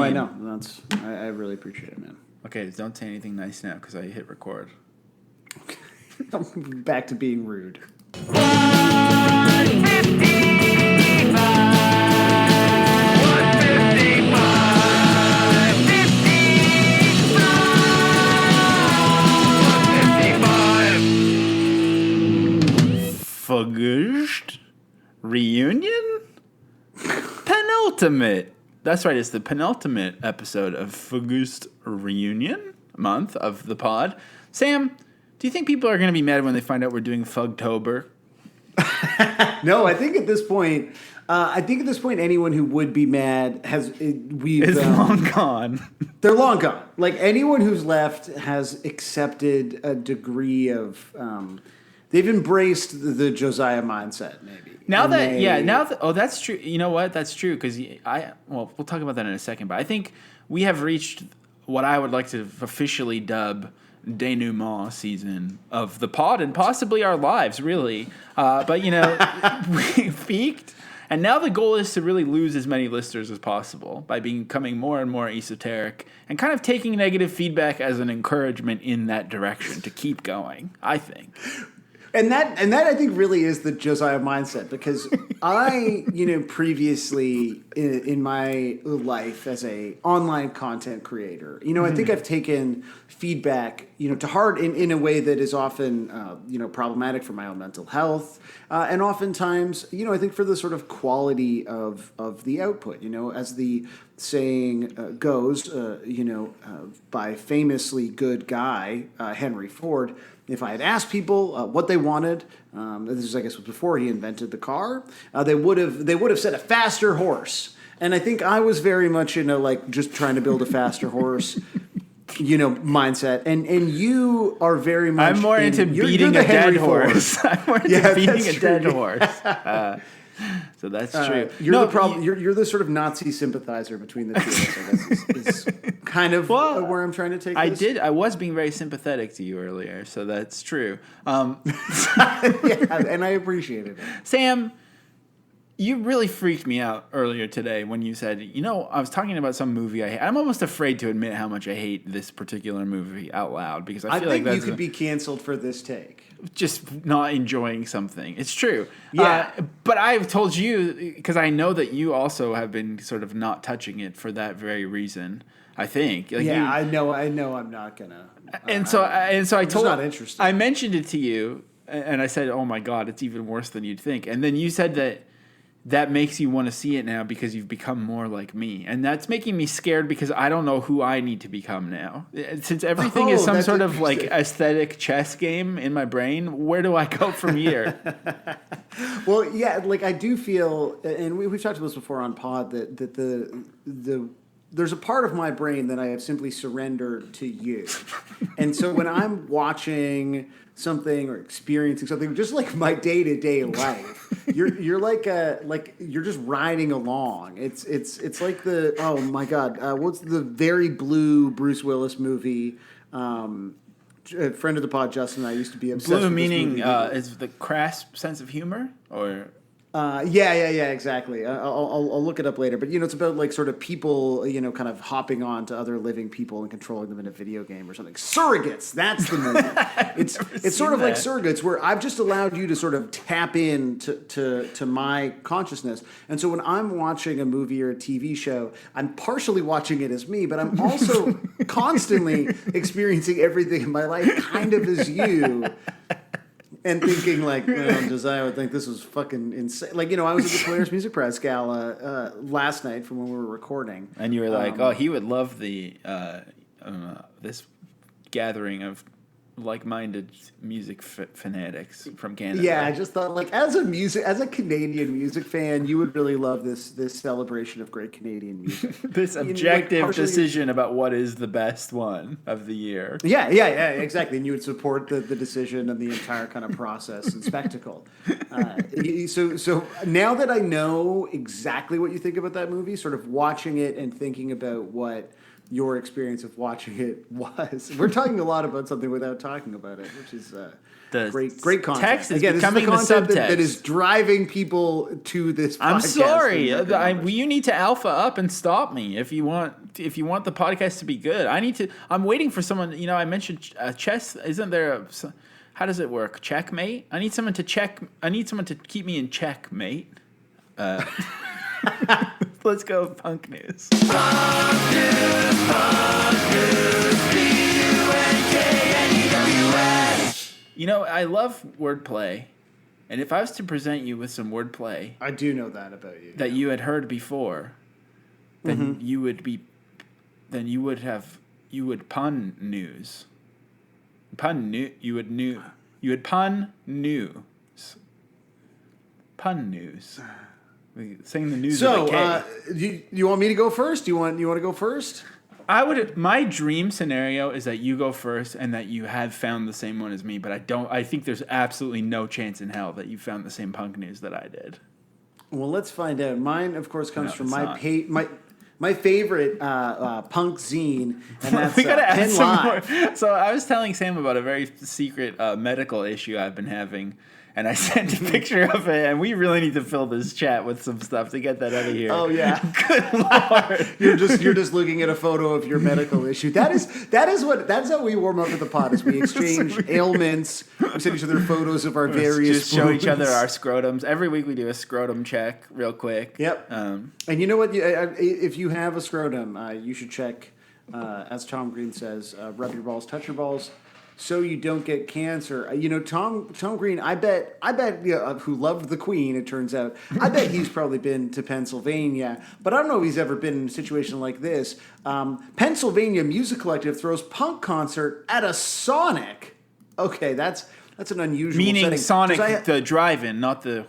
I know. I really appreciate it, man. Okay, don't say anything nice now because I hit record. Okay. I'm back to being rude. Fugazi reunion? Penultimate. That's right, it's the penultimate episode of Fugazi reunion month of the pod. Sam, do you think people are going to be mad when they find out we're doing Fugtober? No, I think at this point, anyone who would be mad is long gone. They're long gone. Like anyone who's left has accepted a degree of. They've embraced the Josiah mindset, maybe. That's true. You know what? That's true because we'll talk about that in a second. But I think we have reached what I would like to officially dub denouement season of the pod and possibly our lives, really. But we peaked, and now the goal is to really lose as many listeners as possible by becoming more and more esoteric and kind of taking negative feedback as an encouragement in that direction to keep going, I think. And that I think really is the Josiah mindset, because I, previously in my life as a online content creator, I think I've taken feedback, to heart in a way that is often, problematic for my own mental health. And oftentimes, I think for the sort of quality of the output, as the saying goes, by famously good guy, Henry Ford, if I had asked people what they wanted, this is, I guess, before he invented the car, they would have said a faster horse. And I think I was very much in just trying to build a faster horse, mindset. And you are very much. I'm more into beating a dead horse. I'm more into beating a dead horse. So that's true. You're the sort of Nazi sympathizer between the two of us, I guess, is kind of where I'm trying to take this. I was being very sympathetic to you earlier, so that's true. And I appreciated it. Sam, you really freaked me out earlier today when you said, I was talking about some movie I hate. I'm almost afraid to admit how much I hate this particular movie out loud, because I feel like you could be canceled for this take. Just not enjoying something. It's true. Yeah. But I've told you, because I know that you also have been sort of not touching it for that very reason, I think. I know I'm not going to. And so I told not interested. I mentioned it to you, and I said, oh my God, it's even worse than you'd think. And then you said that makes you want to see it now because you've become more like me. And that's making me scared because I don't know who I need to become now. Since everything is some sort of aesthetic chess game in my brain, where do I go from here? Well, yeah, I do feel, and we've talked about this before on pod, that there's a part of my brain that I have simply surrendered to you. And so when I'm watching something or experiencing something, just like my day-to-day life, you're you're just riding along. It's like oh my God, what's the very blue Bruce Willis movie? A friend of the pod, Justin, and I used to be obsessed blue with meaning this movie. Is the crass sense of humor, or? Yeah, exactly. I'll look it up later. But, it's about sort of people, kind of hopping on to other living people and controlling them in a video game or something. Surrogates, that's the movie. It's sort of like Surrogates, where I've just allowed you to sort of tap in to my consciousness. And so when I'm watching a movie or a TV show, I'm partially watching it as me, but I'm also constantly experiencing everything in my life kind of as you. And thinking Josiah would think this was fucking insane. I was at the Polaris Music Prize Gala last night from when we were recording. And you were like, he would love the this gathering of like-minded music fanatics from Canada. Yeah, I just thought, as a Canadian music fan, you would really love this celebration of great Canadian music. This objective decision about what is the best one of the year. Yeah, exactly. And you would support the decision and the entire kind of process and spectacle. So now that I know exactly what you think about that movie, sort of watching it and thinking about what your experience of watching it was. We're talking a lot about something without talking about it, which is great content. Text is Again, becoming this is the the content subtext. that is driving people to this podcast. I'm sorry. and You need to alpha up and stop me if you want the podcast to be good. I'm waiting for someone. I mentioned chess. Isn't there how does it work? Checkmate. I need someone to keep me in check, mate. Let's go punk news. Punk news, P-U-N-K-N-E-W-S. I love wordplay. And if I was to present you with some wordplay... I do know that about you. That you had heard before, then you would pun news. You would pun news. Pun news. Saying the news. So, you want me to go first? You want to go first? My dream scenario is that you go first and that you have found the same one as me, but I think there's absolutely no chance in hell that you found the same punk news that I did. Well, let's find out. Mine, of course, comes from my favorite punk zine, and that's we gotta add Pen some Live. more. So I was telling Sam about a very secret medical issue I've been having, and I sent a picture of it, and we really need to fill this chat with some stuff to get that out of here. Oh yeah, good lord! you're just looking at a photo of your medical issue. That's how we warm up at the pod. Is we exchange ailments, we send each other photos of our various. Just show each other our scrotums. Every week we do a scrotum check, real quick. Yep. And you know what? If you have a scrotum, you should check. As Tom Green says, rub your balls, touch your balls, so you don't get cancer. Tom Green, I bet, who loved the Queen, it turns out, I bet he's probably been to Pennsylvania, but I don't know if he's ever been in a situation like this. Pennsylvania Music Collective throws punk concert at a Sonic. Okay, that's an unusual meaning setting. Sonic the drive-in, not the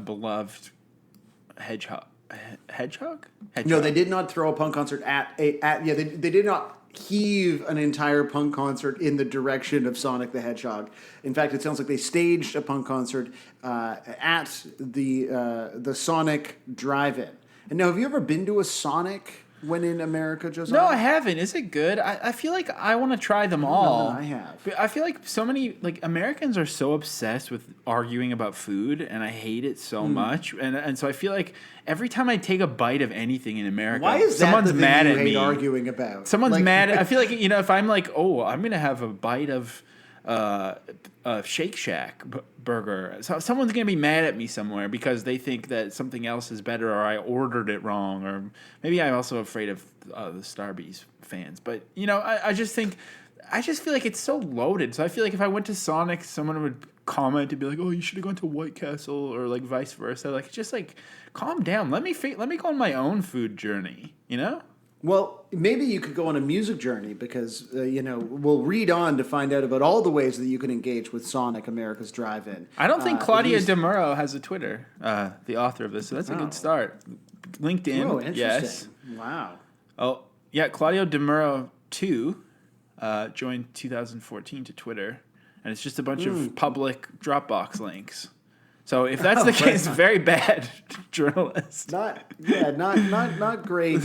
beloved Hedgehog. Hedgehog? No, they did not throw a punk concert they did not heave an entire punk concert in the direction of Sonic the Hedgehog. In fact, it sounds like they staged a punk concert at the Sonic Drive-In. And now, have you ever been to a Sonic when in America, Josiah? No, I haven't. Is it good? I feel like I want to try them all. No, I have. I feel like so many Americans are so obsessed with arguing about food, and I hate it so much. And so I feel like every time I take a bite of anything in America, why is someone's that the mad thing at you hate me. arguing about? Someone's mad. I feel like if I'm like, oh, I'm gonna have a bite of Shake Shack burger. So someone's gonna be mad at me somewhere because they think that something else is better, or I ordered it wrong, or maybe I'm also afraid of the Starbucks fans. But I just feel like it's so loaded. So I feel like if I went to Sonic, someone would comment and be like, "Oh, you should have gone to White Castle," or vice versa. Just calm down. Let me go on my own food journey. Well, maybe you could go on a music journey because, we'll read on to find out about all the ways that you can engage with Sonic America's Drive-In. I don't think Claudia DeMuro has a Twitter, the author of this, so that's a good start. LinkedIn, oh, interesting. yes. Wow. Oh, yeah, Claudio DeMuro 2 joined 2014 to Twitter, and it's just a bunch of public Dropbox links. So if that's the case, very bad journalist. Not great.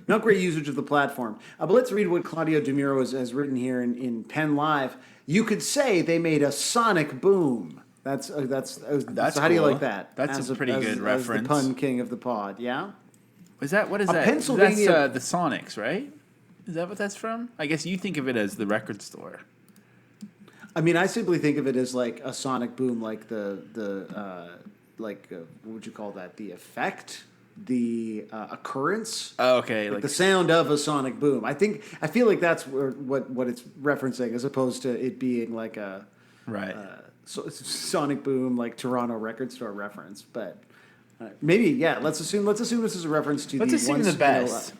Not great usage of the platform. But let's read what Claudio DeMuro has written here in Pen Live. You could say they made a sonic boom. That's so cool. How do you like that? That's a pretty good reference. As the pun king of the pod, yeah. What is that? Pennsylvania. That's the Sonics, right? Is that what that's from? I guess you think of it as the record store. I mean, I simply think of it as like a sonic boom, like what would you call that? The effect, the occurrence. Oh, okay, like the sound of a sonic boom. I feel like that's what it's referencing, as opposed to it being like a sonic boom, like Toronto record store reference. But maybe, yeah. Let's assume this is a reference to. Let's assume the best.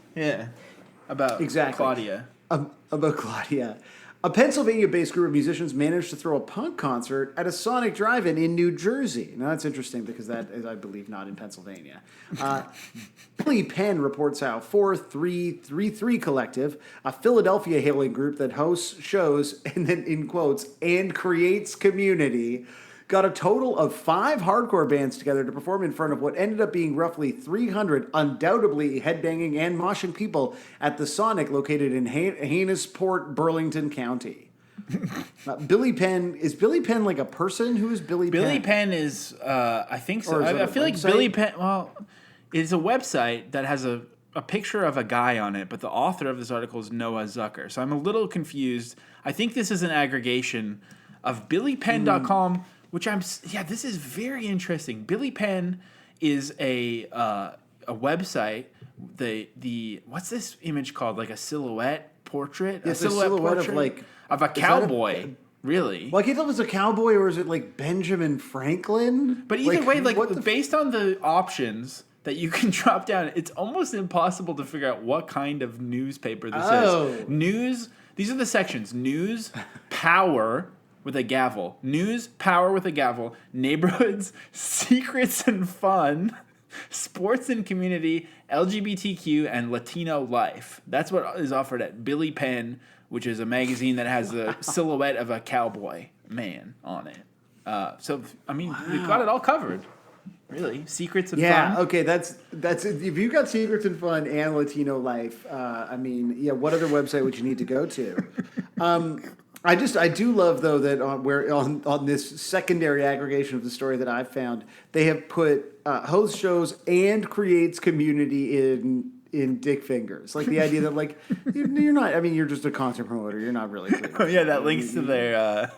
About Claudia. About Claudia. A Pennsylvania-based group of musicians managed to throw a punk concert at a Sonic Drive-In in New Jersey. Now, that's interesting because that is, I believe, not in Pennsylvania. Billy Penn reports how 4333 Collective, a Philadelphia hailing group that hosts shows, and then in quotes, and creates community, got a total of 5 hardcore bands together to perform in front of what ended up being roughly 300 undoubtedly headbanging and moshing people at the Sonic located in Hainesport, Burlington County. Billy Penn, is Billy Penn like a person? Who is Billy Penn? Billy Penn is, I think so. I feel like Billy Penn, well, it's a website that has a picture of a guy on it, but the author of this article is Noah Zucker. So I'm a little confused. I think this is an aggregation of BillyPenn.com, which this is very interesting. Billy Penn is a website. What's this image called? Like a silhouette portrait? It's a silhouette of a cowboy. Really? Well, I can't tell if it's a cowboy or is it like Benjamin Franklin? But either way, based on the options that you can drop down, it's almost impossible to figure out what kind of newspaper this is. News, these are the sections. News, power with a gavel. News, power with a gavel. Neighborhoods, secrets and fun. Sports and community, LGBTQ, and Latino life. That's what is offered at Billy Penn, which is a magazine that has the silhouette of a cowboy man on it. We've got it all covered. Really, secrets and fun. Yeah, okay, that's if you got secrets and fun and Latino life. What other website would you need to go to? I do love though that on this secondary aggregation of the story that I've found, they have put host shows and creates community in dick fingers. Like the idea that like you're not. I mean, you're just a concert promoter. You're not really. That links to their.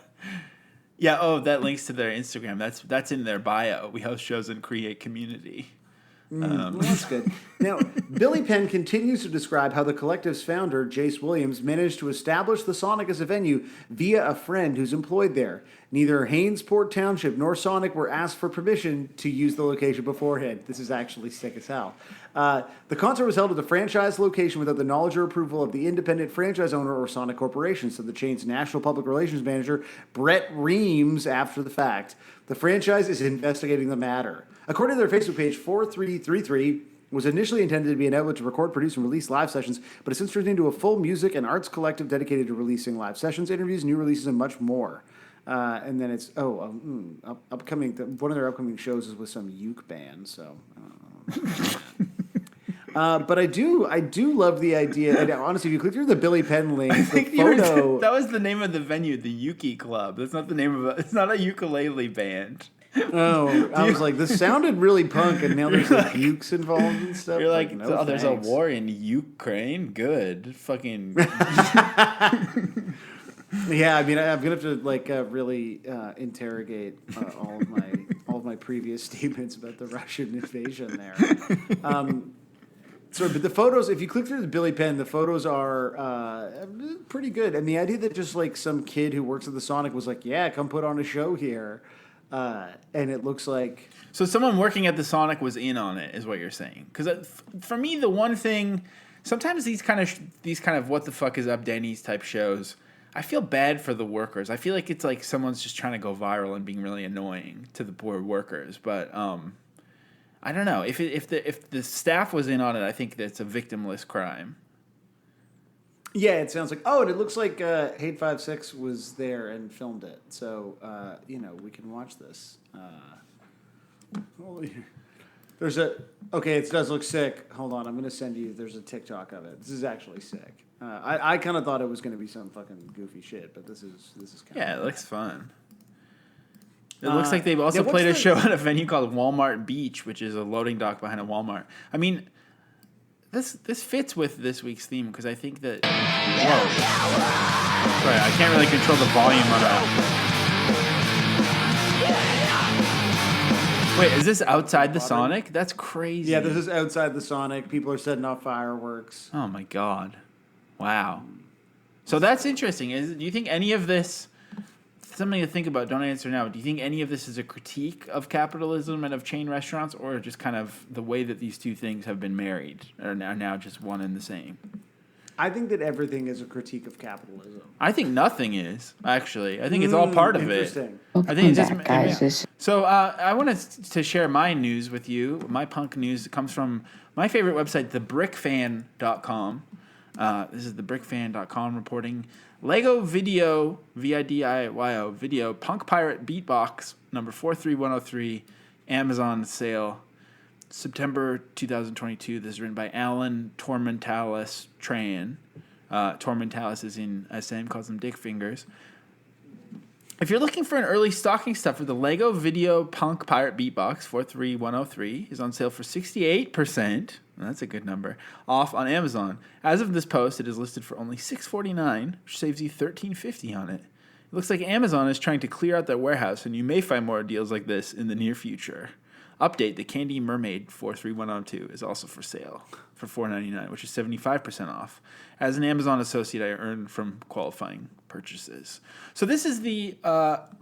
That links to their Instagram. That's in their bio. We host shows and create community. Well, that's good. Now, Billy Penn continues to describe how the collective's founder, Jace Williams, managed to establish the Sonic as a venue via a friend who's employed there. Neither Hainesport Township nor Sonic were asked for permission to use the location beforehand. This is actually sick as hell. The concert was held at the franchise location without the knowledge or approval of the independent franchise owner or Sonic Corporation, said the chain's national public relations manager, Brett Reams, after the fact. The franchise is investigating the matter. According to their Facebook page, 4333 was initially intended to be an outlet to record, produce, and release live sessions, but has since turned into a full music and arts collective dedicated to releasing live sessions, interviews, new releases, and much more. And then it's upcoming. One of their upcoming shows is with some uke band. So, but I do love the idea. And honestly, if you click through the Billy Penn link, the photo that was the name of the venue, the Yuki Club. That's not the name of it's not a ukulele band. Oh, I was like, this sounded really punk, and now there's like ukes involved and stuff. You're like, no, there's a war in Ukraine. Good, fucking. Yeah, I mean, I'm gonna have to really interrogate all of my previous statements about the Russian invasion there. But the photos, if you click through the Billy Penn, the photos are pretty good. And the idea that just like some kid who works at the Sonic was like, yeah, come put on a show here. And it looks like... So someone working at the Sonic was in on it, is what you're saying. Because for me, the one thing... Sometimes these kind of what the fuck is up Denny's type shows, I feel bad for the workers. I feel like it's like someone's just trying to go viral and being really annoying to the poor workers. But I don't know. If the staff was in on it, I think that's a victimless crime. Yeah, it sounds like... Oh, and it looks like Hate 56 was there and filmed it. So, we can watch this. There's a... Okay, it does look sick. Hold on, I'm going to send you... There's a TikTok of it. This is actually sick. I kind of thought it was going to be some fucking goofy shit, but this is kind of... Yeah, it looks fun. It looks like they've also played a show at a venue called Walmart Beach, which is a loading dock behind a Walmart. I mean... This fits with this week's theme because I think that... Whoa. Sorry, I can't really control the volume on that. Wait, is this outside the Sonic? That's crazy. Yeah, this is outside the Sonic. People are setting off fireworks. Oh my god. Wow. So that's interesting. Do you think any of this... Something to think about, don't answer now. Do you think any of this is a critique of capitalism and of chain restaurants, or just kind of the way that these two things have been married, or are now just one and the same? I think that everything is a critique of capitalism. I think nothing is, actually. I think it's all part of it. I think it's just... So I wanted to share my news with you. My punk news comes from my favorite website, thebrickfan.com. This is the brickfan.com reporting. Lego Video, VIDIYO, Video, Punk Pirate Beatbox, number 43103, Amazon sale, September 2022. This is written by Alan Tormentalis Tran. Tormentalis is in SM, calls them dick fingers. If you're looking for an early stocking stuffer, the Lego Video Punk Pirate Beatbox 43103 is on sale for 68%. That's a good number. Off on Amazon. As of this post, it is listed for only $649, which saves you $13.50 on it. It looks like Amazon is trying to clear out their warehouse, and you may find more deals like this in the near future. Update: the Candy Mermaid 43102 is also for sale for $499, which is 75% off. As an Amazon associate, I earn from qualifying purchases. So this is the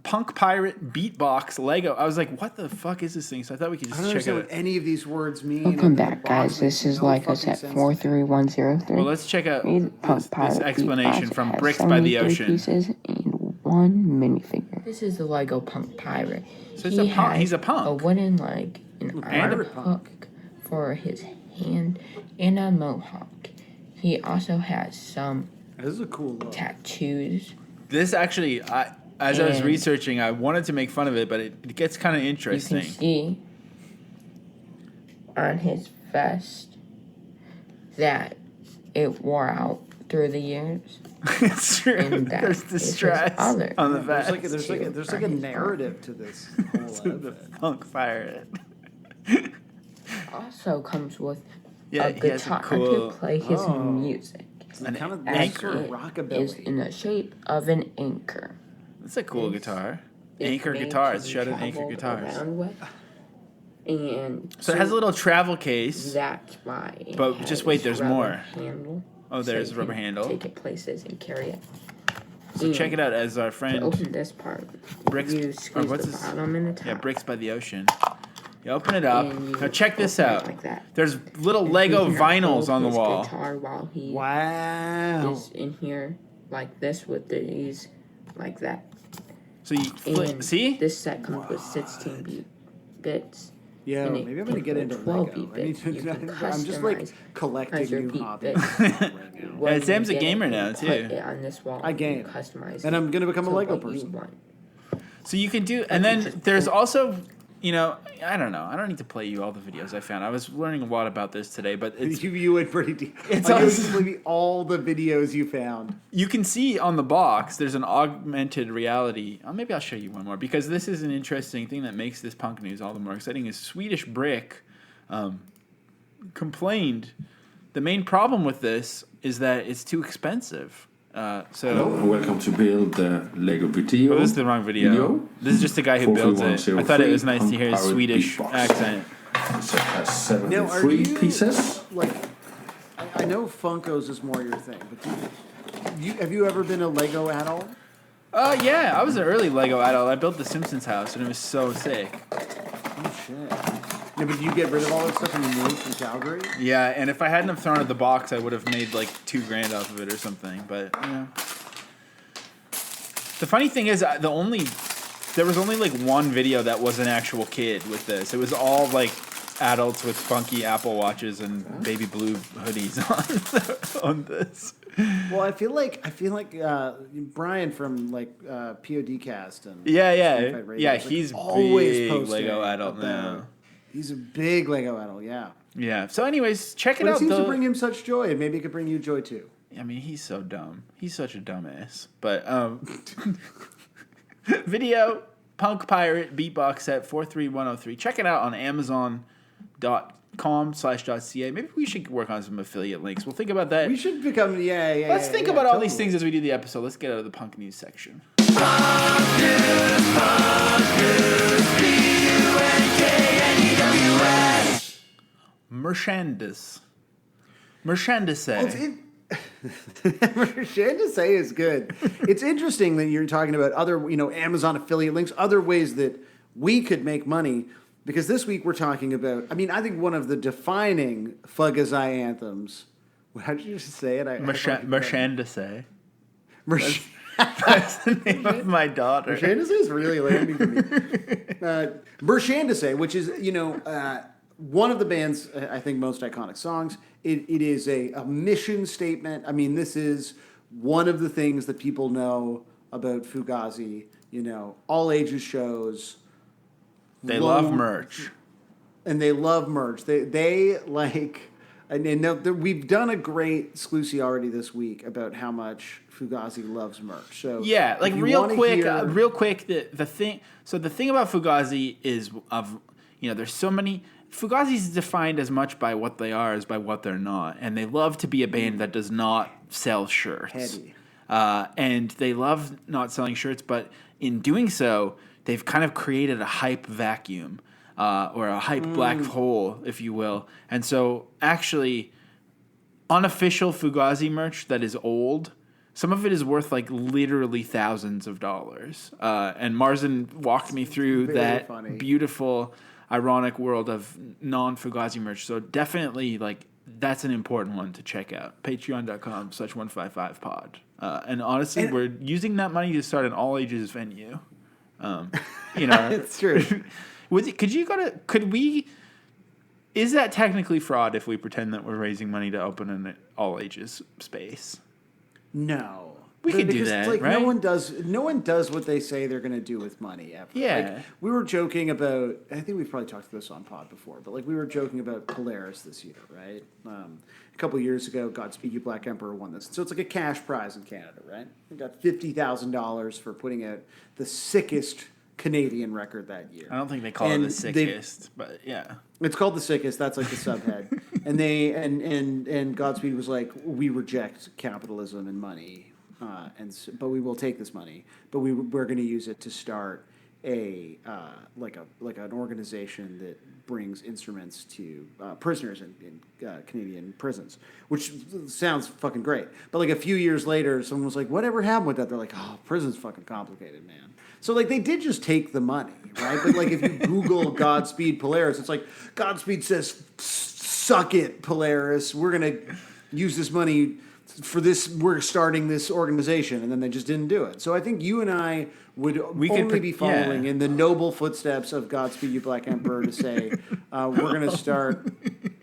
Punk Pirate Beatbox Lego. I was like, what the fuck is this thing? So I thought we could just check it out. I don't understand what any of these words mean. Welcome back, guys. This is Legos at 43103. Well, let's check out this explanation from has Bricks by the 73 Ocean. pieces and one minifigure. This is the Lego Punk Pirate. So it's a punk. He's a punk. A wooden leg, an iron pirate punk. hook for his hand, and a mohawk. He also has some This is a cool look. tattoos. This actually, as I was researching, I wanted to make fun of it, but it gets kind of You interesting. can see on his vest that it wore out through the years. It's true. And that There's is his distress other. on the There's vest. like a narrative to this whole The outfit. Punk Pirate. Also comes with Yeah, a he has a guitar cool- to play his music. An Kind of anchor. sort of It is rockabilly. in the shape of an anchor. That's a cool It's- guitar. It's Anchor made guitars. to be Shout out Anchor traveled guitars. around with. And So it has a little travel case. that's why. It But has just wait, there's rubber more. Handle, Oh, there's so a you rubber can handle. Take it places and carry it. So check it out as our To friend open this part, Bricks. you squeeze what's the this? bottom and the top. Yeah, Bricks by the Ocean. You open it up. and you Now check this open it out. like that. There's little And Lego he can vinyls hold on the his wall. Guitar while he Wow. is in here like this with these like that. So you flip, And see? this set comes with 16 bits. Yeah, and it maybe I'm gonna can get hold into 12 Lego. beat I need bits. to, You can I'm just like customize collecting as your new beat hobbies bits. right now. When Yeah, Sam's you a get gamer it, now, you too. Put it on this wall. I game. You customize And it I'm gonna become a to Lego what you person. want. So you can do, and then there's also, you know, I don't know. I don't need to play you all the videos I found. I was learning a lot about this today, but it's You went pretty deep. It's I also- gave me all the videos you found. you can see on the box there's an augmented reality. Maybe I'll show you one more because this is an interesting thing that makes this punk news all the more exciting. Is Swedish Brick complained the main problem with this is that it's too expensive. Hello, and welcome to build the Lego Oh, video. this is the wrong video. This is just a guy who builds it. I thought it was nice to hear his Swedish accent. The set has Now, are 73 you pieces. like? I know Funkos is more your thing, but have you ever been a Lego adult? Yeah, I was an early Lego adult. I built the Simpsons house, and it was so sick. Oh shit! Yeah, but you get rid of all that stuff and you moved from Calgary? Yeah, and if I hadn't have thrown it the box, I would have made like $2,000 off of it or something. But you know, the funny thing is, there was only like one video that was an actual kid with this. It was all like adults with funky Apple watches and baby blue hoodies on this. Well, I feel like Brian from like PODcast and Yeah, Fight Radio yeah. is, like, He's always big posting Lego adult about- now. He's a big Lego adult, yeah. Yeah. So, anyways, check it But it out. seems to bring him such joy, and maybe it could bring you joy too. I mean, he's so dumb. He's such a dumbass. But video Punk Pirate Beatbox set 43103. Check it out on Amazon.com/.ca. Maybe we should work on some affiliate links. We'll think about that. We should become Let's think about all these things as we do the episode. Let's get out of the punk news section. Merchandise. Merchandise. Merchandise is good. It's interesting that you're talking about other, Amazon affiliate links, other ways that we could make money. Because this week we're talking about, I think one of the defining Fugazi anthems. How did you just say it? Merchandise. Merchandise That's the name of my daughter. is really landing for me. Merchandise, which is, one of the band's, I think, most iconic songs. It is a mission statement. I mean, this is one of the things that people know about Fugazi. You know, all ages shows. They love merch. And they love merch. They like, and we've done a great exclusive already this week about how much Fugazi loves merch. So yeah, like real quick, the thing. So the thing about Fugazi is there's so many. Fugazi is defined as much by what they are as by what they're not, and they love to be a band that does not sell shirts. Heady. And they love not selling shirts, but in doing so, they've kind of created a hype vacuum. Or a hype black hole, if you will. And so, actually, unofficial Fugazi merch that is old, some of it is worth like literally thousands of dollars. And Marzin walked me through that beautiful, ironic world of non-Fugazi merch. So definitely, like, that's an important one to check out. Patreon.com/155pod. And honestly, we're using that money to start an all-ages venue. It's true. Is that technically fraud if we pretend that we're raising money to open an all ages space? No. We could do that, like, right? No one does what they say they're going to do with money ever. Yeah. Like, we were joking about, I think we've probably talked about this on pod before, but like we were joking about Polaris this year, right? A couple of years ago, Godspeed You Black Emperor won this. So it's like a cash prize in Canada, right? We got $50,000 for putting out the sickest Canadian record that year. I don't think they call it the sickest, but yeah. It's called the sickest. That's like the subhead. And they and Godspeed was like, we reject capitalism and money, but we will take this money, but we're going to use it to start an organization that brings instruments to prisoners in Canadian prisons, which sounds fucking great. But like a few years later, someone was like, whatever happened with that? They're like, oh, prison's fucking complicated, man. So, like, they did just take the money, right? But, like, if you Google Godspeed Polaris, it's like, Godspeed says, suck it, Polaris. We're going to use this money for this. We're starting this organization. And then they just didn't do it. So I think you and I would be following in the noble footsteps of Godspeed You Black Emperor to say, we're going to start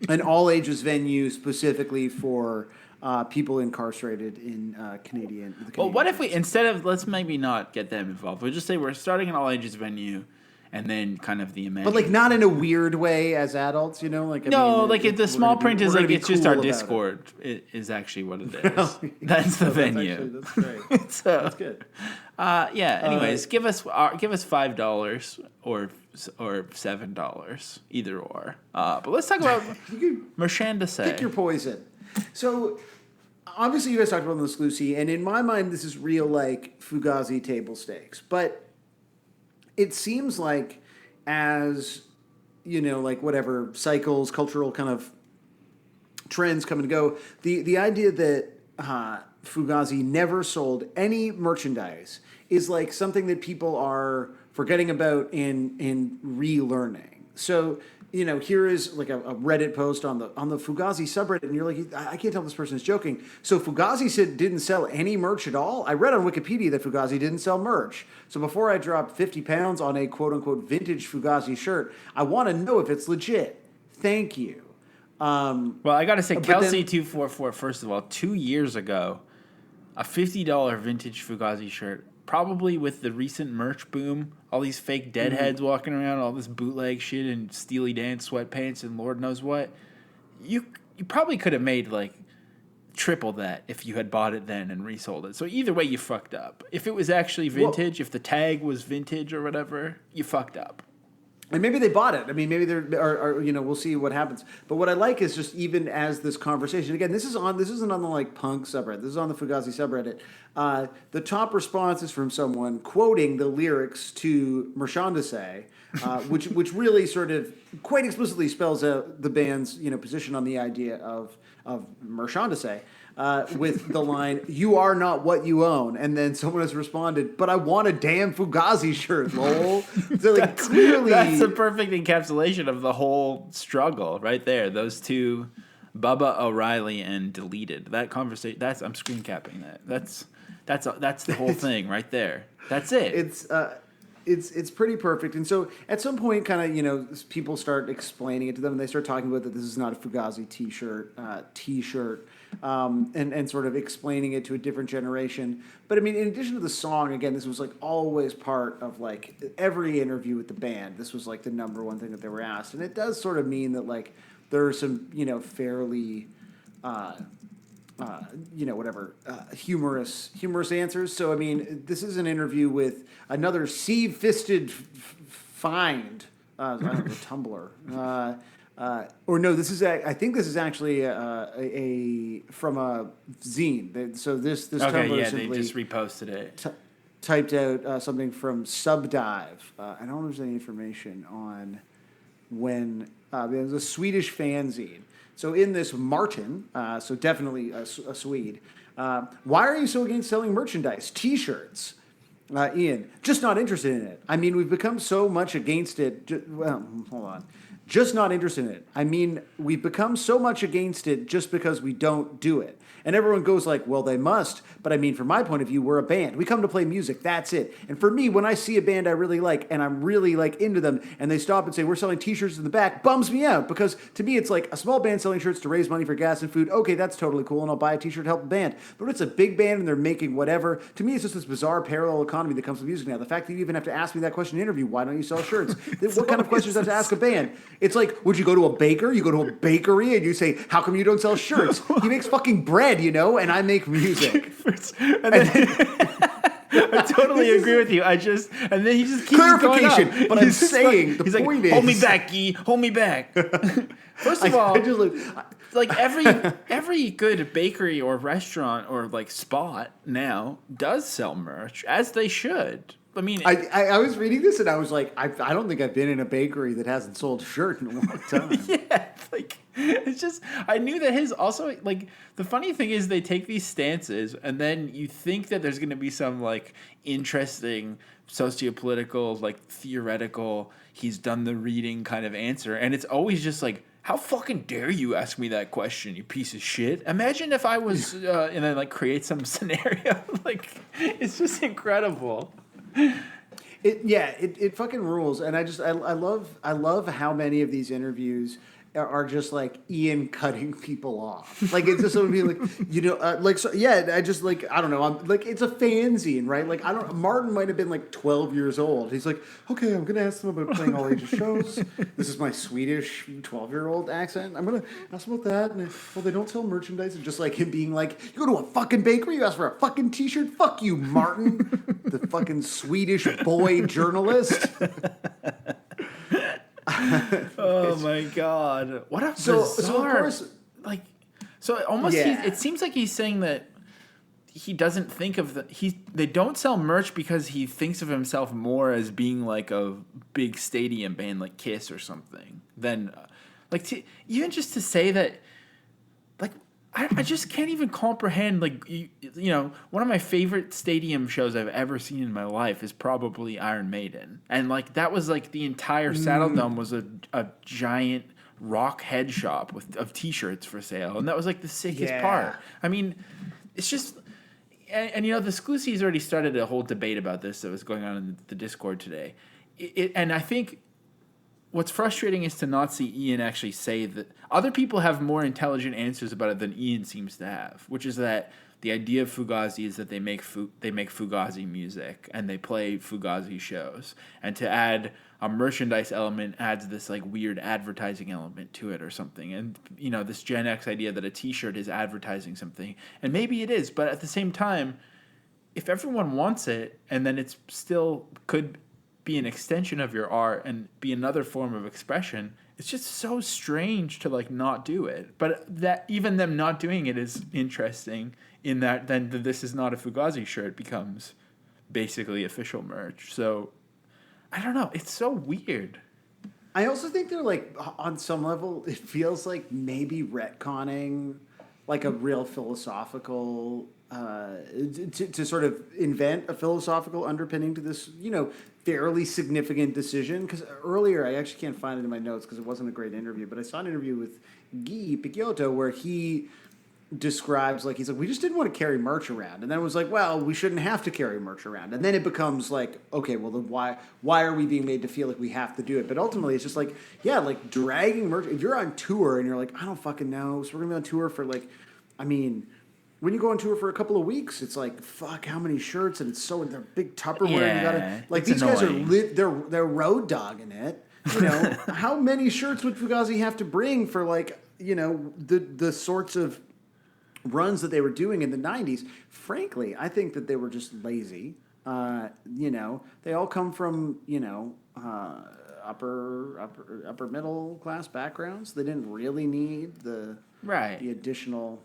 an all-ages venue specifically for people incarcerated in Canadian. Well, what if we, instead of, let's maybe not get them involved, we'll just say we're starting an all-ages venue, and then kind of the imagine. But like not in a weird way as adults, you know? Like if the small print is like it's just our Discord. It is actually what it is. That's the venue. That's great. So that's good. Anyways, give us $5 or $7, either or. But let's talk about merchandise. Pick your poison. So, obviously, you guys talked about the exclusive, and in my mind, this is real, like, Fugazi table stakes. But it seems like as, like, whatever, cycles, cultural kind of trends come and go, the idea that Fugazi never sold any merchandise is, like, something that people are forgetting about and relearning. So... here is like a Reddit post on the Fugazi subreddit, and you're like, I can't tell if this person is joking. So Fugazi didn't sell any merch at all? I read on Wikipedia that Fugazi didn't sell merch. So before I drop 50 pounds on a quote-unquote vintage Fugazi shirt, I want to know if it's legit. Thank you. Well, I got to say, Kelsey244, first of all, 2 years ago, a $50 vintage Fugazi shirt, probably with the recent merch boom, all these fake deadheads walking around, all this bootleg shit and Steely Dan sweatpants and Lord knows what, you probably could have made like triple that if you had bought it then and resold it. So either way, you fucked up. If it was actually vintage, if the tag was vintage or whatever, you fucked up. And maybe they bought it. I mean, maybe they're, we'll see what happens. But what I like is just even as this conversation, again, this isn't on the like punk subreddit. This is on the Fugazi subreddit. The top response is from someone quoting the lyrics to Merchandise, which really sort of quite explicitly spells out the band's position on the idea of Merchandise. With the line, "You are not what you own," and then someone has responded, "But I want a damn Fugazi shirt, lol." So like clearly, that's the perfect encapsulation of the whole struggle, right there. Those two, Bubba O'Reilly and Deleted. That conversation. I'm screen capping that. That's the whole thing right there. That's it. It's it's pretty perfect. And so at some point, kind of, people start explaining it to them, and they start talking about that this is not a Fugazi T-shirt, and sort of explaining it to a different generation. But I mean, in addition to the song, again, this was like always part of like every interview with the band. This was like the number one thing that they were asked, and it does sort of mean that like there are some fairly humorous answers. So I mean, this is an interview with another sieve-fisted find. I don't know, Tumblr. Or no, this is I think this is actually a from a zine. So this Okay, Tumblr yeah, they simply just reposted it. typed out something from Subdive. I don't know if there's any information on when it was a Swedish fanzine. So in this, Martin, so definitely a Swede, why are you so against selling merchandise, T-shirts? Ian, just not interested in it. I mean, we've become so much against it. Hold on. Just not interested in it. I mean, we've become so much against it just because we don't do it. And everyone goes like, well, they must. But I mean, from my point of view, we're a band. We come to play music. That's it. And for me, when I see a band I really like and I'm really like into them and they stop and say, we're selling T-shirts in the back, bums me out. Because to me, it's like a small band selling shirts to raise money for gas and food. Okay, that's totally cool. And I'll buy a T-shirt to help the band. But when it's a big band and they're making whatever, to me, it's just this bizarre parallel economy that comes with music now. The fact that you even have to ask me that question in an interview, why don't you sell shirts? What kind of questions do I have to ask a band? It's like, would you go to a baker? You go to a bakery and you say, how come you don't sell shirts? He makes fucking bread, and I make music. And then, I totally agree with you. And then he just keeps clarification. going up. But I'm saying the point is, hold me back, Guy. Hold me back. First of all, like every good bakery or restaurant or like spot now does sell merch, as they should. I mean, I was reading this and I was like, I don't think I've been in a bakery that hasn't sold a shirt in a long time. Yeah, like it's just I knew that his also like the funny thing is they take these stances and then you think that there's going to be some like interesting sociopolitical like theoretical he's done the reading kind of answer, and it's always just like, how fucking dare you ask me that question, you piece of shit. Imagine if I was and then like create some scenario. Like it's just incredible. It fucking rules, and I love how many of these interviews are just like Ian cutting people off. Like it's just sort of be like I just like I don't know. I'm like it's a fanzine, right? Like Martin might have been like 12 years old. He's like, okay, I'm gonna ask them about playing all ages shows. This is my Swedish 12-year-old accent. I'm gonna ask them about that. And they don't sell merchandise. And just like him being like, you go to a fucking bakery, you ask for a fucking T-shirt. Fuck you, Martin, the fucking Swedish boy journalist. Oh my god! What a bizarre, so of course, almost it seems like he's saying that he doesn't think of they don't sell merch because he thinks of himself more as being like a big stadium band like Kiss or something than even just to say that. Like I just can't even comprehend. Like one of my favorite stadium shows I've ever seen in my life is probably Iron Maiden, and like that was like the entire Saddle Dome was a giant rock head shop of T-shirts for sale, and that was like the sickest part. I mean, it's just and the Sclusi's already started a whole debate about this that was going on in the Discord today, and I think. What's frustrating is to not see Ian actually say that other people have more intelligent answers about it than Ian seems to have, which is that the idea of Fugazi is that they make Fugazi music and they play Fugazi shows, and to add a merchandise element adds this like weird advertising element to it or something, and this Gen X idea that a T-shirt is advertising something, and maybe it is, but at the same time, if everyone wants it, and then it's still could be an extension of your art and be another form of expression, it's just so strange to like not do it. But that even them not doing it is interesting in that then this is not a Fugazi shirt becomes basically official merch. So I don't know, it's so weird. I also think they're like on some level it feels like maybe retconning like a real philosophical to sort of invent a philosophical underpinning to this, fairly significant decision. Because earlier, I actually can't find it in my notes because it wasn't a great interview, but I saw an interview with Guy Picciotto where he describes like he's like we just didn't want to carry merch around, and then it was like, well, we shouldn't have to carry merch around, and then it becomes like, okay, well then why are we being made to feel like we have to do it? But ultimately it's just like, yeah, like dragging merch. If you're on tour and you're like, I don't fucking know, so we're gonna be on tour for like, I mean, when you go on tour for a couple of weeks, it's like, fuck, how many shirts, and it's so they're big Tupperware. And you gotta like it's these annoying. guys are they're road dogging it. You know, how many shirts would Fugazi have to bring for like, you know, the sorts of runs that they were doing in the 90s? Frankly, I think that they were just lazy. You know, they all come from, you know, upper middle class backgrounds. They didn't really need the additional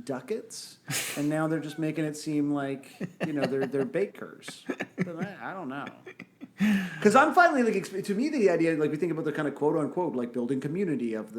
ducats, and now they're just making it seem like, you know, they're bakers. But I don't know. Because I'm finally like, to me, the idea, like we think about the kind of quote unquote like building community of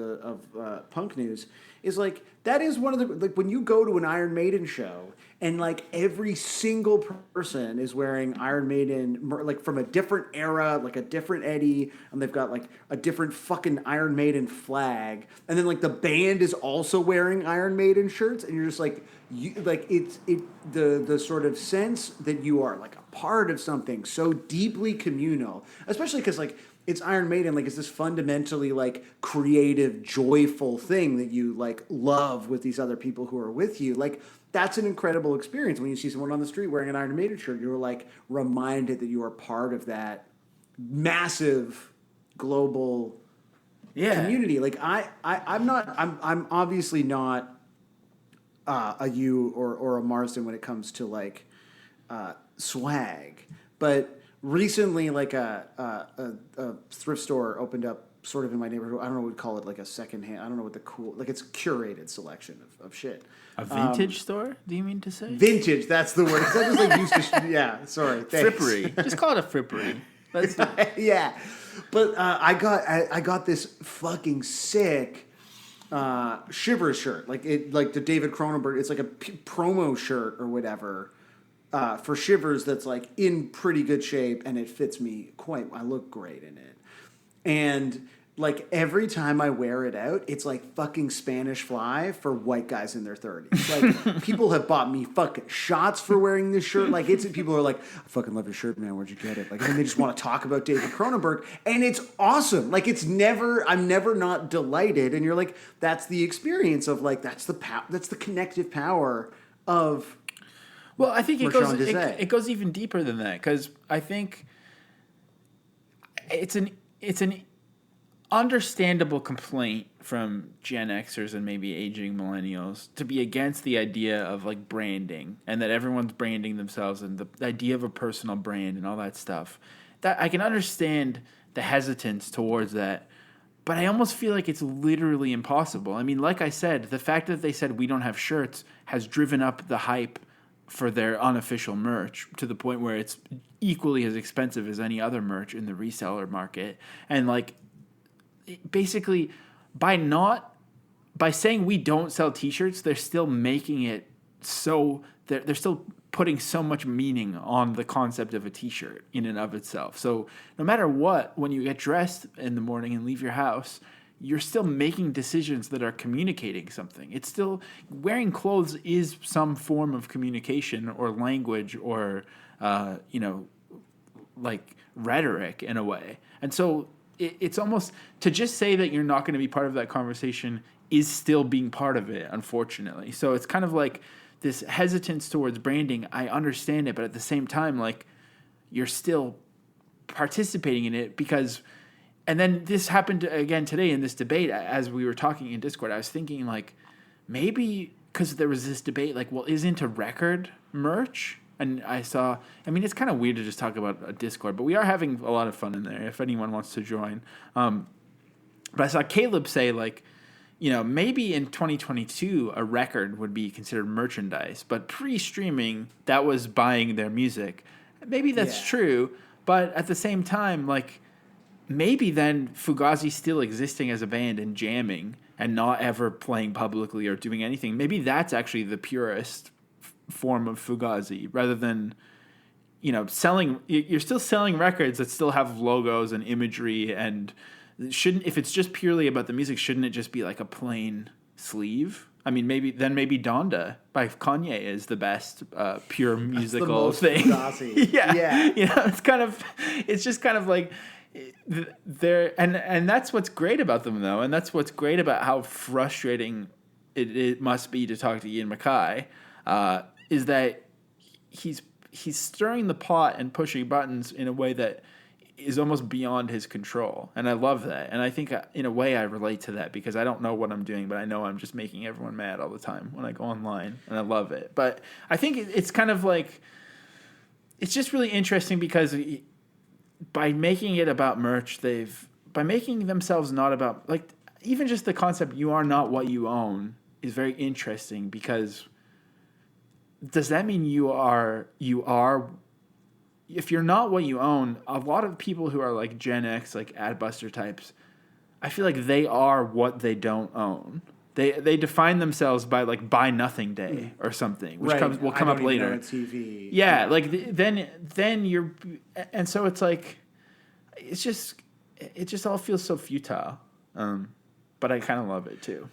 punk news is like that is one of the like when you go to an Iron Maiden show and like every single person is wearing Iron Maiden like from a different era, like a different Eddie, and they've got like a different fucking Iron Maiden flag, and then like the band is also wearing Iron Maiden shirts, and you're just like the sort of sense that you are like a part of something so deeply communal, especially because like it's Iron Maiden, like it's this fundamentally like creative, joyful thing that you like love with these other people who are with you. Like that's an incredible experience when you see someone on the street wearing an Iron Maiden shirt. You're like reminded that you are part of that massive global community. Like I'm obviously not a you or a Marsden when it comes to like swag, but recently like a thrift store opened up sort of in my neighborhood. I don't know what we'd call it, like a secondhand. I don't know what the cool, like it's curated selection of shit. A vintage store? Do you mean to say? Vintage, that's the word. 'Cause I just like used to. Yeah, sorry. Thanks. Frippery. Just call it a frippery. That's yeah, but I got this fucking sick Shivers shirt, like the David Cronenberg. It's like a promo shirt or whatever for Shivers that's like in pretty good shape, and it fits me quite. I look great in it, and like every time I wear it out, it's like fucking Spanish Fly for white guys in their 30s. Like people have bought me fucking shots for wearing this shirt. Like people are like, I fucking love your shirt, man. Where'd you get it? Like, and then they just want to talk about David Cronenberg, and it's awesome. Like I'm never not delighted. And you're like, that's the experience of like that's the connective power of. Well, I think it goes even deeper than that, because I think it's an understandable complaint from Gen Xers and maybe aging millennials to be against the idea of like branding, and that everyone's branding themselves, and the idea of a personal brand and all that stuff. That I can understand the hesitance towards that, but I almost feel like it's literally impossible. I mean, like I said, the fact that they said we don't have shirts has driven up the hype for their unofficial merch to the point where it's equally as expensive as any other merch in the reseller market. And like, basically, by saying we don't sell T-shirts, they're still making it so they're still putting so much meaning on the concept of a T-shirt in and of itself. So no matter what, when you get dressed in the morning and leave your house, you're still making decisions that are communicating something. It's still wearing clothes is some form of communication or language or like rhetoric in a way. And so it's almost to just say that you're not going to be part of that conversation is still being part of it, unfortunately. So it's kind of like this hesitance towards branding. I understand it, but at the same time, like you're still participating in it because. And then this happened again today in this debate as we were talking in Discord. I was thinking like maybe because there was this debate like, well, isn't a record merch? And I mean, it's kind of weird to just talk about a Discord, but we are having a lot of fun in there if anyone wants to join. But I saw Caleb say like, you know, maybe in 2022 a record would be considered merchandise, but pre-streaming that was buying their music. Maybe that's true, but at the same time, like, maybe then Fugazi still existing as a band and jamming and not ever playing publicly or doing anything. Maybe that's actually the purest form of Fugazi rather than, you know, selling. You're still selling records that still have logos and imagery, and if it's just purely about the music, shouldn't it just be like a plain sleeve? I mean, maybe Donda by Kanye is the best pure musical most thing. Fugazi. Yeah. You know, it's just kind of like they're and that's what's great about them though, and that's what's great about how frustrating it must be to talk to Ian MacKaye, is that he's stirring the pot and pushing buttons in a way that is almost beyond his control. And I love that. And I think in a way I relate to that because I don't know what I'm doing, but I know I'm just making everyone mad all the time when I go online, and I love it. But I think it's kind of like, it's just really interesting because by making it about merch, by making themselves not about, like, even just the concept, you are not what you own, is very interesting because does that mean you are if you're not what you own, a lot of people who are like Gen X, like Adbuster types, I feel like they are what they don't own. They define themselves by like Buy Nothing Day or something, which will come up later. On TV. Yeah, like then you're, and so it's like, it just all feels so futile. But I kind of love it too.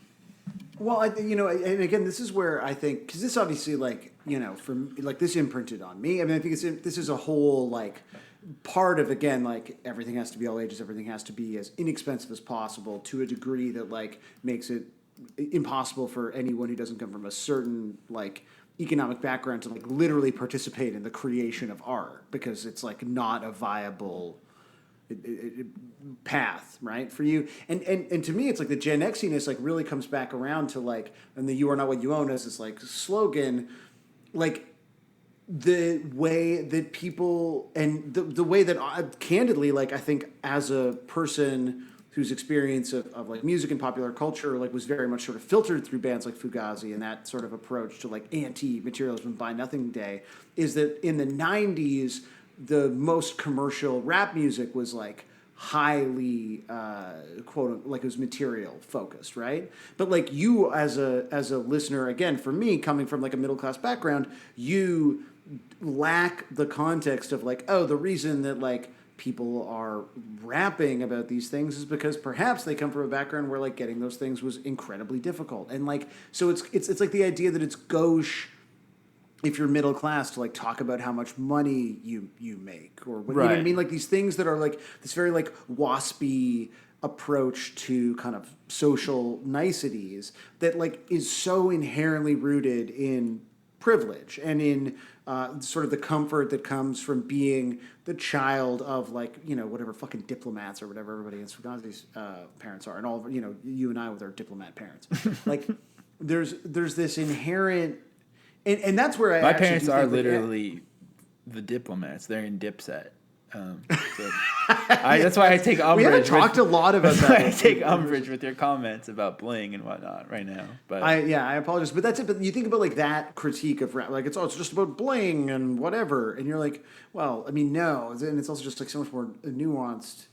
Well, and again, this is where I think, because this obviously, like, from like this imprinted on me. I mean, I think this is a whole like part of, again, like everything has to be all ages, everything has to be as inexpensive as possible to a degree that like makes it impossible for anyone who doesn't come from a certain like economic background to like literally participate in the creation of art because it's like not a viable path, right, for you. And to me, it's like the Gen Xiness like really comes back around to like, and the "you are not what you own" as this like slogan, like the way that people and the way that candidly, like I think as a person whose experience of like music and popular culture like was very much sort of filtered through bands like Fugazi and that sort of approach to like anti-materialism, Buy Nothing Day, is that in the 90s the most commercial rap music was like highly quote, like it was material focused, right? But like you as a listener, again, for me coming from like a middle class background, you lack the context of like, oh, the reason that like people are rapping about these things is because perhaps they come from a background where like getting those things was incredibly difficult, and like so it's like the idea that it's gauche if you're middle class to like talk about how much money you make or what, you know what I mean, like these things that are like this very like waspy approach to kind of social niceties that like is so inherently rooted in privilege and in sort of the comfort that comes from being the child of like, whatever fucking diplomats or whatever everybody in Fugazi's parents are, and all of, you and I with our diplomat parents. Like there's this inherent. And that's where my parents are literally the diplomats. They're in Dipset. So that's why I take umbrage. We haven't talked a lot about that. I take umbrage with your comments about bling and whatnot right now. But I apologize. But that's it. But you think about like that critique of rap, like it's just about bling and whatever, and you're like, well, I mean, no, and it's also just like so much more nuanced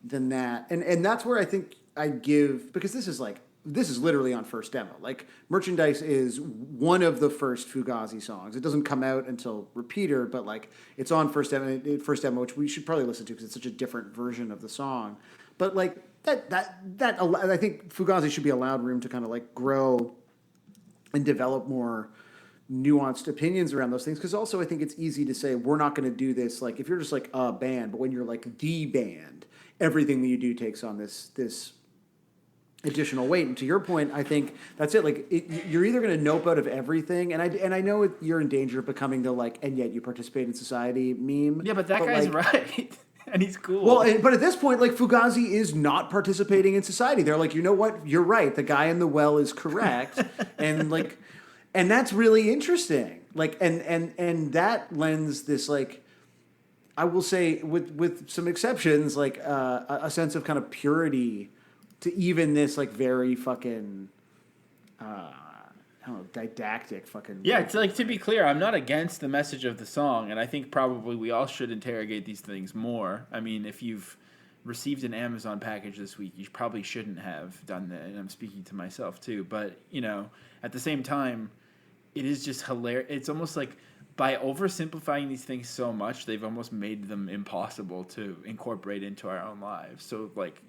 than that. And that's where I think I give, because this is literally on first demo. Like Merchandise is one of the first Fugazi songs. It doesn't come out until Repeater, but like it's on first demo, which we should probably listen to because it's such a different version of the song. But like that I think Fugazi should be allowed room to kind of like grow and develop more nuanced opinions around those things. Because also I think it's easy to say we're not going to do this like if you're just like a band, but when you're like the band, everything that you do takes on this additional weight. And to your point, I think that's it. Like you're either going to nope out of everything, and I know you're in danger of becoming the like, and yet you participate in society meme. Yeah, but that guy's like, right, and he's cool. Well, but at this point, like Fugazi is not participating in society. They're like, you know what? You're right. The guy in the well is correct, and like, and that's really interesting. Like, and that lends this like, I will say with some exceptions, like a sense of kind of purity to even this like very fucking I don't know, didactic fucking. Yeah, it's like, to be clear, I'm not against the message of the song, and I think probably we all should interrogate these things more. I mean, if you've received an Amazon package this week, you probably shouldn't have done that, and I'm speaking to myself too. But at the same time, it is just hilarious. It's almost like by oversimplifying these things so much, they've almost made them impossible to incorporate into our own lives. So like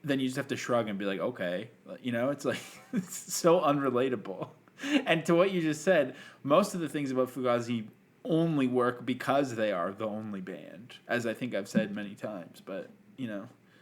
then you just have to shrug and be like, okay, it's like it's so unrelatable. And to what you just said, most of the things about Fugazi only work because they are the only band, as I think I've said many times. But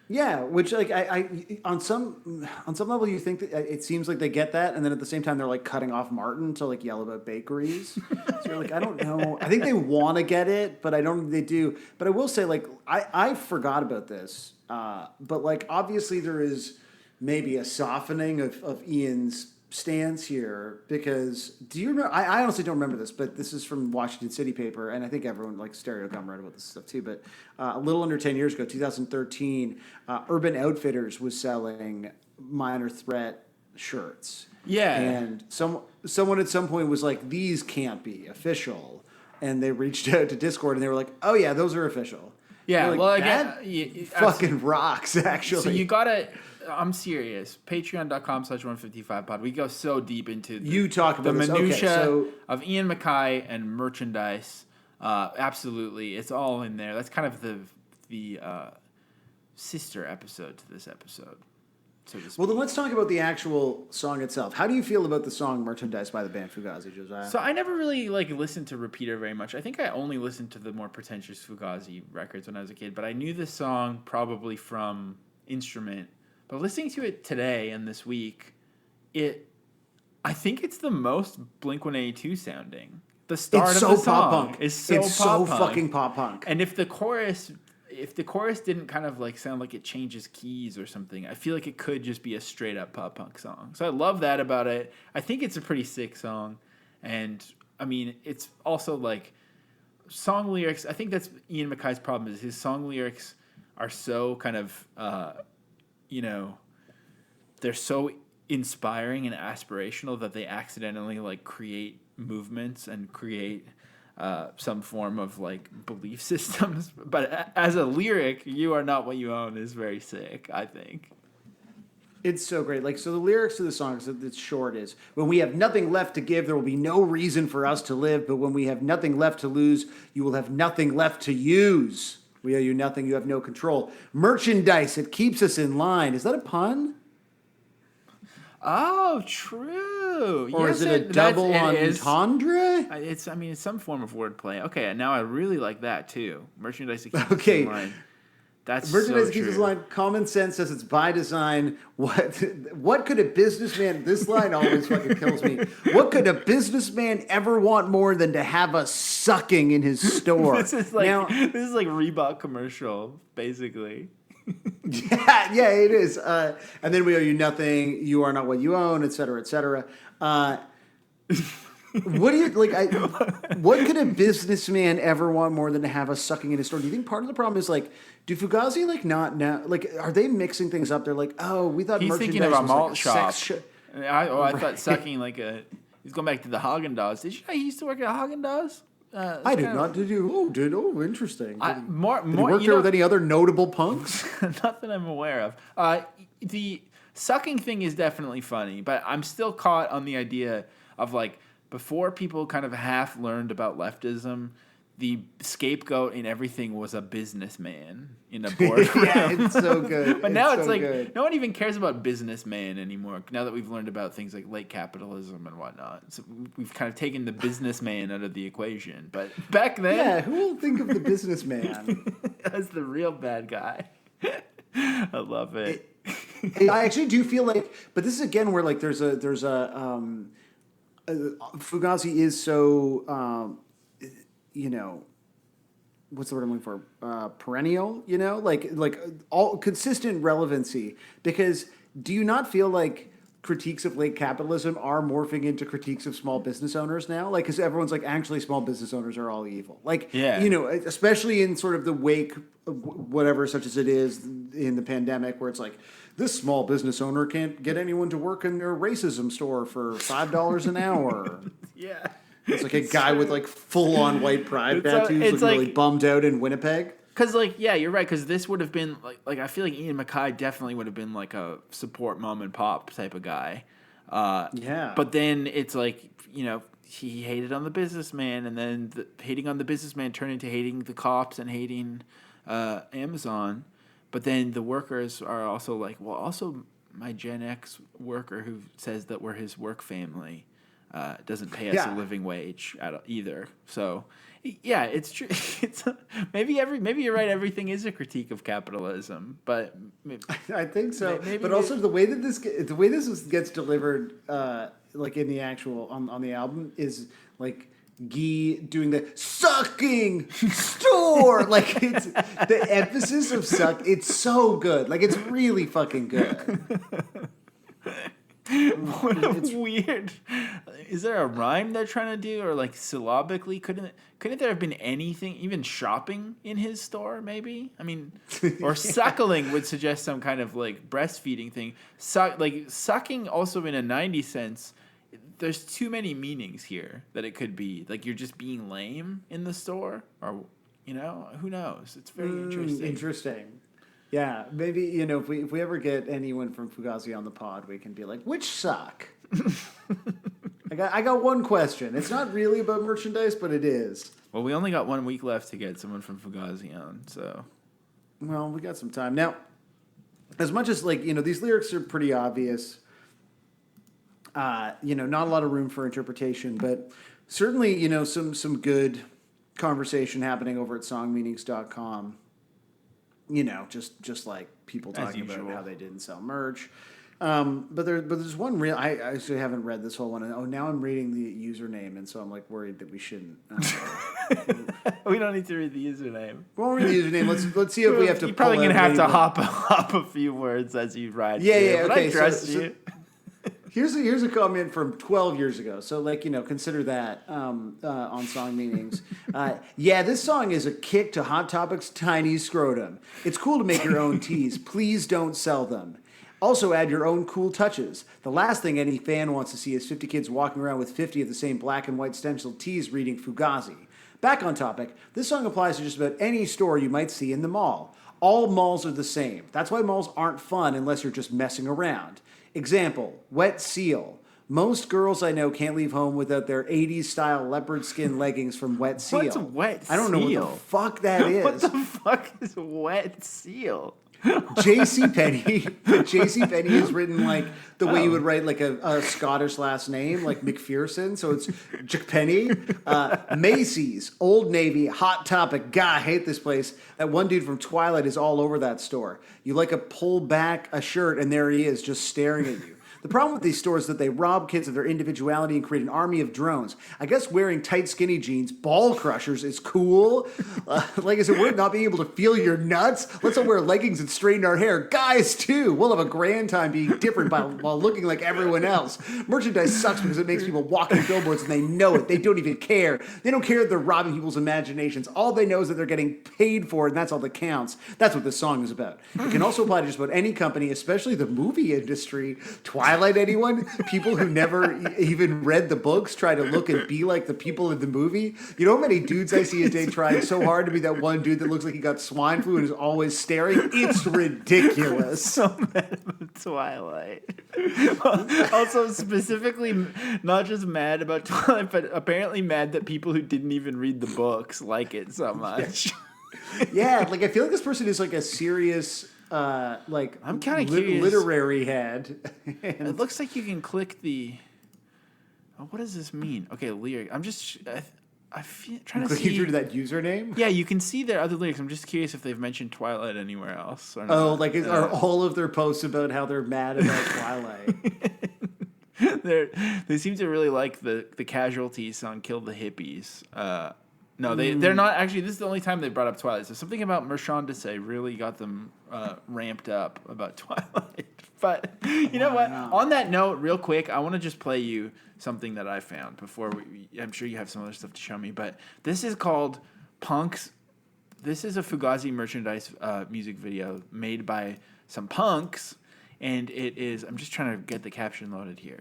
Yeah, which like I on some level you think that it seems like they get that, and then at the same time they're like cutting off Martin to like yell about bakeries. So you're like, I don't know. I think they want to get it, but I don't think they do. But I will say, like, I forgot about this, but like obviously there is maybe a softening of Ian's stance here, because do you remember? I honestly don't remember this, but this is from Washington City paper, and I think everyone like Stereo Gum read about this stuff too. But a little under 10 years ago, 2013, Urban Outfitters was selling Minor Threat shirts. Yeah, and someone at some point was like, "These can't be official," and they reached out to Discord, and they were like, "Oh yeah, those are official." Yeah, like, well, again, fucking rocks. Actually, so you gotta. I'm serious. Patreon.com/155pod. We go so deep into you talk about the minutia okay, of Ian MacKaye and merchandise. Absolutely, it's all in there. That's kind of the sister episode to this episode. So to speak. Well, then let's talk about the actual song itself. How do you feel about the song "Merchandise" by the band Fugazi, Josiah? So I never really listened to Repeater very much. I think I only listened to the more pretentious Fugazi records when I was a kid. But I knew this song probably from Instrument. But listening to it today and this week, I think it's the most Blink-182 sounding. The start it's of so the song pop punk. is so it's pop so punk. Fucking pop punk. And if the chorus didn't kind of like sound like it changes keys or something, I feel like it could just be a straight up pop punk song. So I love that about it. I think it's a pretty sick song, and I mean it's also like song lyrics. I think that's Ian MacKaye's problem is his song lyrics are so kind of they're so inspiring and aspirational that they accidentally like create movements and create some form of like belief systems. But as a lyric, "You are not what you own" is very sick, I think. It's so great. Like, so the lyrics to the song, so it's short, is, "When we have nothing left to give, there will be no reason for us to live. But when we have nothing left to lose, you will have nothing left to use. We owe you nothing, you have no control. Merchandise, it keeps us in line." Is that a pun? Oh, true. Or yes, is it a double entendre? It's some form of wordplay. Okay, now I really like that too. Merchandise that keeps us Okay. in line. That's Merchandise so keeps us true. in line. Common sense says it's by design. What could a businessman? This line always fucking kills me. What could a businessman ever want more than to have us sucking in his store? This is like Reebok commercial, basically. Yeah, it is. And then "we owe you nothing, you are not what you own," et cetera, et cetera. What do you like? What could a businessman ever want more than to have us sucking in his store? Do you think part of the problem is like, do Fugazi like not now? Like, are they mixing things up? They're like, oh, we thought He's merchandise thinking of a was malt like shop. sex I thought sucking like a. He's going back to the Haagen-Dazs. Did you know he used to work at Haagen-Dazs? I did not. Did you? Oh, interesting. Did he work you there know, with any other notable punks? not that I'm aware of. The sucking thing is definitely funny, but I'm still caught on the idea of like before people kind of half learned about leftism, the scapegoat in everything was a businessman in a boardroom. Yeah, it's so good. But now it's so like good. no one even cares about businessman anymore. Now that we've learned about things like late capitalism and whatnot, so we've kind of taken the businessman out of the equation. But back then, Yeah, who will think of the businessman? as the real bad guy. I love it. I actually do feel like, but this is again where like there's a Fugazi is so what's the word I'm looking for? Perennial, like all consistent relevancy. Because do you not feel like critiques of late capitalism are morphing into critiques of small business owners now? Like, because everyone's like, actually, small business owners are all evil. Like, Yeah. Especially in sort of the wake of whatever, such as it is in the pandemic, where it's like, this small business owner can't get anyone to work in their racism store for $5 an hour. Yeah. It's like a guy with like full on white pride tattoos, it's looking really like- bummed out in Winnipeg. Because, yeah, you're right. Because this would have been, like I feel like Ian MacKaye definitely would have been, like, a support mom and pop type of guy. Yeah. But then it's like, he hated on the businessman, and then hating on the businessman turned into hating the cops and hating Amazon. But then the workers are also like, well, also my Gen X worker who says that we're his work family doesn't pay us a living wage either. So, yeah, it's true. Maybe you're right. Everything is a critique of capitalism, but I think so. Maybe also the way this gets delivered, like in the actual on the album, is like Guy doing the sucking store. Like it's the emphasis of suck. It's so good. Like it's really fucking good. What a weird. Is there a rhyme they're trying to do, or like syllabically? Couldn't there have been anything, even shopping in his store? Maybe. I mean, or suckling would suggest some kind of like breastfeeding thing. Sucking also in a 90 sense. There's too many meanings here that it could be. Like you're just being lame in the store, or who knows? It's very interesting. Interesting. Yeah, maybe if we ever get anyone from Fugazi on the pod, we can be like, which suck? I got one question. It's not really about merchandise, but it is. Well, we only got 1 week left to get someone from Fugazi on, so. Well, we got some time now. As much as these lyrics are pretty obvious. Not a lot of room for interpretation, but certainly some good conversation happening over at songmeanings.com. Just like people talking about how they didn't sell merch. But there's one real. I actually haven't read this whole one. And, now I'm reading the username, and so I'm like worried that we shouldn't. We don't need to read the username. We won't read the username. Let's see if we have to. You're probably gonna have to hop a few words as you ride. Yeah. But Okay. I trust you. Here's a comment from 12 years ago. So consider that on Song Meanings. This song is a kick to Hot Topic's tiny scrotum. It's cool to make your own tees. Please don't sell them. Also add your own cool touches. The last thing any fan wants to see is 50 kids walking around with 50 of the same black and white stenciled tees reading Fugazi. Back on topic, this song applies to just about any store you might see in the mall. All malls are the same. That's why malls aren't fun unless you're just messing around. Example, wet seal. Most girls I know can't leave home without their 80s style leopard skin leggings from Wet Seal. What's wet seal? I don't know what the fuck that is. What the fuck is wet seal? JCPenney is written like the way you would write like a Scottish last name, like McPherson. So it's JCPenney. Macy's, Old Navy, Hot Topic. God, I hate this place. That one dude from Twilight is all over that store. You like a pull back a shirt, and there he is just staring at you. The problem with these stores is that they rob kids of their individuality and create an army of drones. I guess wearing tight, skinny jeans, ball crushers, is cool. Is it worth not being able to feel your nuts? Let's all wear leggings and straighten our hair. Guys, too. We'll have a grand time being different while looking like everyone else. Merchandise sucks because it makes people walk in billboards and they know it. They don't even care. They don't care that they're robbing people's imaginations. All they know is that they're getting paid for it, and that's all that counts. That's what this song is about. It can also apply to just about any company, especially the movie industry. Twilight, anyone? People who never even read the books try to look and be like the people in the movie. You know how many dudes I see a day trying so hard to be that one dude that looks like he got swine flu and is always staring? It's ridiculous. So mad about Twilight. Also, specifically, not just mad about Twilight, but apparently mad that people who didn't even read the books like it so much. Yeah, I feel like this person is like a serious I'm kind of curious. Literary head. It looks like you can click the. Oh, what does this mean? Okay, lyric. I'm just. I feel trying to see. Clicking through to that username. Yeah, you can see their other lyrics. I'm just curious if they've mentioned Twilight anywhere else. Or not. Oh, are all of their posts about how they're mad about Twilight? They seem to really like the Casualties song "Kill the Hippies." No, they're not actually. This is the only time they brought up Twilight. So something about Merchandise really got them ramped up about Twilight. But you know what? On that note, real quick, I want to just play you something that I found before I'm sure you have some other stuff to show me, but this is called Punks. This is a Fugazi Merchandise music video made by some punks, and it is. I'm just trying to get the caption loaded here.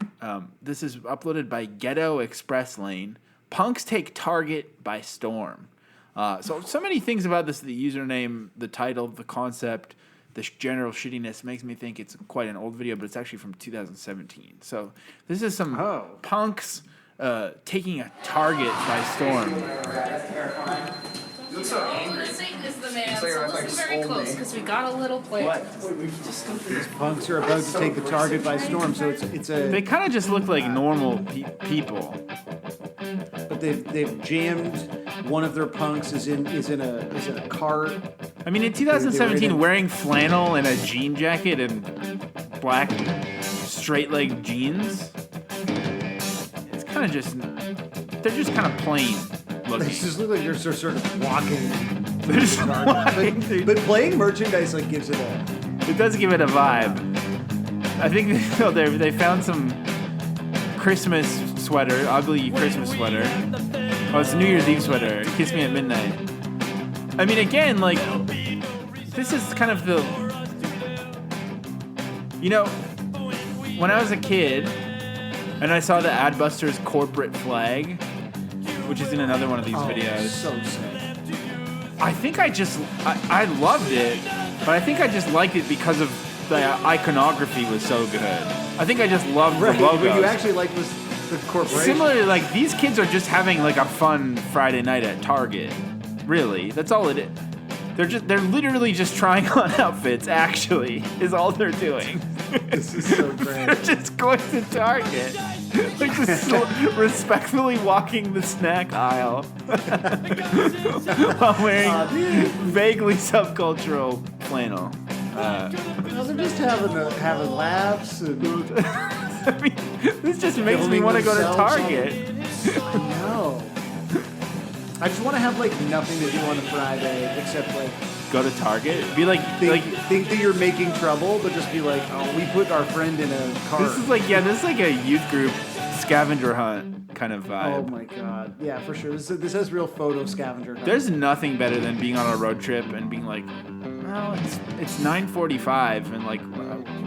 This is uploaded by Ghetto Express Lane. Punks take Target by storm. So many things about this, the username, the title, the concept, the general shittiness makes me think it's quite an old video, but it's actually from 2017. So this is some punks taking a Target by storm. You look so angry. This is the man, like, so like, listen very scold close me. because we got a little plan. These punks are about to take the target by storm, so it's They a. kind of just look like normal people. But they've jammed one of their punks is in a cart. I mean, in 2017, They were in wearing flannel and a jean jacket and black straight leg jeans, it's kind of just, they're just kind of plain They looking. just look like they're sort of walking. They're just walking But, through- but playing merchandise like gives it a. It does give it a vibe. I think they found some Christmas sweater, ugly Christmas sweater. Oh, it's a New Year's Eve sweater. Kiss Me at Midnight. I mean, again, like, this is kind of the... You know, when I was a kid, and I saw the Adbusters corporate flag, which is in another one of these videos, So sick. I think I loved it, but I think I just liked it because of the iconography was so good. I think I just loved Right, the logos. what you actually like was the corporation. Similarly, like, these kids are just having like a fun Friday night at Target. Really, that's all it is. They're literally just trying on outfits. Actually, is all they're doing. This is so great. They're just going to Target. They're just respectfully walking the snack aisle while wearing vaguely subcultural flannel. No, they're just having laughs and. I mean, this just makes me Filming want to go to themselves. Target. No. I just want to have like nothing to do on a Friday except like Go to Target. Be like, think that you're making trouble, but just be like, oh, we put our friend in a car. this is like a youth group scavenger hunt kind of vibe. Oh my god, yeah, for sure. This has real photo scavenger hunt. There's nothing better than being on a road trip and being like, well, it's 9:45 and like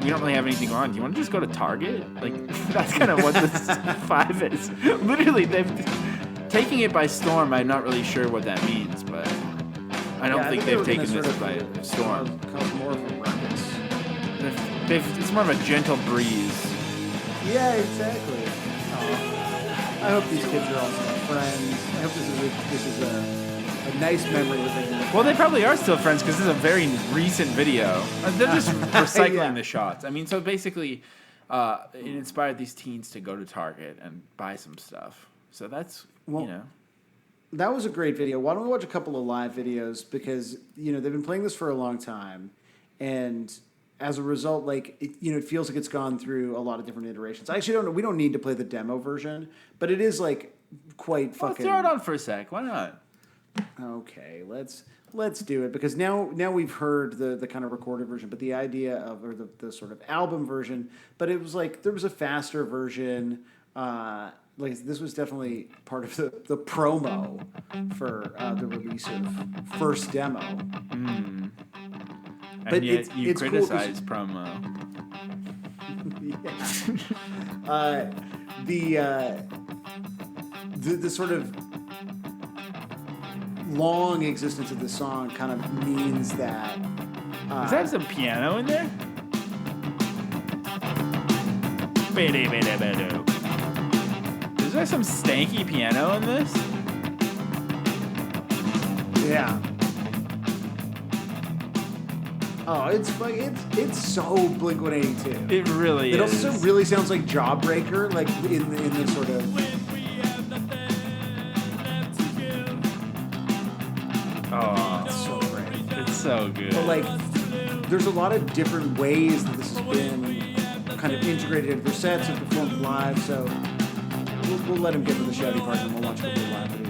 we don't really have anything on. Do you want to just go to Target? Like that's kind of what this 5 is. Literally, taking it by storm. I'm not really sure what that means, but I don't think they've taken this by storm. Cause more of a ruckus. It's more of a gentle breeze. Yeah, exactly. Aw. I hope these kids are all still friends. I hope this is a nice memory that they can. Well, they probably are still friends because this is a very recent video. They're just recycling Yeah. the shots. I mean, so basically, it inspired these teens to go to Target and buy some stuff. So that's, you know. That was a great video. Why don't we watch a couple of live videos because they've been playing this for a long time, and as a result, like it feels like it's gone through a lot of different iterations. I actually don't know. We don't need to play the demo version, but it is like quite Well, fucking. throw it on for a sec. Why not? Okay, let's do it because now we've heard the kind of recorded version, but the idea of or the sort of album version, but it was like there was a faster version. Like this was definitely part of the promo for the release of first demo. And But yet it's you cool 'cause- criticize promo. The sort of long existence of the song kind of means that. Does that have some piano in there? Is there some stanky piano in this? Yeah. Oh, it's so Blink-182. It really It is. also really sounds like Jawbreaker, like in the sort of. Oh, It's so great. it's so good. But like, there's a lot of different ways that this has been kind of integrated into their sets and performed live. So we'll let him get to the shouty part and we'll watch a couple of live videos.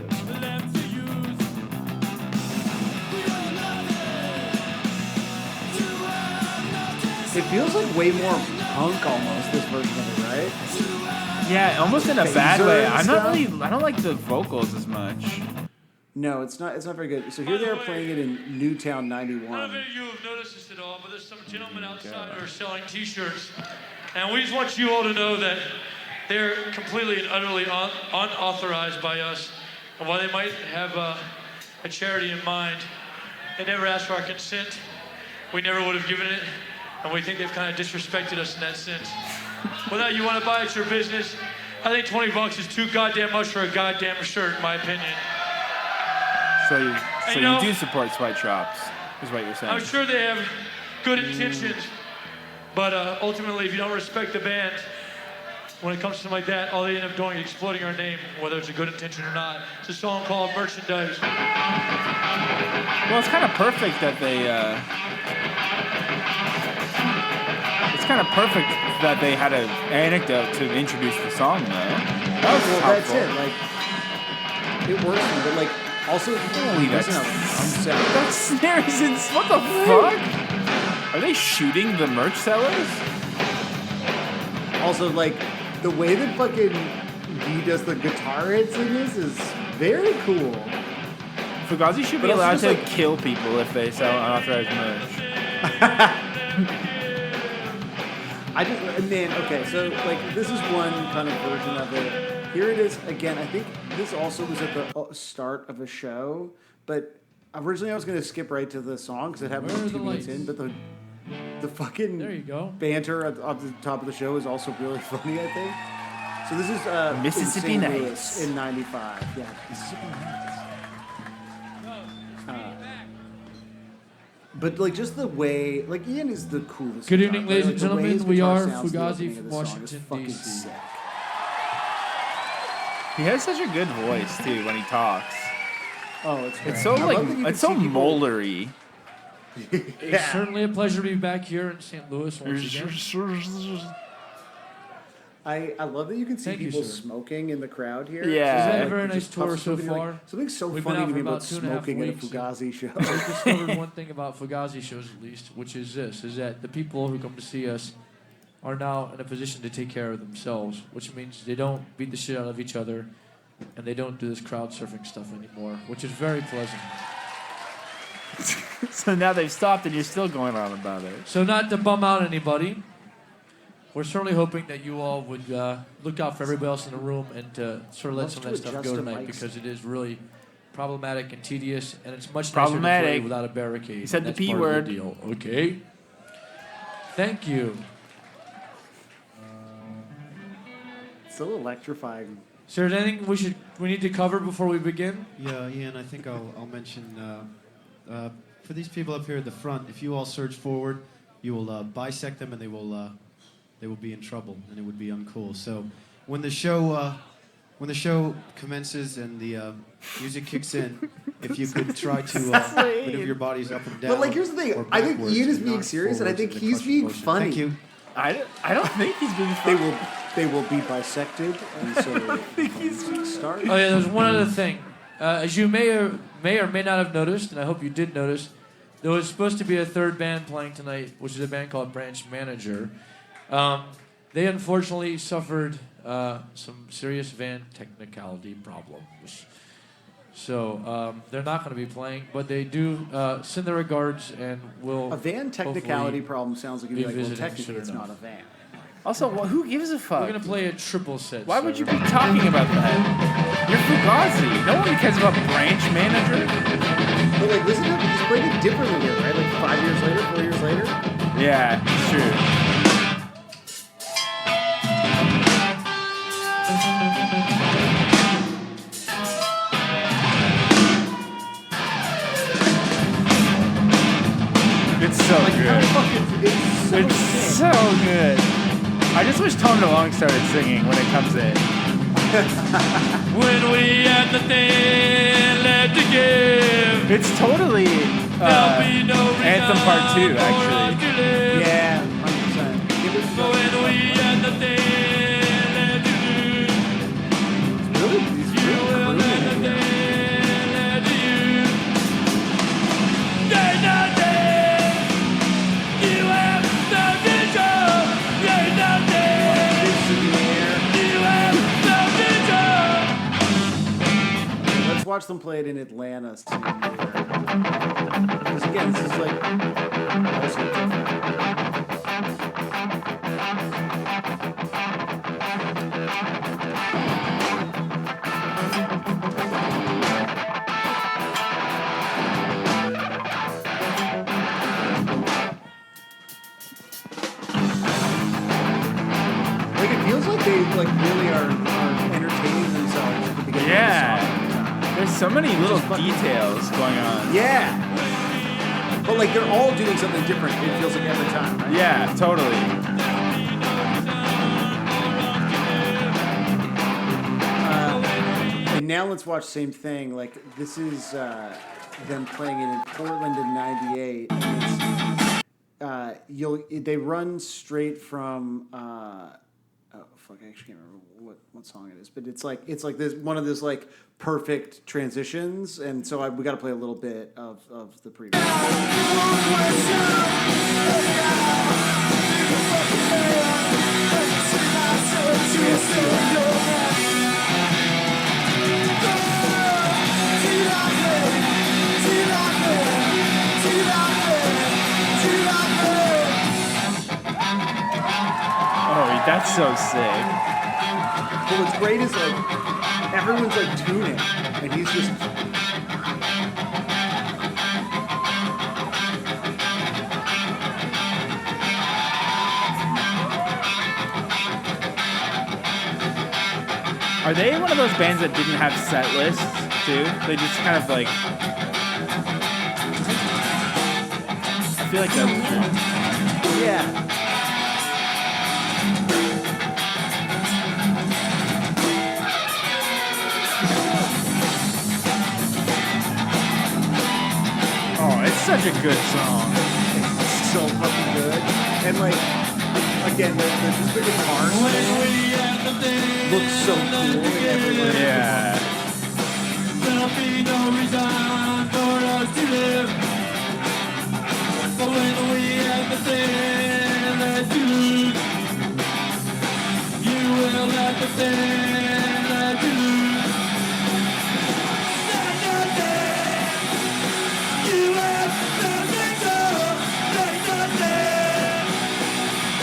It feels like way more punk almost, this version of it, right? Yeah, almost in a bad Phaser way. and I'm not stuff? really. I don't like the vocals as much. No, it's not very good. So here they are playing it in Newtown I don't know 91. if you have noticed this at all, but there's some gentlemen outside who are selling T-shirts, and we just want you all to know that they're completely and utterly unauthorized by us. And while they might have a charity in mind, they never asked for our consent. We never would have given it, and we think they've kind of disrespected us in that sense. Well, now you want to buy, it's your business. I think $20 is too goddamn much for a goddamn shirt, in my opinion. So you you know- do support sweatshops, is what you're saying. I'm sure they have good intentions, but ultimately, if you don't respect the band, when it comes to something like that, all they end up doing is exploiting our name, whether it's a good intention or not. It's a song called Merchandise. Well, it's kind of perfect that they. It's kind of perfect that they had an anecdote to introduce the song, though. That was Well, that's helpful. it. Like, it works, but like, also, Holy, listen up. I'm saying. That snare is in. What the fuck? Are they shooting the merch sellers? Also, like, the way that fucking he does the guitar hits in this is very cool. Fugazi should be But also allowed just, to like- kill people if they sell unauthorized merch. Okay, so, like, this is one kind of version of it. Here it is again. I think this also was at the start of a show, but originally I was going to skip right to the song because it happened Where are 2 the minutes lights? in, but the fucking There you go. banter at the top of the show is also really funny, I think. So this is Mississippi in St. Nights. Louis in '95. Yeah, Mississippi Nights. But like just the way, like Ian is the coolest. Good guitar evening, player. ladies and Like, the way gentlemen. his We guitar are sounds at the Fugazi opening of from the song is Washington, fucking D.C. sick. He has such a good voice too when he talks. Oh, it's great. It's so I love like that you can it's so see people- moldery. It's certainly a pleasure to be back here in St. Louis once again. I love that you can see Thank you, people sir. smoking in the crowd here. Yeah. We've had a like, very it nice just puffs tour so something, like, far. something so We've been funny out to for me about about 2.5 smoking at a weeks, and Fugazi show. We've discovered one thing about Fugazi shows, at least, which is this: is that the people who come to see us are now in a position to take care of themselves, which means they don't beat the shit out of each other, and they don't do this crowd surfing stuff anymore, which is very pleasant. So now they've stopped and you're still going on about it. So not to bum out anybody, we're certainly hoping that you all would look out for everybody else in the room and to sort of let Let's some of do that stuff adjust go the tonight mics. because it is really problematic and tedious, and it's much nicer to Problematic. play without a barricade. He said and the that's P part of word. deal. Okay. Thank you. It's so electrifying. Is there anything we need to cover before we begin? Yeah, Ian, I think I'll mention for these people up here at the front, if you all surge forward, you will bisect them and they will be in trouble and it would be uncool. So when the show commences and the music kicks in, if you could try to maneuver your bodies up and down. But like, here's the thing. or I think backwards Ian is and being not serious, and I forwards think in a he's crushing being motion. funny. Thank you. I don't think he's been. They will be bisected, and so start. Oh yeah, there's one other thing. As you may or may not have noticed, and I hope you did notice, there was supposed to be a third band playing tonight, which is a band called Branch Manager. They unfortunately suffered some serious van technicality problems. So they're not going to be playing, but they do send their regards and will. A van technicality hopefully problem sounds like you'd be be like, well, visiting technically soon it's enough. not a van. Also, who gives a fuck? We're going to play a triple set. Why sir. would you be talking about that? You're Fugazi. No one cares about branch manager. But like, listen to him. He's playing it differently here, right? Like 5 years later, 4 years later. Yeah, it's true. It's so Like, good. it's so It's sick. so good. I just wish Tone DeLonge started singing when it comes in. When we had nothing left to give, It's totally there'll be no Anthem Part 2, reason for us actually. to live. Yeah, 100%. Give it When we had nothing left to do, really, he's you really will grooving have in nothing here. left to you. There's nothing. You have no control. There's nothing. Fists in the air. You have no control. Let's watch them play it in Atlanta soon. Because again, this is like also different. Like it feels like they like really are So many little details going on. Yeah. But like they're all doing something different. It feels like every time, right? Yeah, totally. And now let's watch same thing. Like this is them playing it in Portland in '98. They run straight from oh fuck, I actually can't remember what song it is, but it's like this one of those like perfect transitions, and so we got to play a little bit of the previous. Oh, that's so sick. But what's great is like everyone's like tuning, and he's just. Are they one of those bands that didn't have set lists too? They just kind of like. I feel like that was true. Yeah. Oh, it's such a good song. It's so fucking good. And like, again, the guitar looks so cool everywhere. Yeah. There'll be no reason for us to live. But when we have the thing that you lose, you will have the thing that you lose. You have nothing to,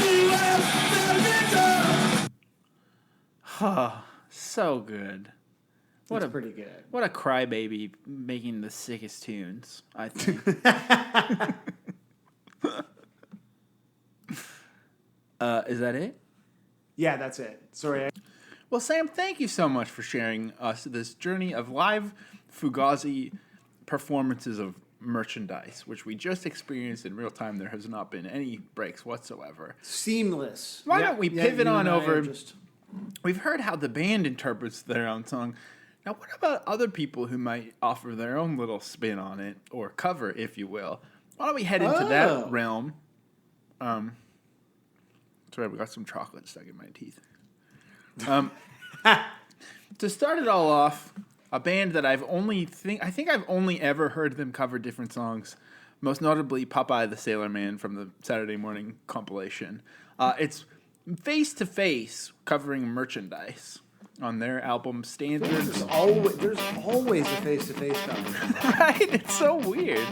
you have nothing to. Oh, so good. It's pretty good. What a crybaby making the sickest tunes, I think. Is that it? Yeah, that's it. Sorry. Well, Sam, thank you so much for sharing us this journey of live Fugazi performances of merchandise, which we just experienced in real time. There has not been any breaks whatsoever. Seamless. Why don't we pivot on over? Just... We've heard how the band interprets their own song. Now, what about other people who might offer their own little spin on it, or cover, if you will? Why don't we head into that realm? Sorry, we got some chocolate stuck in my teeth. To start it all off, a band that I think I've only ever heard them cover different songs, most notably Popeye the Sailor Man from the Saturday Morning compilation. It's Face to Face covering Merchandise on their album Standards. There's always a face-to-face cover. Right? It's so weird.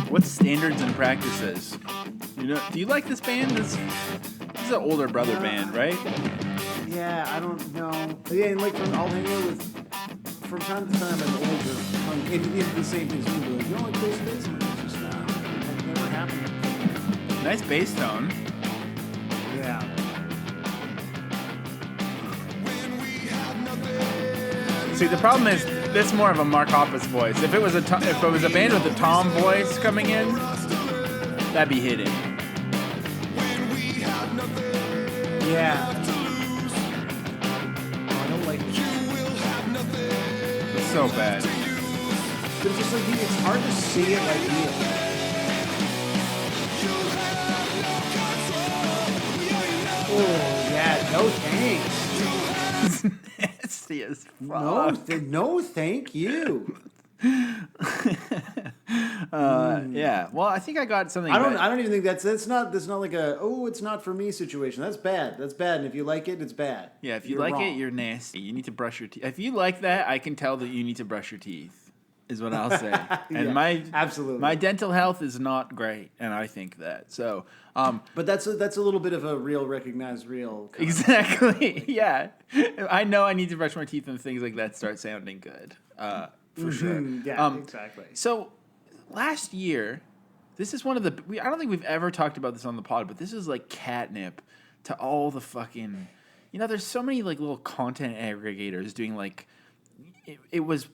What's Standards and Practices? You know, do you like this band? This is an older brother band, right? Yeah, I don't know. Yeah, and like I'll hang out with from time to time an older, and the same things people like, you don't like face-to-face? And it's just that never happened. Nice bass tone. Yeah. See, the problem is this is more of a Mark Hoppus voice. If it was a band with a Tom voice coming in, that'd be hitting. Yeah. Oh, I don't like it. It's so bad. But it's just like it's hard to see it like you. Oh yeah, no thanks. Nasty as fuck. No, thank you. Yeah. Well, I think I got something. I don't even think that's not like a it's not for me situation. That's bad. That's bad. And if you like it, it's bad. Yeah. If you You're like wrong. it, you're nasty. You need to brush your teeth. If you like that, I can tell that you need to brush your teeth. Is what I'll say. And Yeah, absolutely. my dental health is not great, and I think that. So, But that's a little bit of a real recognized real. exactly. Yeah. I know I need to brush my teeth and things like that start sounding good. For sure. Yeah, exactly. So last year, this is one of the I don't think we've ever talked about this on the pod, but this is like catnip to all the fucking there's so many like little content aggregators doing like it was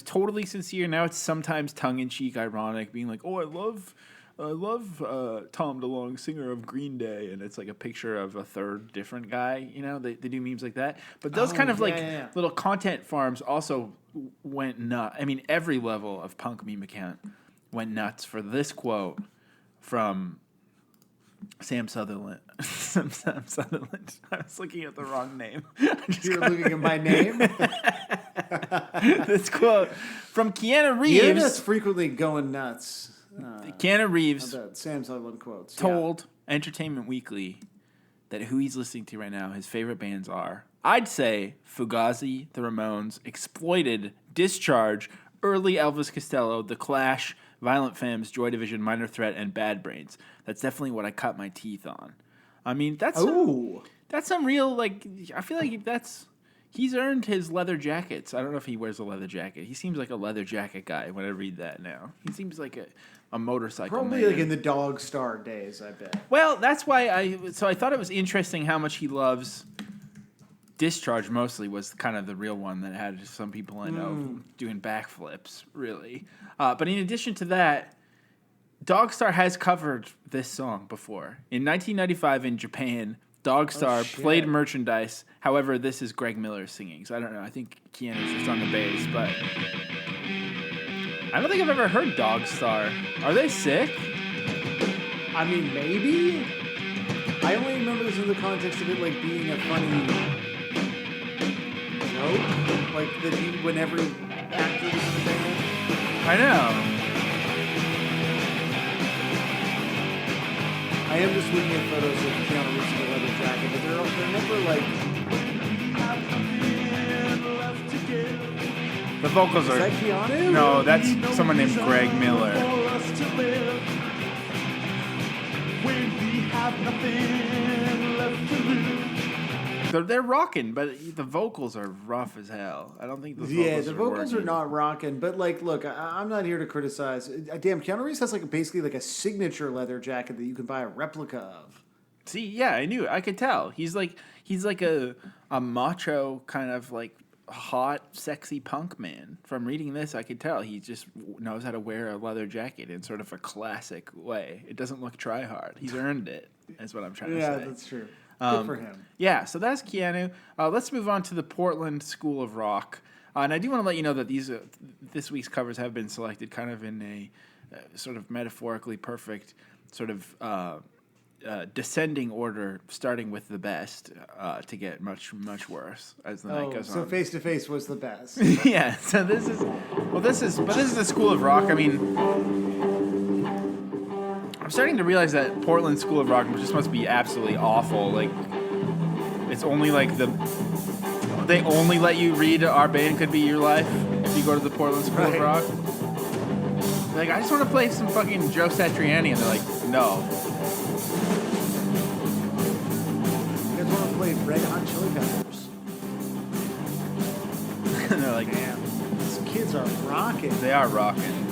totally sincere. Now it's sometimes tongue in cheek, ironic, being like, "Oh, I love Tom DeLonge, singer of Green Day," and it's like a picture of a third different guy. They do memes like that. But those kind of little content farms also went nuts. I mean, every level of punk meme account went nuts for this quote from Sam Sutherland. Sam Sutherland. I was looking at the wrong name. You're looking at my name? This quote from Keanu Reeves. The internet's frequently going nuts. Keanu Reeves Sam Sutherland quotes. Told Entertainment Weekly that who he's listening to right now, his favorite bands are, I'd say, Fugazi, The Ramones, Exploited, Discharge, early Elvis Costello, The Clash, Violent Femmes, Joy Division, Minor Threat, and Bad Brains. That's definitely what I cut my teeth on. I mean, that's some real, like, I feel like he's earned his leather jackets. I don't know if he wears a leather jacket. He seems like a leather jacket guy when I read that now. He seems like a motorcycle Probably man. like in the Dog Star days, I bet. Well, that's why I thought it was interesting how much he loves Discharge. Mostly was kind of the real one that had some people I know doing backflips, really. But in addition to that, Dogstar has covered this song before. In 1995 in Japan, Dogstar played merchandise. However, this is Greg Miller singing, so I don't know. I think Keanu's just on the bass, but I don't think I've ever heard Dogstar. Are they sick? I mean, maybe. I only remember this in the context of it like being a funny joke, like that whenever actor was in the band. I know. I am just looking at photos of Keanu Reeves in a leather jacket, but they're never like. The vocals Is are. that Keanu? No, that's someone named Greg Miller. They're rocking, but the vocals are rough as hell. I don't think the vocals are not rocking. But like, look, I'm not here to criticize. Damn, Keanu Reeves has like basically like a signature leather jacket that you can buy a replica of. See, yeah, I knew. I could tell. He's like a macho kind of like hot, sexy punk man. From reading this, I could tell he just knows how to wear a leather jacket in sort of a classic way. It doesn't look try hard. He's earned it. That's what I'm trying to say. Yeah, that's true. Good for him. Yeah, so that's Keanu. Let's move on to the Portland School of Rock. And I do want to let you know that this week's covers have been selected kind of in a sort of metaphorically perfect sort of descending order, starting with the best to get much, much worse as the night goes on. So Face to Face was the best. Yeah, so this is the School of Rock. I mean, I'm starting to realize that Portland School of Rock just must be absolutely awful. Like, it's only like they only let you read Our Band Could Be Your Life if you go to the Portland School of Rock. Like, I just want to play some fucking Joe Satriani, and they're like, no. You guys want to play Red Hot Chili Peppers? And they're like, damn, these kids are rocking. They are rocking.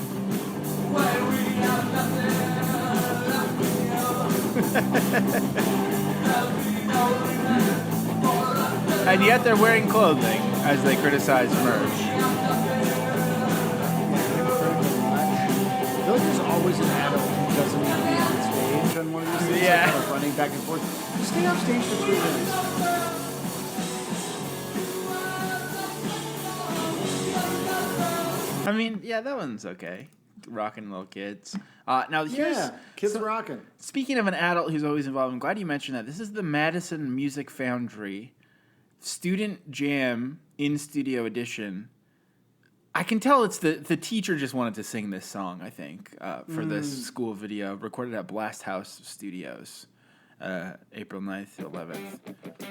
And yet they're wearing clothing as they criticize merch. I feel like there's always an adult who doesn't need to be on stage on one of these things. Yeah. Like kind of running back and forth. Just stay off stage for 3 minutes. I mean, yeah, that one's okay. Rocking little kids. Now here's kids rocking. Speaking of an adult who's always involved, I'm glad you mentioned that. This is the Madison Music Foundry Student Jam in Studio Edition. I can tell it's the teacher just wanted to sing this song, I think, for this school video, recorded at Blast House Studios, April 9th to 11th.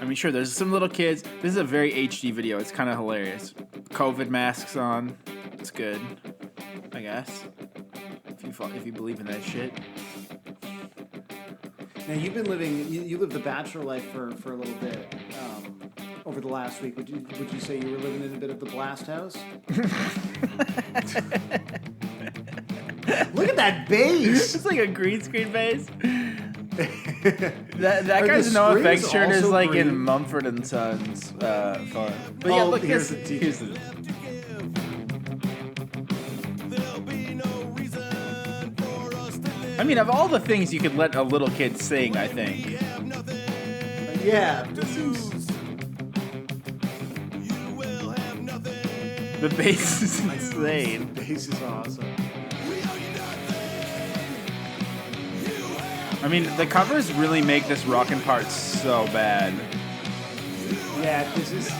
I mean, sure, there's some little kids. This is a very HD video. It's kind of hilarious. COVID masks on. It's good, I guess, if you believe in that shit. Now, you've been living, you lived the bachelor life for a little bit over the last week. Would you say you were living in a bit of the Blast House? Look at that bass! It's like a green screen bass. That Are guy's the No strings Effects shirt is also like in green? Mumford and Sons font. But yeah, Oh, look, here's here's the t-shirt. the. I mean, of all the things you could let a little kid sing, I think. Yeah, this seems. The bass is insane. Bass is awesome. I mean, the covers really make this rockin' part so bad. Yeah, this is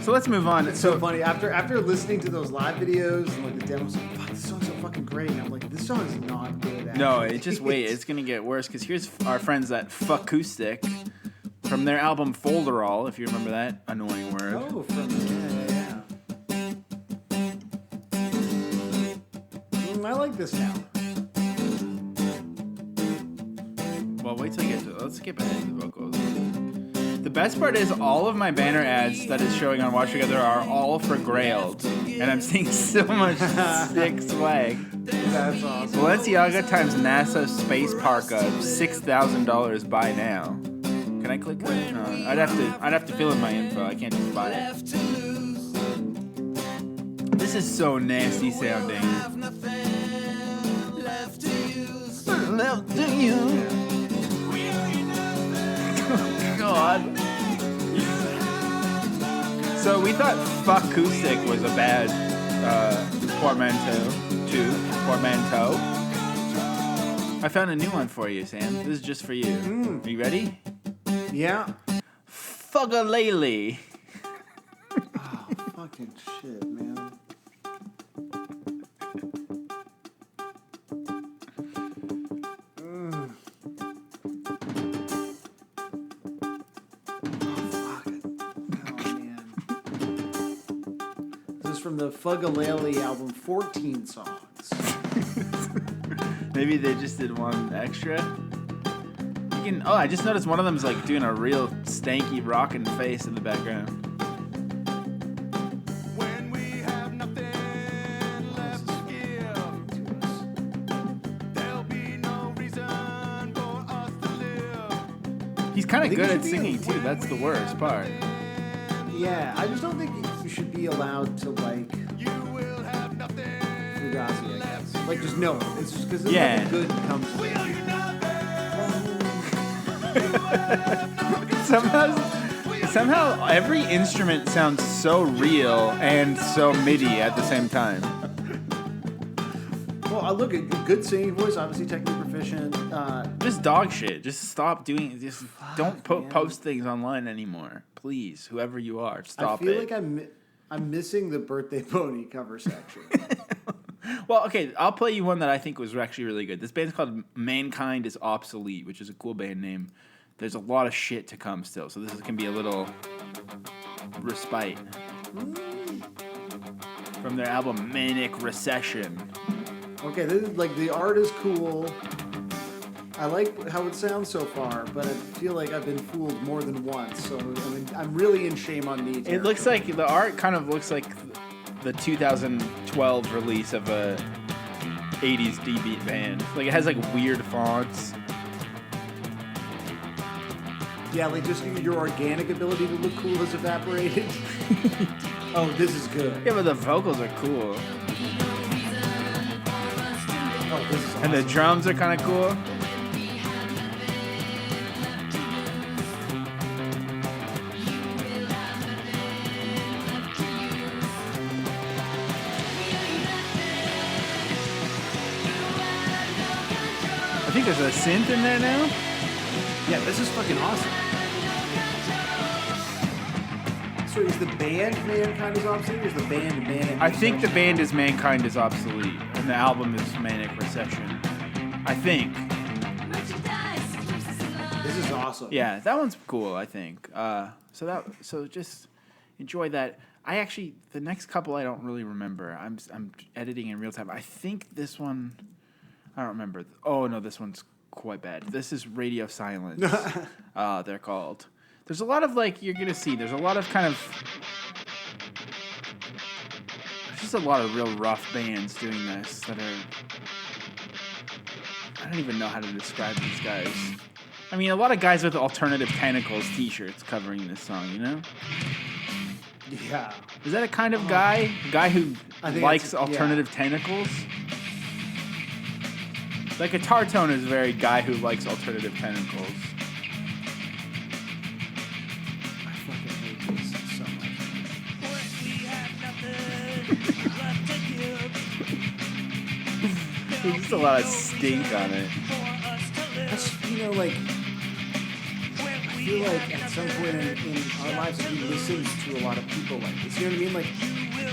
So let's move on. it's so funny. After listening to those live videos and like the demos, like, fuck, this song's so fucking great. And I'm like, this song is not good. Actually. No, it just wait. It's gonna get worse because here's our friends at Fugazi from their album Folderall. If you remember that annoying word. Oh, from yeah. I like this now. Well, wait till you get to. Let's skip ahead to the vocals. The best part is all of my banner ads that is showing on Watch Together are all for Grailed, and I'm seeing so much sick swag. That's awesome. Balenciaga times NASA space parka, $6,000. Buy now. Can I click that? No, I'd have to fill in my info. I can't just buy it. This is so nasty sounding. Left to you. God. So we thought Fugazi was a bad portmanteau. I found a new one for you, Sam. This is just for you. Are you ready? Yeah. Fugazi. Oh, fucking shit, man. From the Fugazi album, 14 songs. Maybe they just did one extra. You can. Oh, I just noticed one of them's like doing a real stanky rockin' face in the background. When we have nothing left to give, there'll be no reason for us to live. He's kind I of think good it at should be singing too. That's the worst part. Yeah, I just don't think you should be allowed to like You will have nothing. Fugazi, I guess. Like, just no. It's just because Yeah. nothing good comes from it. Somehow every instrument sounds so real and so MIDI at the same time. Well, I look at good singing voice, obviously technically proficient. Just dog shit. Just stop doing. Just don't man. post things online anymore, please. Whoever you are, stop I feel it. like I'm missing the Birthday Pony cover section. Well, okay, I'll play you one that I think was actually really good. This band's called Mankind is Obsolete, which is a cool band name. There's a lot of shit to come still, so this can be a little respite. From their album Manic Recession. Okay, this is, like, the art is cool. I like how it sounds so far, but I feel like I've been fooled more than once. So I mean, I'm really in shame on me. It looks like the art kind of looks like the 2012 release of a 80s D-beat band. Like it has like weird fonts. Yeah, like just your organic ability to look cool has evaporated. Oh, this is good. Yeah, but the vocals are cool. Oh, this is awesome. And the drums are kind of cool. I think there's a synth in there now. Yeah, this is fucking awesome. So is the band Mankind is Obsolete, or is the band Manic? I think the band is Mankind is Obsolete, and the album is Manic Recession. I think. This is awesome. Yeah, that one's cool. I think. So just enjoy that. I actually the next couple I don't really remember. I'm editing in real time. I think this one. I don't remember. Oh no, this one's quite bad. This is Radio Silence. They're called. There's a lot of like you're gonna see. There's a lot of kind of. There's just a lot of real rough bands doing this that are. I don't even know how to describe these guys. I mean, a lot of guys with alternative tentacles t-shirts covering this song, you know? Yeah. Is that a kind of guy? A guy who I think likes it's- alternative tentacles? That guitar tone is very guy who likes alternative tentacles. I fucking hate this so much. There's just a lot of stink on it. That's, you know, like, I feel like at some point in our lives we listened to a lot of people like this. You know what I mean? Like,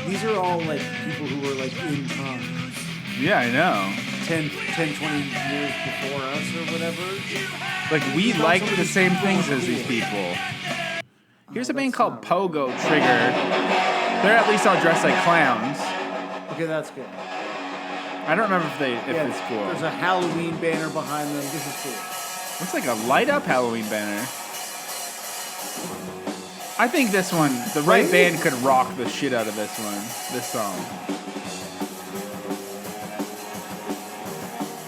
these are all like people who were like in punk Yeah, I know. 10, 20 years before us or whatever. Like, we like the same things as these people. Here's a band called Pogo Trigger. They're at least all dressed like clowns. Okay, that's good. I don't remember if it's cool. There's a Halloween banner behind them. This is cool. Looks like a light-up Halloween banner. I think this one, the right band could rock the shit out of this song.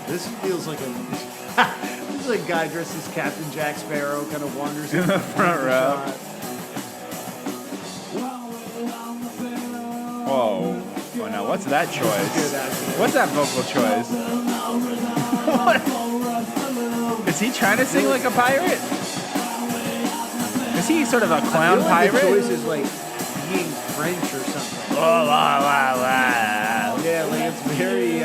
This feels like a this is like a guy dressed as Captain Jack Sparrow kind of wanders In the front row. Whoa. Oh, now what's that choice? What's that vocal choice? What? Is he trying to sing like a pirate? Is he sort of a clown I feel like pirate? the choice is like being French or something. Oh, la, la, la. Yeah, like it's very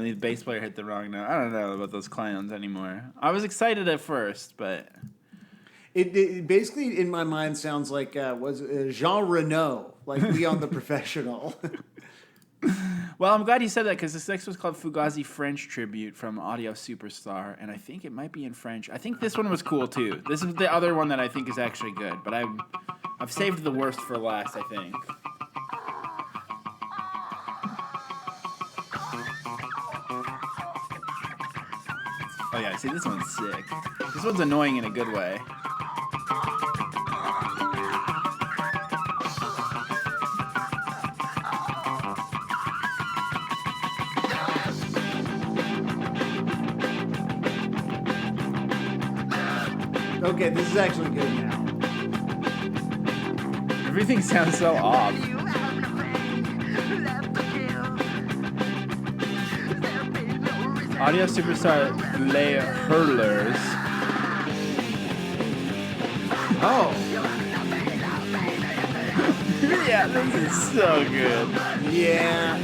The bass player hit the wrong note. I don't know about those clowns anymore. I was excited at first, but it basically in my mind sounds like was Jean Reno, like Leon the Professional. well, I'm glad you said that because this next was called Fugazi French Tribute from Audio Superstar, and I think it might be in French. I think this one was cool too. This is the other one that I think is actually good, but I've saved the worst for last, I think. Oh yeah, see, this one's sick. This one's annoying in a good way. Okay, this is actually good now. Everything sounds so off. Audio Superstar Les Hurlers. Oh. Yeah, this is so good. Yeah.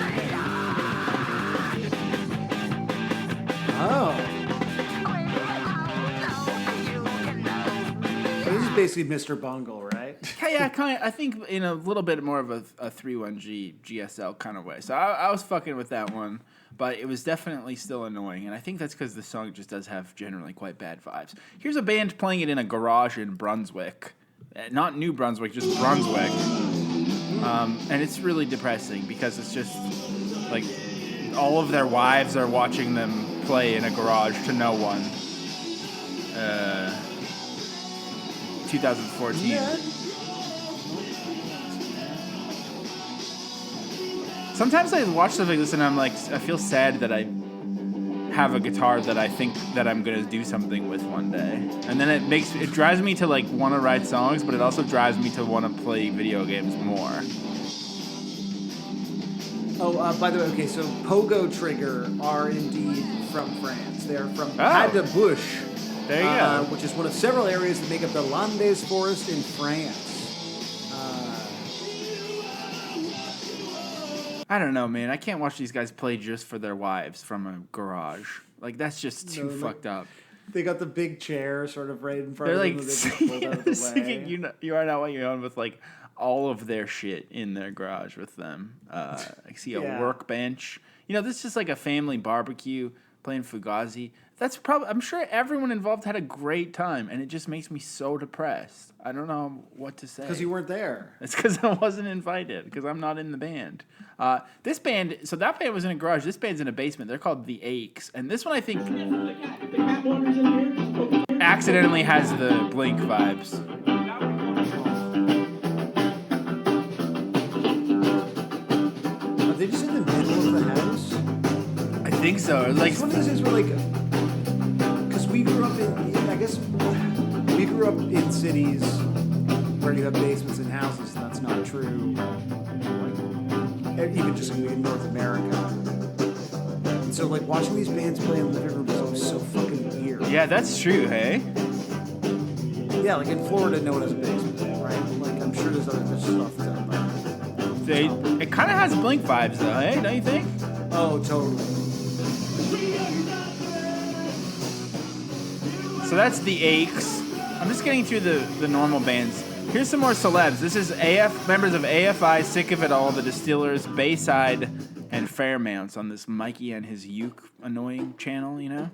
Oh. So this is basically Mr. Bungle, right? Yeah, kind of. I think in a little bit more of a 3.1G GSL kind of way. So I was fucking with that one, but it was definitely still annoying. And I think that's because the song just does have generally quite bad vibes. Here's a band playing it in a garage in Brunswick. Not New Brunswick, just Brunswick. And it's really depressing because it's just like all of their wives are watching them play in a garage to no one. 2014. Yeah. Sometimes I watch stuff like this and I'm like, I feel sad that I have a guitar that I think that I'm gonna do something with one day, and then it drives me to like want to write songs, but it also drives me to want to play video games more. Oh, by the way, okay, so Pogo Trigger are indeed from France. They are from Pas de Bouche. There you go. Which is one of several areas that make up the Landes Forest in France. I don't know, man. I can't watch these guys play just for their wives from a garage. Like that's just too fucked up. They got the big chair sort of right in front They're of them. like That they just pulled out of the singing way. You Are Not What You Own with like all of their shit in their garage with them. I see a Yeah. workbench. You know, this is just like a family barbecue playing Fugazi. That's probably, I'm sure everyone involved had a great time, and it just makes me so depressed. I don't know what to say. Because you weren't there. It's because I wasn't invited, because I'm not in the band. This band, so that band was in a garage. This band's in a basement. They're called The Aches. And this one, I think, accidentally has the Blink vibes. think so. Like It's one of those things where, like, because we grew up I guess, we grew up in cities where you have basements in houses, and that's not true. Like, even just in North America. And so, like, watching these bands play in the living room is so fucking weird. yeah, that's true. Hey. Yeah, like in Florida, no one has a basement, right? Like, I'm sure there's other stuff done by It kind of has Blink vibes, though, hey? Don't you think? Oh, totally. So that's the Aches. I'm just getting through the normal bands. Here's some more celebs. This is members of AFI, Sick of It All, The Distillers, Bayside, and Fairmounts on this Mikey and his uke annoying channel, you know?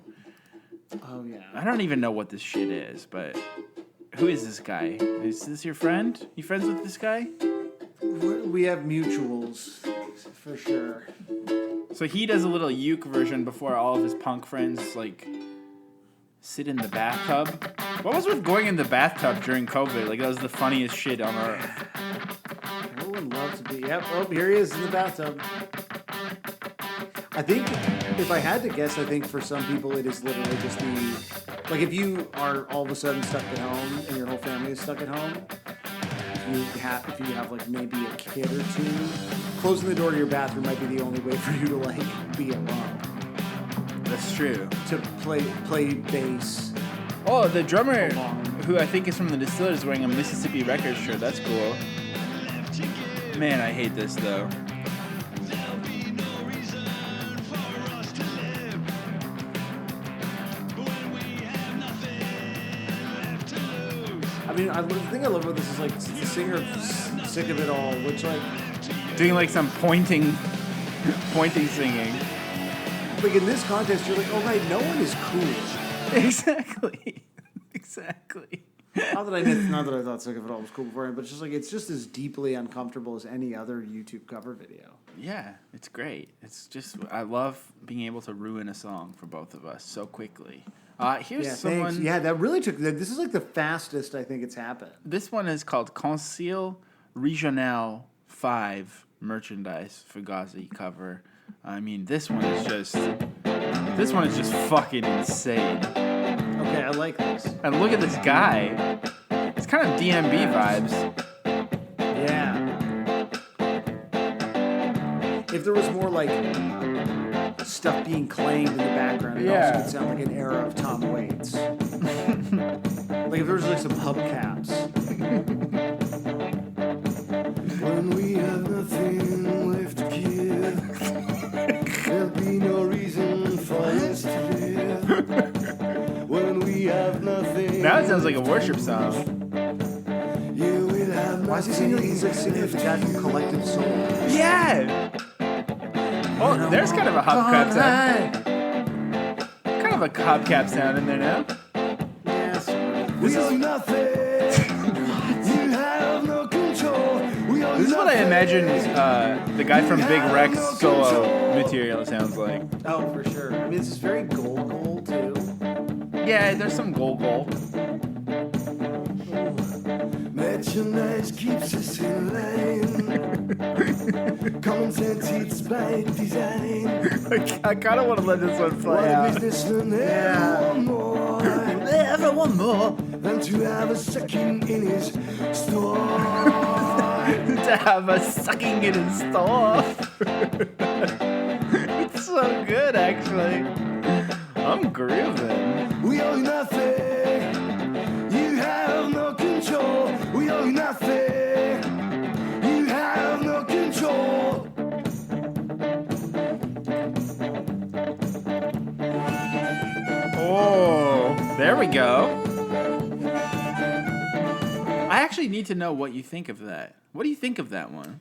Oh, yeah. I don't even know what this shit is, but who is this guy? Is this your friend? You friends with this guy? We have mutuals, for sure. So he does a little uke version before all of his punk friends, like, sit in the bathtub. What was with going in the bathtub during COVID? Like, that was the funniest shit on earth. Everyone loves to be. Yep. Oh, here he is in the bathtub. I think, if I had to guess, I think for some people it is literally just like, if you are all of a sudden stuck at home and your whole family is stuck at home, if you have like maybe a kid or two, closing the door to your bathroom might be the only way for you to like be alone. That's true. To play bass. Oh, the drummer, along. who I think is from the Distillers, wearing a Mississippi Records shirt. That's cool. Man, I hate this though. I mean, the thing I love about this is like the singer Sick of It All, which like doing like some pointing singing. Like in this context, you're like, oh right, no one is cool. Exactly. Not that I thought Sick of It All was cool before, but it's just as deeply uncomfortable as any other YouTube cover video. Yeah, it's great. It's just, I love being able to ruin a song for both of us so quickly. Here's someone. Thanks. Yeah, that really took. This is like the fastest I think it's happened. This one is called Conseil Régional 5 merchandise Fugazi cover. I mean, this one is just fucking insane. Okay, I like this. And look at this guy. It's kind of DMB vibes. Yeah. If there was more like stuff being claimed in the background, it also would sound like an era of Tom Waits. Like if there was like some hubcaps. When we have nothing left to give, there'll be no reason for us to live. When we have nothing. Now it sounds like a worship song. Why is he singing? He's like singing with the guy from Collective Soul. Yeah. Oh, there's kind of a hubcap sound. Kind of a hubcap sound in there now. Yes. This is what I imagine the guy from Big Rex solo material sounds like. Oh, for sure. I mean, this is very goal too. Yeah, there's some goal. Merchandise keeps us in line. Common sense eats by design. I kind of want to let this one play out. Businessman ever want more than to have a sucking in his store. To have a sucking in his store. It's so good, actually. I'm grooving. We owe you nothing. You have no control. We owe you nothing. You have no control. Oh, there we go. I actually need to know what you think of that. What do you think of that one?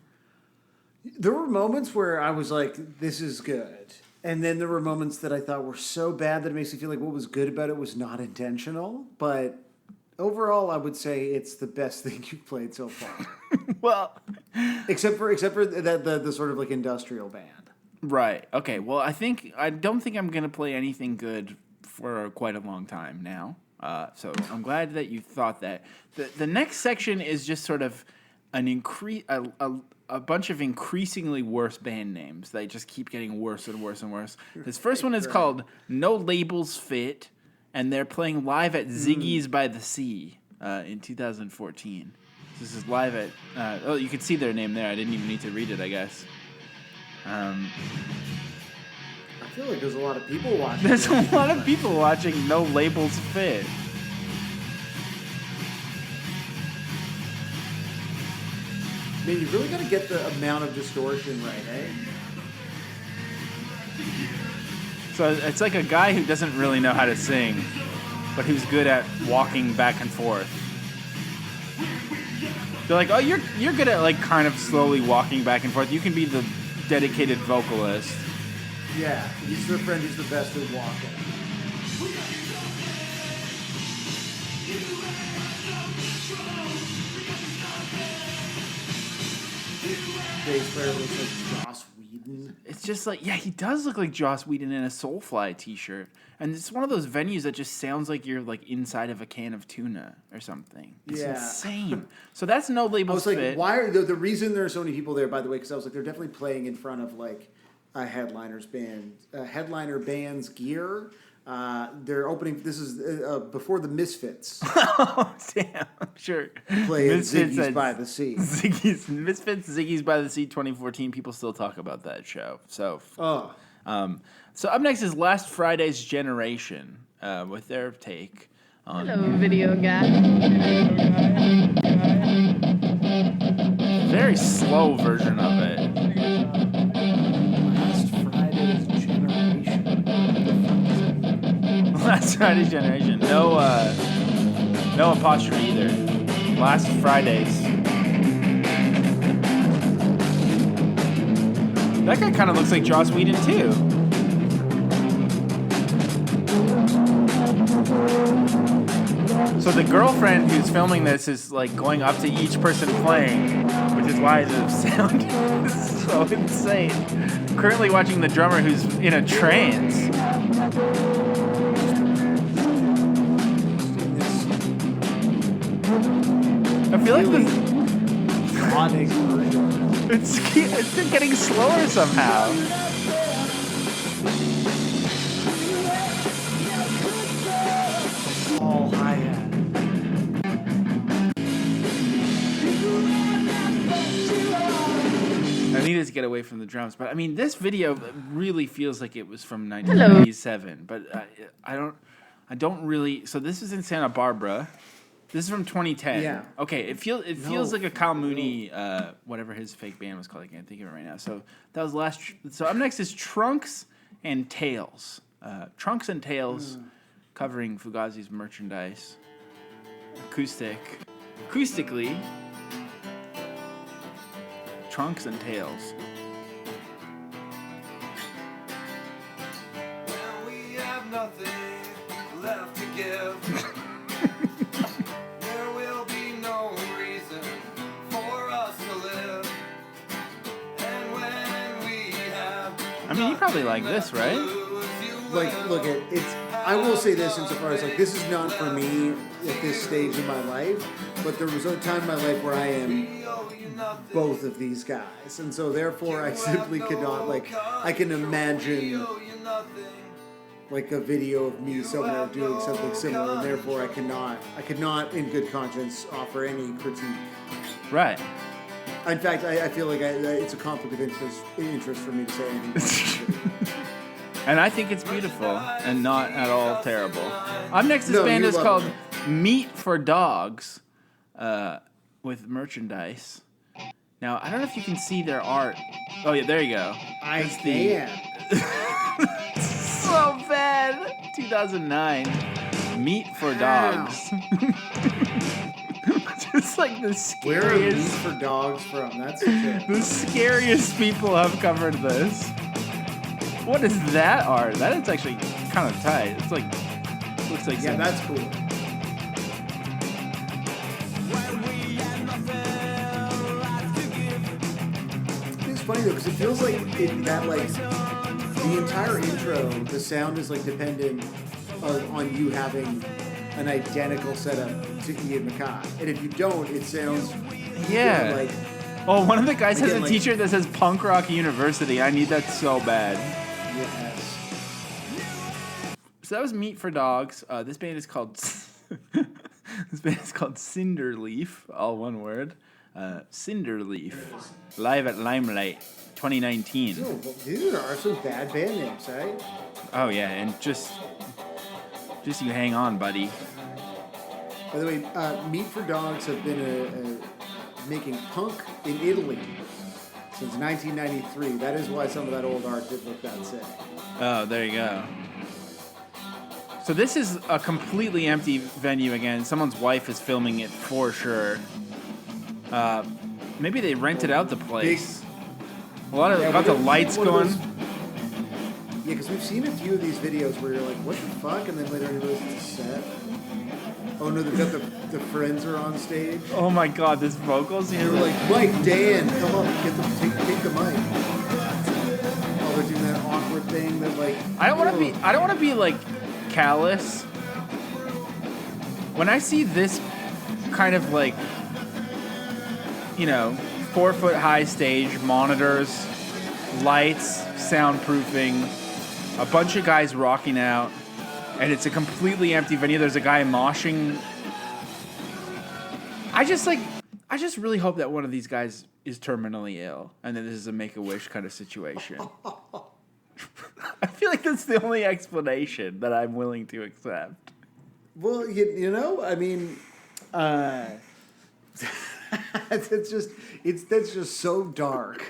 There were moments where I was like, this is good. And then there were moments that I thought were so bad that it makes me feel like what was good about it was not intentional. But overall, I would say it's the best thing you've played so far. Well, except for the sort of like industrial band. Right. Okay. Well, I don't think I'm gonna play anything good for quite a long time now. So I'm glad that you thought that. The next section is just sort of a bunch of increasingly worse band names. They just keep getting worse and worse and worse. This first one is called No Labels Fit, and they're playing live at Ziggy's by the Sea in 2014. This is live at... you can see their name there. I didn't even need to read it, I guess. I feel like there's a lot of people watching. There's a lot of people watching No Labels Fit. Man, you really got to get the amount of distortion right, eh? So it's like a guy who doesn't really know how to sing, but who's good at walking back and forth. They're like, oh, you're good at like kind of slowly walking back and forth. You can be the dedicated vocalist. Yeah, he's their friend who's the best at walking. Bass player looks like Joss Whedon. It's just like, yeah, he does look like Joss Whedon in a Soulfly t-shirt. And it's one of those venues that just sounds like you're like inside of a can of tuna or something. It's insane. So that's No Labels I was like, Fit. why are the reason there are so many people there, by the way, because I was like, they're definitely playing in front of like a headliner band's gear. They're opening. This is before the Misfits. Oh damn! Sure. Playing Ziggy's by the Sea. Ziggy's by the Sea 2014. People still talk about that show. So. So up next is Last Friday's Generation with their take on. Hello, video guy. Very slow version of it. Last Friday's Generation. Last Friday's Generation. No apostrophe either. Last Friday's. That guy kind of looks like Joss Whedon too. So the girlfriend who's filming this is like going up to each person playing, which is why the sound is so insane. Currently watching the drummer who's in a trance. I feel like it's getting slower somehow. All hi-hat. I needed to get away from the drums, but I mean, this video really feels like it was from 1997. But I don't really. So this is in Santa Barbara. This is from 2010. Yeah. Okay. It feels like a Kyle Mooney, whatever his fake band was called. I can't think of it right now. So that was last. So up next is Trunks and Tails. Trunks and Tails, covering Fugazi's Merchandise. Acoustically. Trunks and Tails. Now we have nothing left to give. There will be no reason for us to live. And when we have I mean, you probably like this, right? Like, look, I will say this insofar as like this is not for me at this stage in my life, but there was a time in my life where I am both of these guys, and so therefore I simply could not like. I can imagine like a video of me somewhere doing something similar, and therefore I could not in good conscience offer any critique. Right. In fact, I feel like it's a conflict of interest for me to say anything. And I think it's beautiful and not at all terrible. Up next, this band is called Meat for Dogs with Merchandise. Now, I don't know if you can see their art. Oh, yeah, there you go. I can. So bad. 2009. Meat for Dogs. Just like the scariest. Where are Meat for Dogs from? That's the scariest people have covered this. What is that art? That is actually kind of tight. It's like, looks like yeah, that's cool. It's funny though, because it feels like the entire intro, the sound is like dependent on you having an identical setup to Ian MacKaye, and if you don't, it sounds Yeah. Like, Oh, one of the guys has Again, a like- T-shirt that says Punk Rock University. I need that so bad. yes. So that was Meat for Dogs. This band is called Cinderleaf, all one word. Cinderleaf, live at Limelight, 2019. Oh, well, these are some bad band names, right? Oh yeah, and just you hang on, buddy. By the way, Meat for Dogs have been making punk in Italy since 1993. That is why some of that old art did look that sick. Oh, there you go. So this is a completely empty venue again. Someone's wife is filming it for sure. Maybe they rented out the place. A lot of got the lights going. Yeah, because we've seen a few of these videos where you're like, what the fuck? And then later you realize it's a set. Oh no, they've got the friends are on stage. Oh my god, this vocals They here. were like, Mike, Dan, come on, take the mic. Oh, they're doing that awkward thing that like. I don't want to be like callous. When I see this kind of like, 4-foot high stage, monitors, lights, soundproofing, a bunch of guys rocking out, and it's a completely empty venue. There's a guy moshing. I just really hope that one of these guys is terminally ill, and that this is a Make-A-Wish kind of situation. I feel like that's the only explanation that I'm willing to accept. Well, I mean, that's just so dark.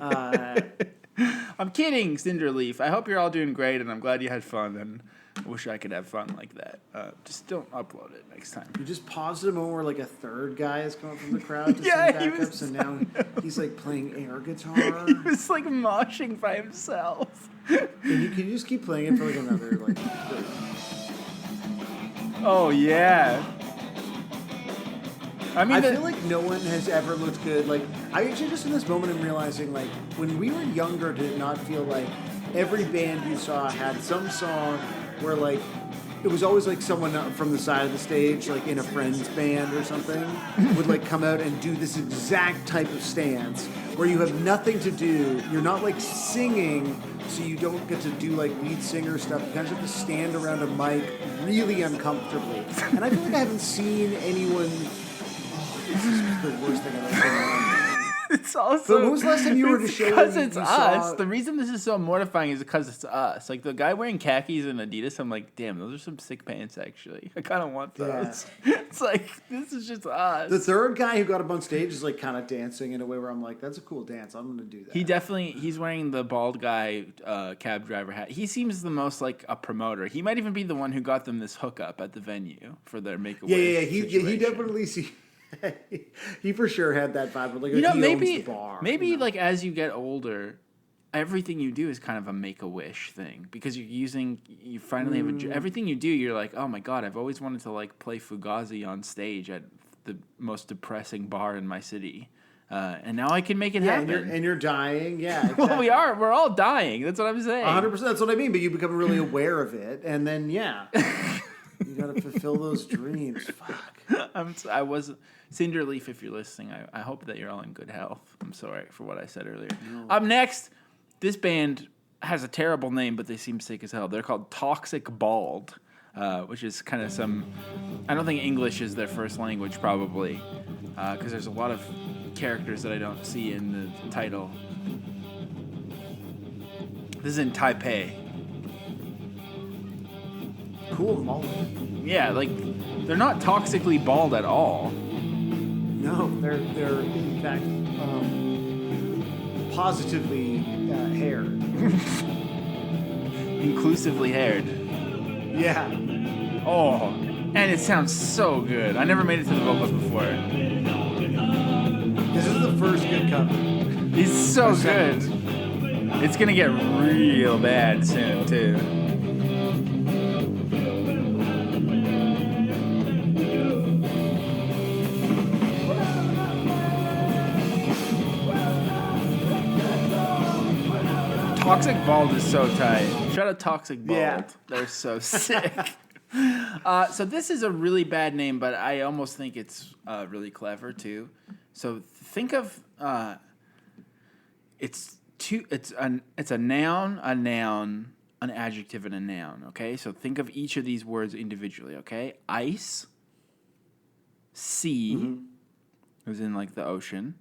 I'm kidding, Cinderleaf. I hope you're all doing great, and I'm glad you had fun, and I wish I could have fun like that. Just don't upload it next time. You just paused a moment where like a third guy is coming from the crowd to Yeah, sing he backups, was and now he's like playing air guitar. He was like moshing by himself. Can you just keep playing it for like another like? Oh yeah. I mean, I feel like no one has ever looked good. Like, I actually just in this moment am realizing, like, when we were younger, did it not feel like every band you saw had some song where, like, it was always like someone from the side of the stage, like in a friend's band or something, would like come out and do this exact type of stance where you have nothing to do. You're not like singing, so you don't get to do like lead singer stuff. You kind of have to stand around a mic really uncomfortably. And I feel like I haven't seen anyone. This is the worst thing I've ever seen. It's also. But when was the last time you were to show? Because it's you us. saw- The reason this is so mortifying is because it's us. Like the guy wearing khakis and Adidas, I'm like, damn, those are some sick pants. Actually, I kind of want those. It's like this is just us. The third guy who got up on stage is like kind of dancing in a way where I'm like, that's a cool dance. I'm gonna do that. He's wearing the bald guy cab driver hat. He seems the most like a promoter. He might even be the one who got them this hookup at the venue for their Make-A-Wish. Yeah. He situation. definitely he for sure had that vibe. Like, he owns the bar. Maybe like as you get older, everything you do is kind of a Make-A-Wish thing because you finally have everything you do. You're like, oh my god, I've always wanted to like play Fugazi on stage at the most depressing bar in my city. And now I can make it happen. And you're dying. Yeah. Exactly. Well, we are. We're all dying. That's what I'm saying. 100%. That's what I mean. But you become really aware of it, and then you gotta fulfill those dreams. Fuck. I was Cinderleaf. If you're listening, I hope that you're all in good health. I'm sorry for what I said earlier. No. Up next, this band has a terrible name, but they seem sick as hell. They're called Toxic Bald, which is kind of some. I don't think English is their first language, probably, because there's a lot of characters that I don't see in the title. This is in Taipei. Cool mullet. Yeah, like they're not toxically bald at all. No, they're in fact positively haired. Inclusively haired. Yeah. Oh, and it sounds so good. I never made it to the vocals before. This is the first good cover. He's so good. It's gonna get real bad soon too. Toxic Bald is so tight. Shout out Toxic Bald. Yeah. They're so sick. So this is a really bad name, but I almost think it's really clever too. So think of it's a noun, an adjective, and a noun. Okay, so think of each of these words individually. Okay, ice, sea, was in like the ocean.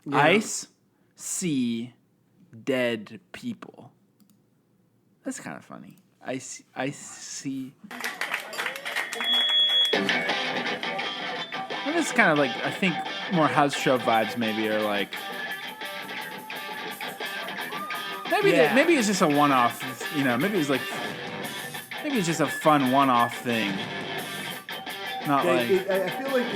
Yeah. Ice, sea, dead people. That's kind of funny. Ice, sea. Well, this is kind of like, I think more house show vibes maybe, or like maybe it's just a one-off. You know, maybe it's just a fun one-off thing. Not like I feel like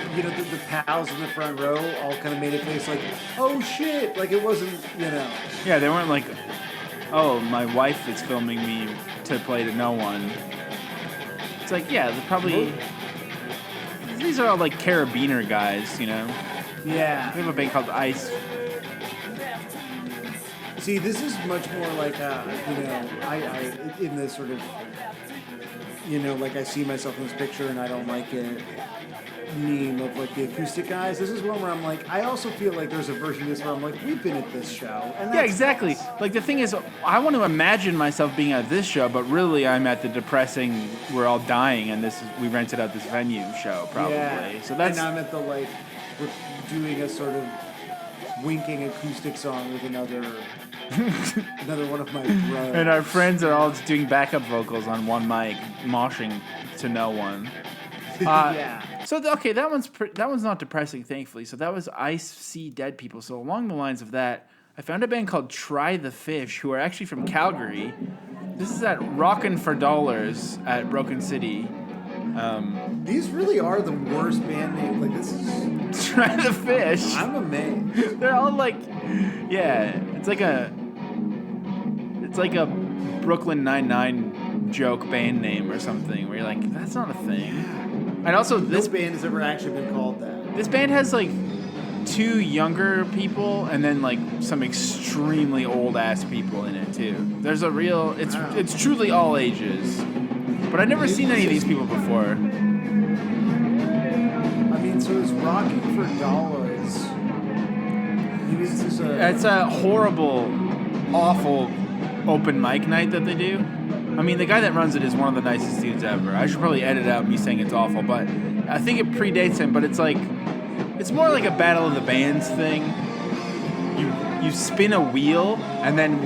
the pals in the front row all kind of made a face like, oh shit, like it wasn't yeah, they weren't like, oh, my wife is filming me to play to no one. It's like, yeah, they're probably. These are all like carabiner guys, Yeah. We have a band called Ice. See, this is much more like I in this sort of like I see myself in this picture and I don't like it meme of like the acoustic guys. This is one where I'm like, I also feel like there's a version of this where I'm like, we've been at this show. And yeah, exactly. Like the thing is, I want to imagine myself being at this show, but really I'm at the depressing, we're all dying, and we rented out this venue show probably. Yeah. So that's. And I'm at the we're doing a sort of winking acoustic song with another one of my bros. And our friends are all just doing backup vocals on one mic, moshing to no one. Yeah. So okay, that one's not depressing, thankfully. So that was Ice, Sea, Dead People. So along the lines of that, I found a band called Try the Fish, who are actually from Calgary. This is at Rockin' for Dollars at Broken City. These really are the worst band names. Like this is Try the Fish. I'm amazed. They're all like, yeah, it's like a Brooklyn Nine-Nine joke band name or something. Where you're like, that's not a thing. And also, this band has ever actually been called that. This band has like 2 younger people and then like some extremely old ass people in it too. There's a real, it's truly all ages. But I've never seen any of these people before. I mean, so it's Rocking for Dollars. It's a horrible, awful open mic night that they do. I mean, the guy that runs it is one of the nicest dudes ever. I should probably edit out me saying it's awful, but I think it predates him. But it's like, it's more like a Battle of the Bands thing. You spin a wheel, and then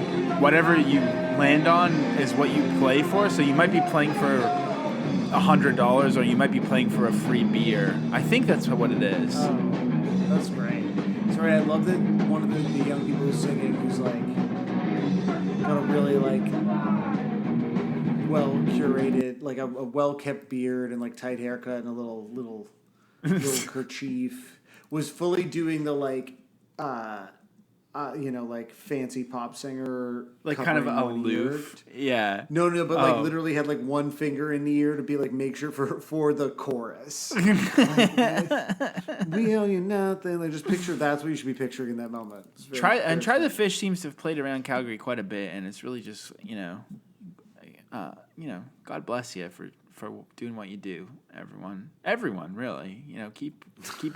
whatever you land on is what you play for. So you might be playing for $100, or you might be playing for a free beer. I think that's what it is. Oh, that's great. Sorry, I love that one of the young people who's singing, who's like got a really like well curated, like a well kept beard and like tight haircut and a little kerchief, was fully doing the like like fancy pop singer, like kind of aloof. Yeah. No, but like literally had like one finger in the ear to be like make sure for the chorus. We owe you nothing. Like just picture that's what you should be picturing in that moment. Try the Fish seems to have played around Calgary quite a bit, and it's really just God bless you for doing what you do, everyone really. Keep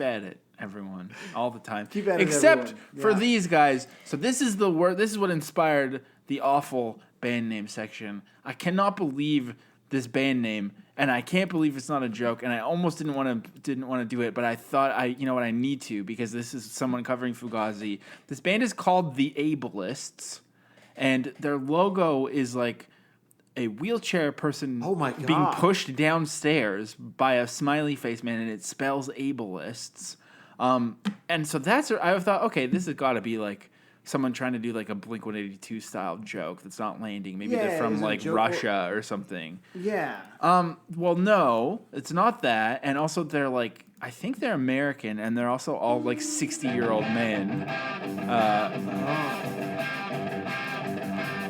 at it. Everyone, all the time. Keep at it, except everyone. for these guys. So this is the word. This is what inspired the awful band name section. I cannot believe this band name, and I can't believe it's not a joke. And I almost didn't want to do it, but I thought I need to, because this is someone covering Fugazi. This band is called the Ableists, and their logo is like a wheelchair person being pushed downstairs by a smiley face man, and it spells Ableists. And so I thought, okay, this has got to be like someone trying to do like a Blink-182 style joke that's not landing. Maybe they're from like Russia or something. Yeah. Well, no, it's not that. And also they're like, I think they're American, and they're also all like 60-year-old men.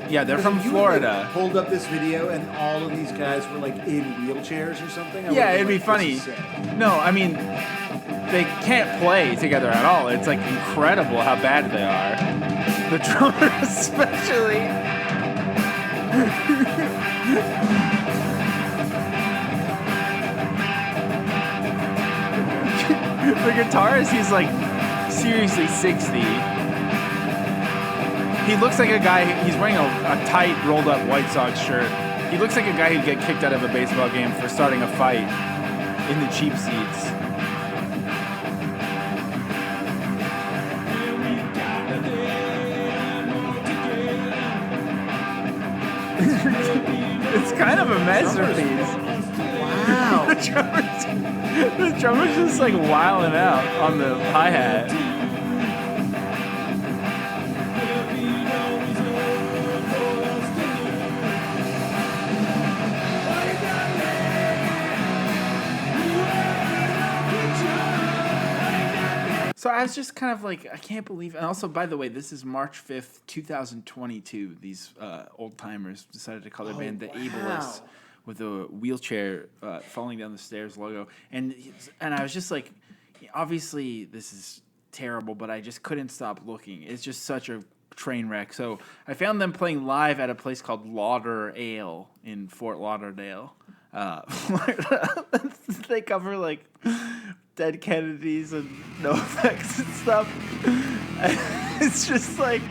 Yeah, they're from Florida. Like, pulled up this video and all of these guys were like in wheelchairs or something. Yeah, it'd be funny. No, I mean, they can't play together at all. It's like incredible how bad they are. The drummer especially. The guitarist, he's like seriously 60. He looks like a guy. He's wearing a tight, rolled up White Sox shirt. He looks like a guy who'd get kicked out of a baseball game for starting a fight in the cheap seats. It's kind of a masterpiece. Wow. The drummer's just like wilding out on the hi-hat. So I was just kind of like, I can't believe. And also, by the way, this is March 5th, 2022. These old timers decided to call their band the Ableists with a wheelchair falling down the stairs logo. And I was just like, obviously this is terrible, but I just couldn't stop looking. It's just such a train wreck. So I found them playing live at a place called Lauder Ale in Fort Lauderdale. They cover like Dead Kennedys and No Effects and stuff. It's just like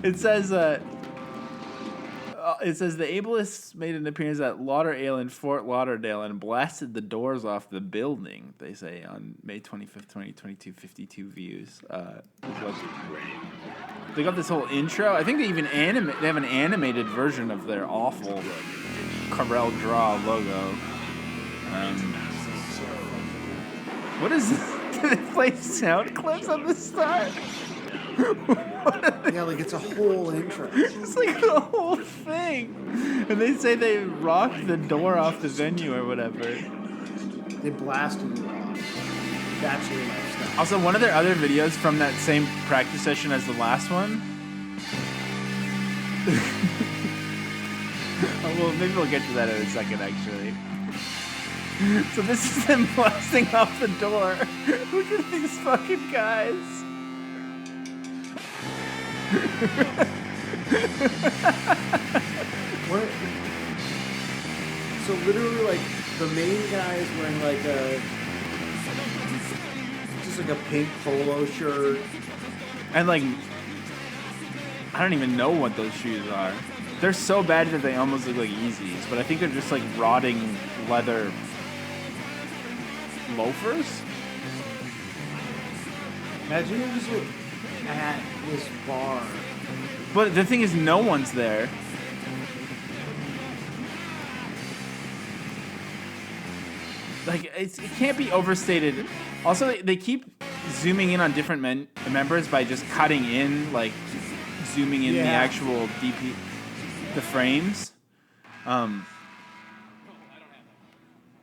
it says the Ableists made an appearance at Lauder Ale in Fort Lauderdale and blasted the doors off the building. They say on May 25th, 2022, 52 views. They got this whole intro. I think they even they have an animated version of their awful Corel Draw logo. What is this? Do they play sound clips on the start? Yeah, like it's a whole intro. It's like the whole thing. And they say they rocked the door off the venue or whatever. They blasted you off. That's your lifestyle. Also, one of their other videos from that same practice session as the last one. Well, maybe we'll get to that in a second, actually. So this is them blasting off the door. Look at these fucking guys. What? So literally, like the main guy is wearing like just like a pink polo shirt, And like, I don't even know what those shoes are. They're so bad that they almost look like Yeezys, but I think they're just like rotting leather loafers. Imagine you're just like at this bar. But the thing is, no one's there. Like, it can't be overstated. Also, they keep zooming in on different members by just cutting in, like, zooming in the actual DP, the frames. I don't have that.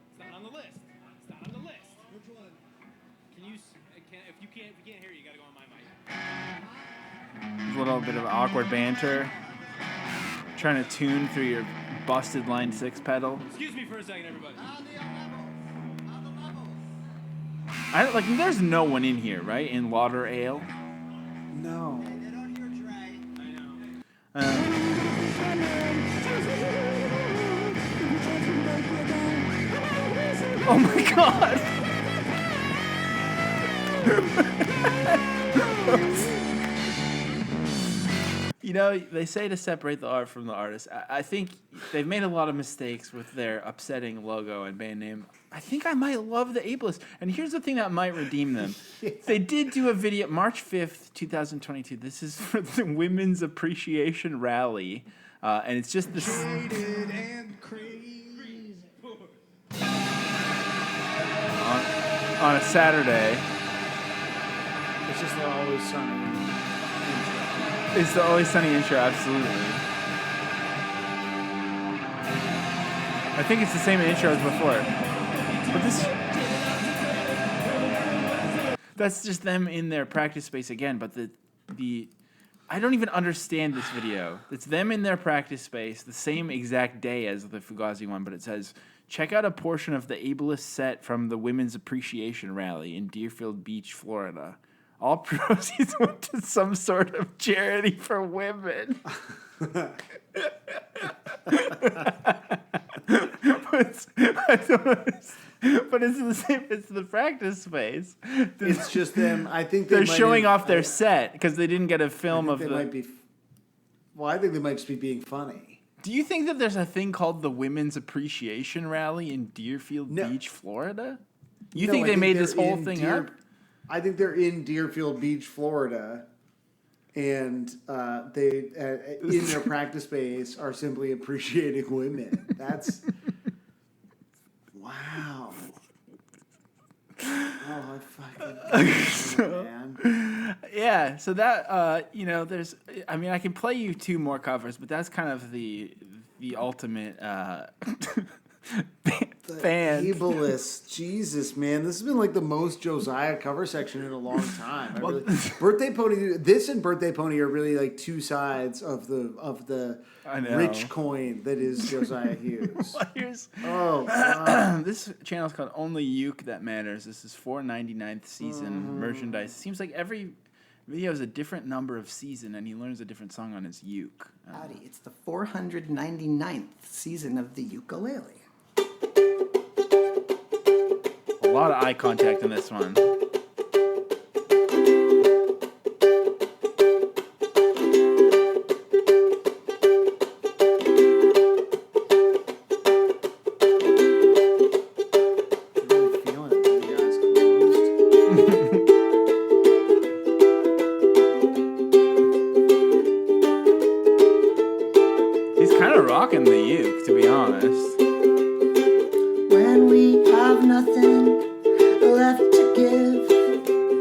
It's not on the list. It's not on the list. Which one? Can you? If you can't hear, you gotta go on my mic. A little bit of awkward banter. Trying to tune through your busted line 6 pedal. Excuse me for a second, everybody. There's no one in here, right? In Lauder Ale. No. Oh my god! You know, they say to separate the art from the artist. I think they've made a lot of mistakes with their upsetting logo and band name. I think I might love the Ableists. And here's the thing that might redeem them. They did do a video, March 5th, 2022. This is for the Women's Appreciation Rally. And it's just this... On a Saturday. It's just the Always Sunny intro. It's the Always Sunny intro, absolutely. I think it's the same intro as before. But that's just them in their practice space again, but the I don't even understand this video. It's them in their practice space the same exact day as the Fugazi one, but it says, check out a portion of the ableist set from the Women's Appreciation Rally in Deerfield Beach, Florida. All proceeds went to some sort of charity for women. But But it's the same. It's the practice space. It's just them. I think They're might showing have- off their set because they didn't get a film of they the. might be. Well, I think they might just be being funny. Do you think that there's a thing called the Women's Appreciation Rally in Deerfield No. Beach, Florida? You No, think I they made they're this whole in thing up? I think they're in Deerfield Beach, Florida, and they in their practice space are simply appreciating women. That's wow. Oh, I fucking man. Yeah, so that there's. I mean, I can play you two more covers, but that's kind of the ultimate fan. Ableist, Jesus, man, this has been like the most Josiah cover section in a long time. Birthday Pony, this and Birthday Pony are really like two sides of the I know. rich coin that is Josiah Hughes. Here's This channel is called Only Uke That Matters. This is 499th season merchandise. It seems like every video is a different number of season, and he learns a different song on his uke. Howdy, it's the 499th season of the ukulele. A lot of eye contact in this one. He's kind of rocking the uke, to be honest. When we have nothing left to give,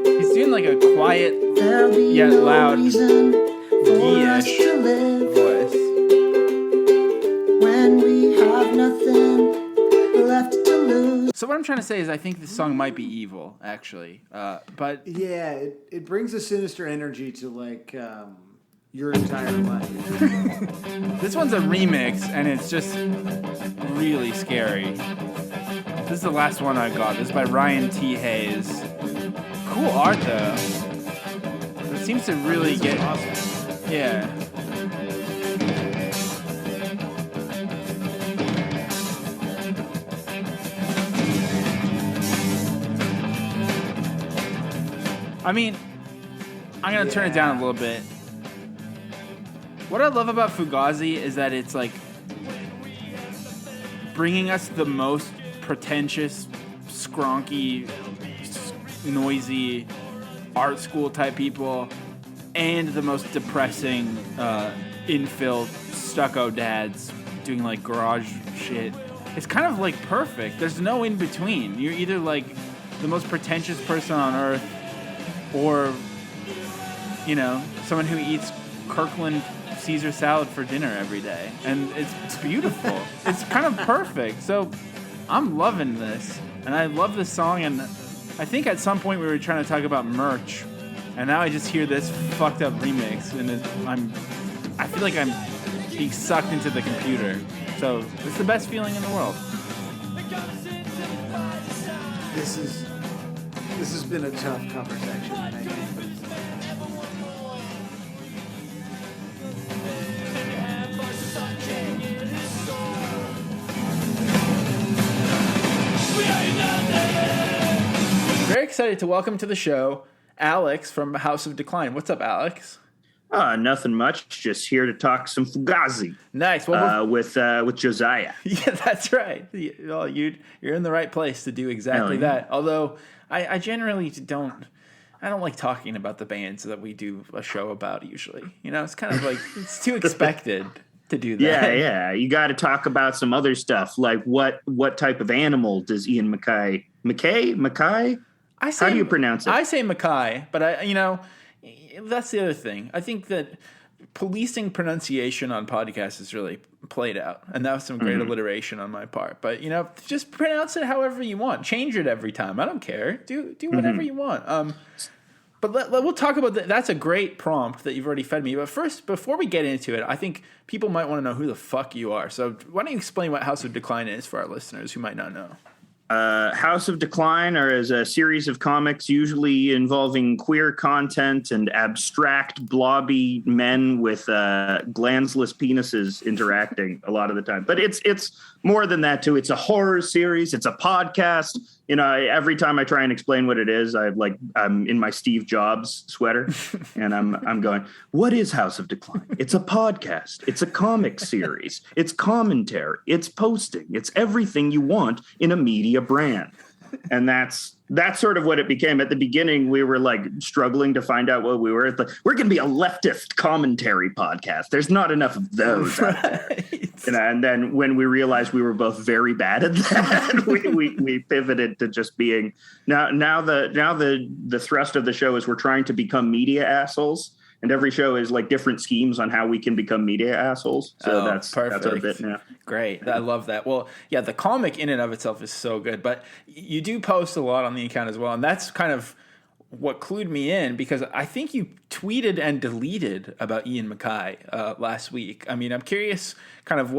He's doing like a quiet there'll be yet no loud reason for us gee-ish to live. voice. When we have nothing left to lose. So what I'm trying to say is I think this song might be evil, actually. But yeah, it brings a sinister energy to like your entire life. this one's a remix, and it's just really scary. This is the last one I got. This is by Ryan T. Hayes. Cool art, though. It seems to really get... Awesome. Yeah. I mean, I'm going to turn it down a little bit. What I love about Fugazi is that it's like bringing us the most pretentious, skronky, noisy art school type people and the most depressing infill stucco dads doing like garage shit. It's kind of like perfect. There's no in between. You're either like the most pretentious person on earth or, you know, someone who eats Kirkland Caesar salad for dinner every day. And it's beautiful. It's kind of perfect. So I'm loving this. And I love this song. And I think at some point we were trying to talk about merch. And now I just hear this fucked up remix. And I feel like I'm being sucked into the computer. So it's the best feeling in the world. This has been a tough cover section. I think. Very excited to welcome to the show Alex from House of Decline. What's up, Alex? Nothing much. Just here to talk some Fugazi. Nice. Well, with Josiah. Yeah, that's right. Well, you're in the right place to do exactly that. Although I generally don't like talking about the bands that we do a show about usually. You know, it's kind of like it's too expected to do that. Yeah. You got to talk about some other stuff, like what type of animal does Ian Mackay? How do you pronounce it? I say Mackay, but that's the other thing. I think that policing pronunciation on podcasts is really played out, and that was some great alliteration on my part. But just pronounce it however you want. Change it every time. I don't care. Do whatever you want. But we'll talk about that. That's a great prompt that you've already fed me. But first, before we get into it, I think people might want to know who the fuck you are. So why don't you explain what House of Decline is for our listeners who might not know? House of Decline are as a series of comics usually involving queer content and abstract blobby men with glandsless penises interacting a lot of the time. But it's more than that too. It's a horror series. It's a podcast. You know, every time I try and explain what it is, I'm in my Steve Jobs sweater, and I'm going, "What is House of Decline? It's a podcast. It's a comic series. It's commentary. It's posting. It's everything you want in a media brand." And that's sort of what it became. At the beginning, we were like struggling to find out what we were. We're going to be a leftist commentary podcast. There's not enough of those out there. And then when we realized we were both very bad at that, we pivoted to just being now the thrust of the show is we're trying to become media assholes. And every show is like different schemes on how we can become media assholes. So that's perfect. That's our bit now. Great. I love that. Well, yeah, the comic in and of itself is so good, but you do post a lot on the account as well. And that's kind of what clued me in, because I think you tweeted and deleted about Ian MacKaye last week. I mean, I'm curious kind of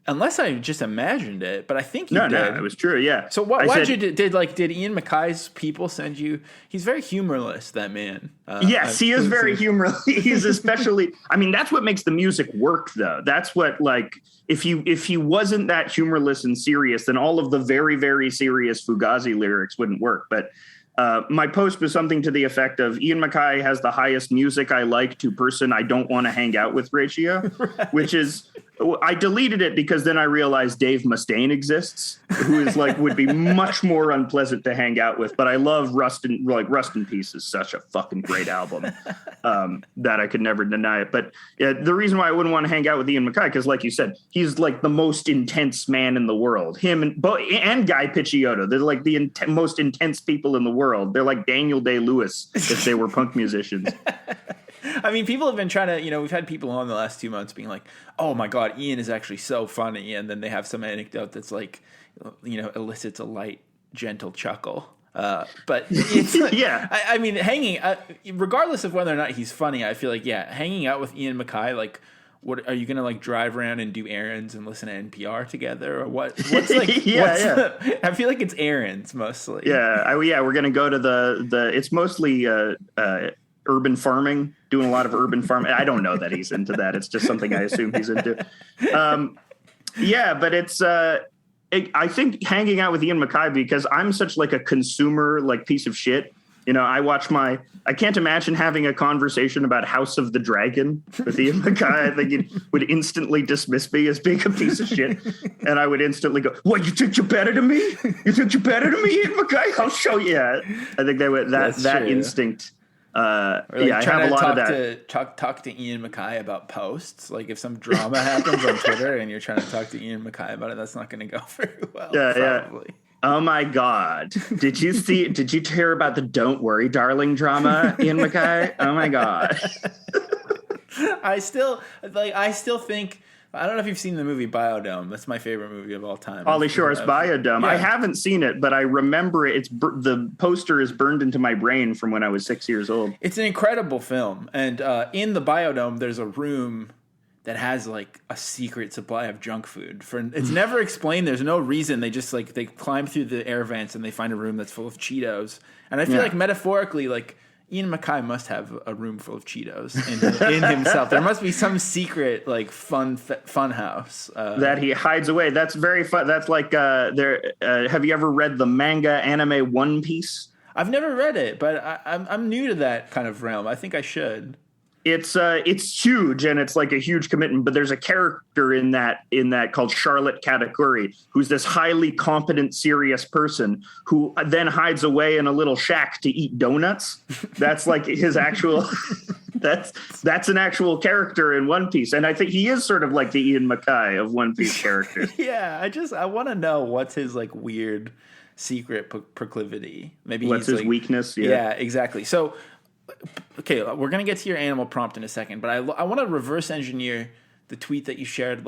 unless I just imagined it, but I think you did. No, it was true, yeah. So did Ian MacKaye's people send you? He's very humorless, that man. Yes, he is very humorless. He's especially. I mean, that's what makes the music work, though. That's what if he wasn't that humorless and serious, then all of the very, very serious Fugazi lyrics wouldn't work. But my post was something to the effect of Ian MacKaye has the highest music I like to person I don't want to hang out with ratio, right. Which is. I deleted it because then I realized Dave Mustaine exists, who is would be much more unpleasant to hang out with. But I love Rust in Peace is such a fucking great album that I could never deny it. But the reason why I wouldn't want to hang out with Ian MacKaye, because like you said, he's like the most intense man in the world. Him and Guy Picciotto, they're like the most intense people in the world. They're like Daniel Day-Lewis if they were punk musicians. I mean, people have been trying to, we've had people on the last 2 months being like, oh my God, Ian is actually so funny. And then they have some anecdote that's like, elicits a light, gentle chuckle. But it's, yeah, I mean, regardless of whether or not he's funny, I feel like, hanging out with Ian MacKaye, like, what are you going to drive around and do errands and listen to NPR together or what? What's I feel like it's errands mostly. Yeah. We're going to go to it's mostly, urban farming, doing a lot of urban farming. I don't know that he's into that. It's just something I assume he's into. But it's, I think hanging out with Ian MacKaye, because I'm such a consumer, piece of shit. I can't imagine having a conversation about House of the Dragon with Ian MacKaye. I think he would instantly dismiss me as being a piece of shit. And I would instantly go, what, you think you're better than me? You think you're better than me, Ian MacKaye? I'll show you. I think they would, that instinct. I have a lot of that. Talk to Ian MacKaye about posts. Like if some drama happens on Twitter and you're trying to talk to Ian MacKaye about it, that's not going to go very well. Probably. Oh my God! Did you hear about the "Don't Worry, Darling" drama, Ian MacKaye? Oh my God! I still think. I don't know if you've seen the movie Biodome. That's my favorite movie of all time. Pauly Shore's Biodome. Yeah. I haven't seen it, but I remember it. The poster is burned into my brain from when I was 6 years old. It's an incredible film. And in the Biodome, there's a room that has a secret supply of junk food. It's never explained. There's no reason. They just they climb through the air vents and they find a room that's full of Cheetos. And I feel like metaphorically, Ian MacKaye must have a room full of Cheetos in himself. There must be some secret fun house that he hides away. That's very fun. That's have you ever read the manga anime One Piece? I've never read it, but I'm new to that kind of realm. I think I should. It's huge and it's a huge commitment, but there's a character in that called Charlotte Katakuri, who's this highly competent, serious person who then hides away in a little shack to eat donuts. That's his actual that's an actual character in One Piece. And I think he is sort of like the Ian MacKaye of One Piece characters. Yeah, I want to know what's his weird secret proclivity. Maybe what's his weakness? Yeah, exactly. So okay, we're going to get to your animal prompt in a second, but I want to reverse engineer the tweet that you shared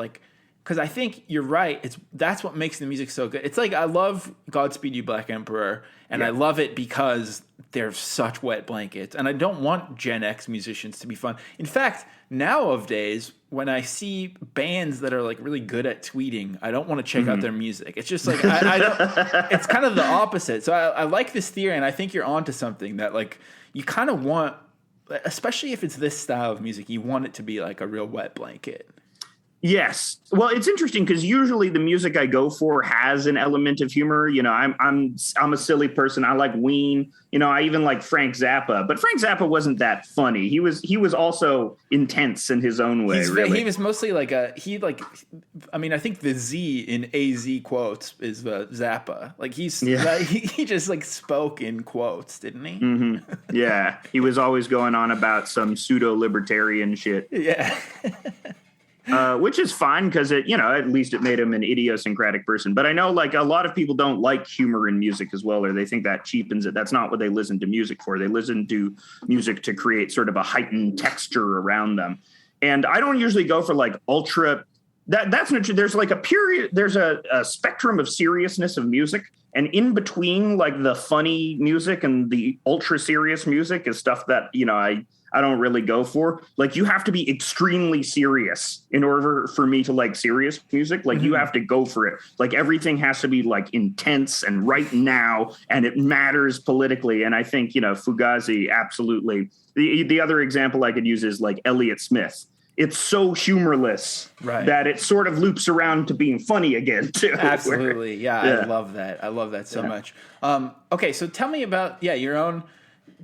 because I think you're right. That's what makes the music so good. It's like I love Godspeed You Black Emperor, and I love it because they're such wet blankets. And I don't want Gen X musicians to be fun. In fact, nowadays, when I see bands that are like really good at tweeting, I don't want to check out their music. It's just like I don't. It's kind of the opposite. So I like this theory, and I think you're onto something that like you kind of want, especially if it's this style of music, you want it to be like a real wet blanket. Yes. Well, it's interesting because usually the music I go for has an element of humor. You know, I'm a silly person. I like Ween. You know, I even like Frank Zappa. But Frank Zappa wasn't that funny. He was also intense in his own way. Really, he was mostly like I think the Z in AZ quotes is Zappa. Like he just like spoke in quotes, didn't he? Mm-hmm. Yeah, he was always going on about some pseudo libertarian shit. Yeah. Which is fine because at least it made him an idiosyncratic person. But I know like a lot of people don't like humor in music as well, or they think that cheapens it. That's not what they listen to music for. They listen to music to create sort of a heightened texture around them. And I don't usually go for like ultra. That's not true. There's like a period. There's a spectrum of seriousness of music. And in between like the funny music and the ultra serious music is stuff that, I don't really go for. Like you have to be extremely serious in order for me to like serious music. Like you have to go for it. Like everything has to be like intense and right now, and it matters politically. And I think, Fugazi, absolutely. The other example I could use is like Elliott Smith. It's so humorless that it sort of loops around to being funny again too. Absolutely. Yeah. I love that. I love that so much. Okay. So tell me about, your own,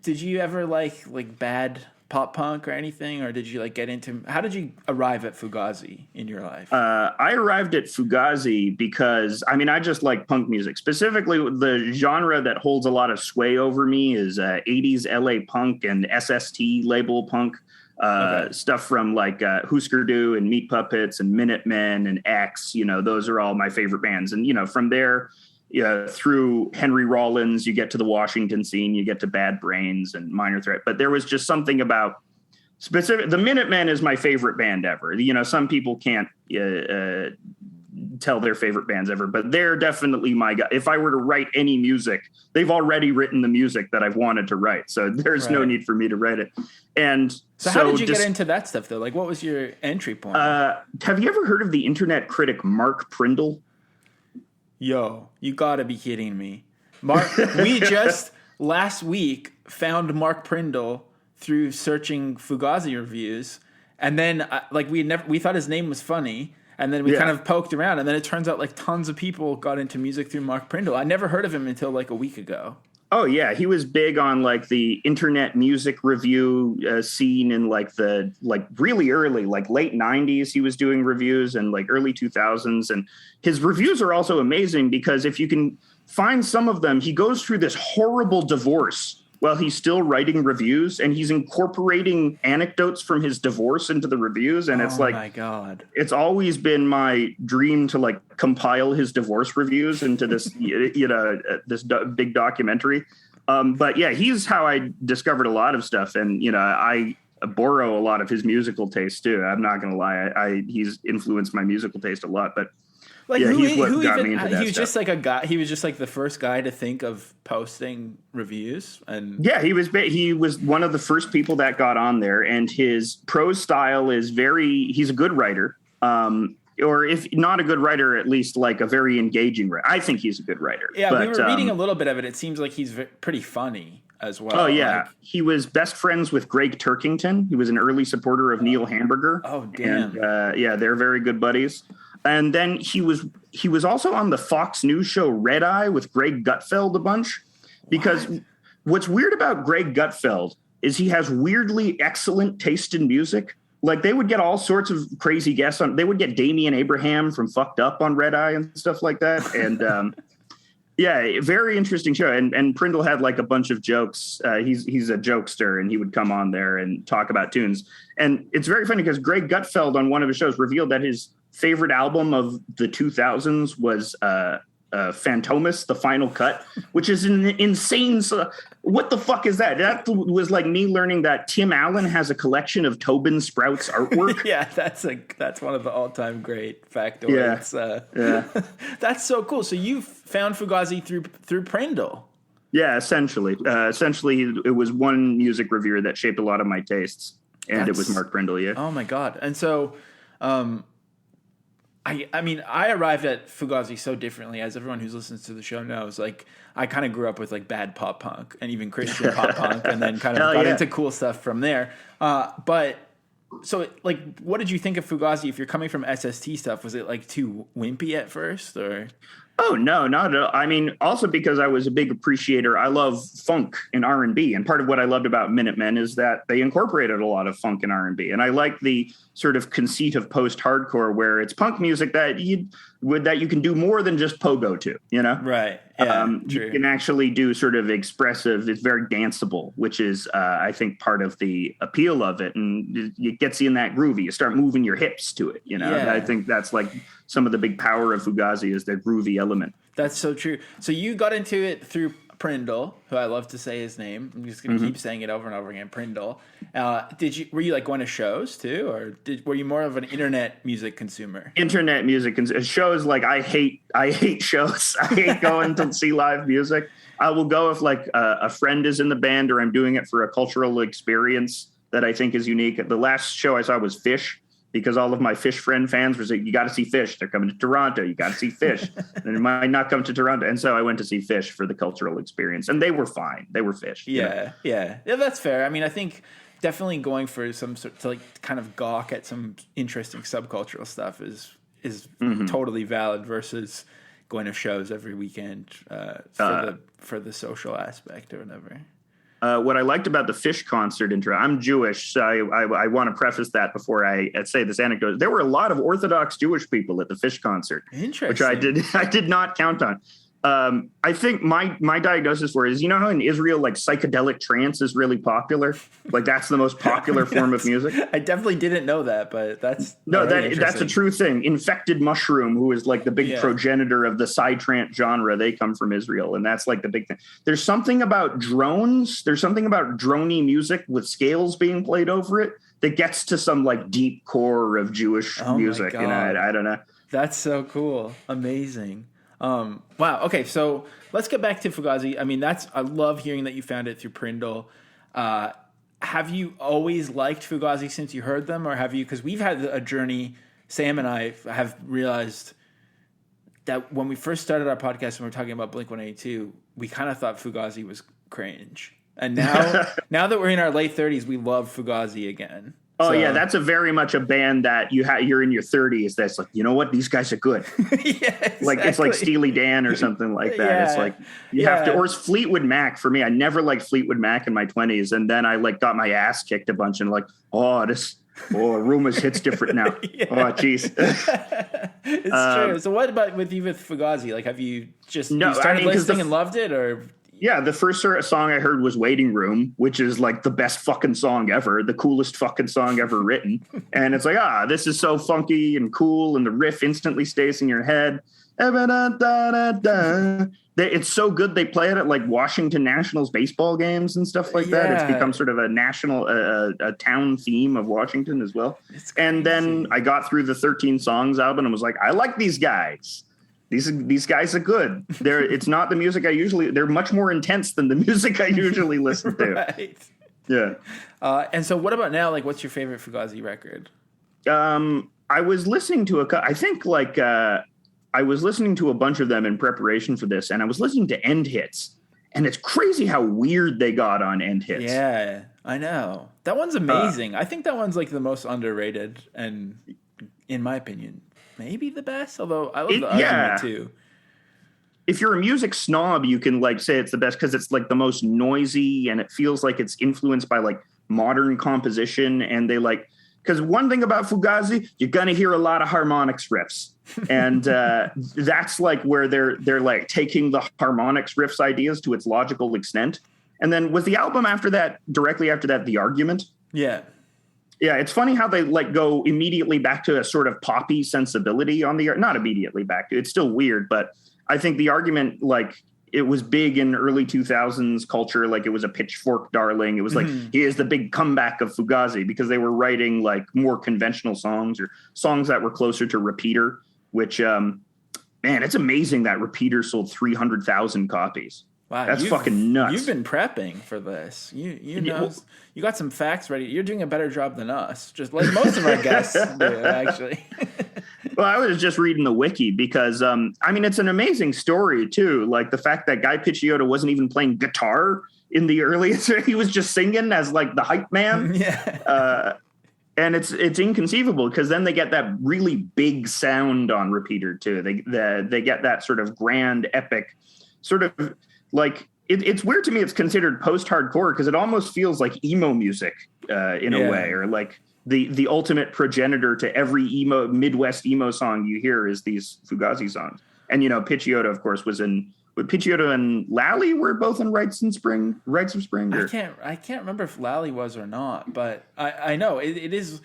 did you ever like bad pop punk or anything, or did you like get into, how did you arrive at Fugazi in your life? I arrived at Fugazi because I just like punk music. Specifically, the genre that holds a lot of sway over me is 80s LA punk and SST label punk. Stuff from like Husker Du and Meat Puppets and Minutemen and X, those are all my favorite bands. And, from there, through Henry Rollins, you get to the Washington scene, you get to Bad Brains and Minor Threat. But there was just something about the Minutemen is my favorite band ever. Some people can't tell their favorite bands ever, but they're definitely my guy. If I were to write any music, they've already written the music that I've wanted to write. So there's no need for me to write it. And so how did you get into that stuff though? Like what was your entry point? Have you ever heard of the internet critic Mark Prindle? Yo, you gotta be kidding me. Mark, we just last week found Mark Prindle through searching Fugazi reviews. And then we thought his name was funny. And then we kind of poked around, and then it turns out like tons of people got into music through Mark Prindle. I never heard of him until like a week ago. Oh yeah, he was big on like the internet music review scene in like the really early, like late 90s. He was doing reviews and like early 2000s, and his reviews are also amazing because if you can find some of them, he goes through this horrible divorce while he's still writing reviews, and he's incorporating anecdotes from his divorce into the reviews. And it's like, my God, it's always been my dream to like compile his divorce reviews into this, this big documentary. But yeah, he's how I discovered a lot of stuff. And, I borrow a lot of his musical taste too. I'm not going to lie. He's influenced my musical taste a lot, but like yeah, who he's what got even, me into that he was stuff. just like a guy. He was just like the first guy to think of posting reviews, and yeah, he was one of the first people that got on there. And his prose style is he's a good writer, or if not a good writer, at least like a very engaging writer. I think he's a good writer. Yeah, but, we were reading a little bit of it. It seems like he's pretty funny as well. Oh yeah, he was best friends with Greg Turkington. He was an early supporter of Neil Hamburger. Oh damn. And, they're very good buddies. And then he was also on the Fox News show Red Eye with Greg Gutfeld a bunch, because what's weird about Greg Gutfeld is he has weirdly excellent taste in music. Like they would get all sorts of crazy guests on. They would get Damian Abraham from Fucked Up on Red Eye and stuff like that. And yeah, very interesting show. And Prindle had like a bunch of jokes. He's a jokester, and he would come on there and talk about tunes. And it's very funny because Greg Gutfeld on one of his shows revealed that his favorite album of the 2000s was Fantomas, the final cut, which is an insane. What the fuck is that? That was like me learning that Tim Allen has a collection of Tobin Sprout's artwork. Yeah, that's one of the all-time great factoids. Yeah. That's so cool. So you found Fugazi through Prindle. Yeah, essentially. It was one music reviewer that shaped a lot of my tastes, and it was Mark Prindle. Yeah. Oh my god! And so, I mean, I arrived at Fugazi so differently, as everyone who listens to the show knows. Like, I kind of grew up with like bad pop punk and even Christian pop punk, and then kind of got into cool stuff from there. But so, like, what did you think of Fugazi? If you're coming from SST stuff, was it like too wimpy at first, or? Oh, no, not at all. I mean, also because I was a big appreciator. I love funk and R&B. And part of what I loved about Minutemen is that they incorporated a lot of funk and R&B. And I like the sort of conceit of post-hardcore where it's punk music that you can do more than just pogo to, you know? Right. Yeah, you can actually do sort of expressive. It's very danceable, which is, I think, part of the appeal of it. And it gets you in that groovy. You start moving your hips to it, you know? Yeah. And I think that's like some of the big power of Fugazi is their groovy element. That's so true. So you got into it through Prindle, who I love to say his name. I'm just going to keep saying it over and over again. Prindle. Were you like going to shows too, or were you more of an internet music consumer? Internet music shows, like I hate shows. I hate going to see live music. I will go if like a friend is in the band or I'm doing it for a cultural experience that I think is unique. The last show I saw was Fish, because all of my Fish friend fans were saying, you got to see Fish. They're coming to Toronto. You got to see Fish. And it might not come to Toronto. And so I went to see Fish for the cultural experience. And they were fine. They were Fish. Yeah, yeah, that's fair. I mean, I think definitely going for some sort to like kind of gawk at some interesting subcultural stuff is totally valid versus going to shows every weekend for the social aspect or whatever. What I liked about the Fish concert I'm Jewish, so I want to preface that before I say this anecdote. There were a lot of Orthodox Jewish people at the Fish concert, which I did not count on. I think my diagnosis for it is, you know how in Israel, like psychedelic trance is really popular? Like that's the most popular form of music. I definitely didn't know that, but that's a true thing. Infected Mushroom, who is like the big progenitor of the psytrance genre, they come from Israel, and that's like the big thing. There's something about drones. There's something about droney music with scales being played over it that gets to some like deep core of Jewish music. You know, I don't know. That's so cool. Amazing. Wow. Okay. So let's get back to Fugazi. I mean, I love hearing that you found it through Prindle. Have you always liked Fugazi since you heard them, or have you, because we've had a journey, Sam and I have realized that when we first started our podcast and we were talking about Blink-182, we kind of thought Fugazi was cringe. And now that we're in our late 30s, we love Fugazi again. Oh, yeah, that's very much a band that you're in your 30s. That's like, you know what? These guys are good. Exactly. Like it's like Steely Dan or something like that. Yeah. It's like you have to, or it's Fleetwood Mac for me. I never liked Fleetwood Mac in my 20s. And then I like got my ass kicked a bunch and like, Rumors hits different now. Oh, geez. It's true. So what about with Fugazi? Like, have you started listening and loved it, or? Yeah, the first song I heard was Waiting Room, which is like the best fucking song ever, the coolest fucking song ever written. And it's like, this is so funky and cool, and the riff instantly stays in your head. It's so good they play it at like Washington Nationals baseball games and stuff like that. It's become sort of a national, a town theme of Washington as well. And then I got through the 13 Songs album and was like, I like these guys. These guys are good. It's not the music they're much more intense than the music I usually listen to. Right. Yeah. And so what about now? Like, what's your favorite Fugazi record? I was listening to I was listening to a bunch of them in preparation for this, and I was listening to End Hits, and it's crazy how weird they got on End Hits. Yeah, I know. That one's amazing. I think that one's like the most underrated, and in my opinion, maybe the best, although I love the argument too. If you're a music snob, you can like say it's the best because it's like the most noisy and it feels like it's influenced by like modern composition. And they like, because one thing about Fugazi, you're going to hear a lot of harmonics riffs. And that's like where they're like taking the harmonics riffs ideas to its logical extent. And then was the album after that, directly after that, The Argument? Yeah. Yeah, it's funny how they like go immediately back to a sort of poppy sensibility on the art. Not immediately back to it's still weird, but I think the argument like it was big in early 2000s culture, like it was a pitchfork darling. It was like here's the big comeback of Fugazi because they were writing like more conventional songs or songs that were closer to Repeater, which man, it's amazing that Repeater sold 300,000 copies. Wow, that's fucking nuts. You've been prepping for this. You know, you got some facts ready. You're doing a better job than us, just like most of our guests do, actually. Well, I was just reading the wiki because, I mean, it's an amazing story, too. Like the fact that Guy Picciotto wasn't even playing guitar in the earliest. He was just singing as like the hype man. Yeah. And it's inconceivable because then they get that really big sound on Repeater, too. They get that sort of grand, epic sort of like it's weird to me. It's considered post-hardcore because it almost feels like emo music in a way, or like the ultimate progenitor to every emo Midwest emo song you hear is these Fugazi songs. And you know, Picciotto, of course, Picciotto and Lally were both in Rites of Spring. Or? I can't remember if Lally was or not, but I know it is.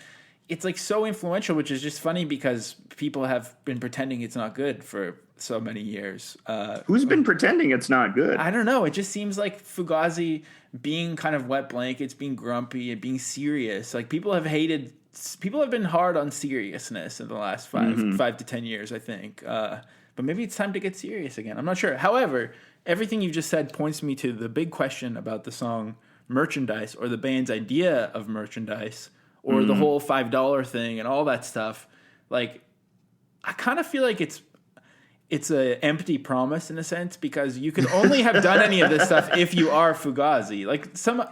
It's like so influential, which is just funny because people have been pretending it's not good for so many years. Who's been pretending it's not good? I don't know. It just seems like Fugazi being kind of wet blankets, being grumpy and being serious. Like people have been hard on seriousness in the last 5 to 10 years, I think. But maybe it's time to get serious again. I'm not sure. However, everything you've just said points me to the big question about the song merchandise or the band's idea of merchandise or the whole $5 thing and all that stuff. Like, I kind of feel like it's an empty promise in a sense because you can only have done any of this stuff if you are Fugazi. Like some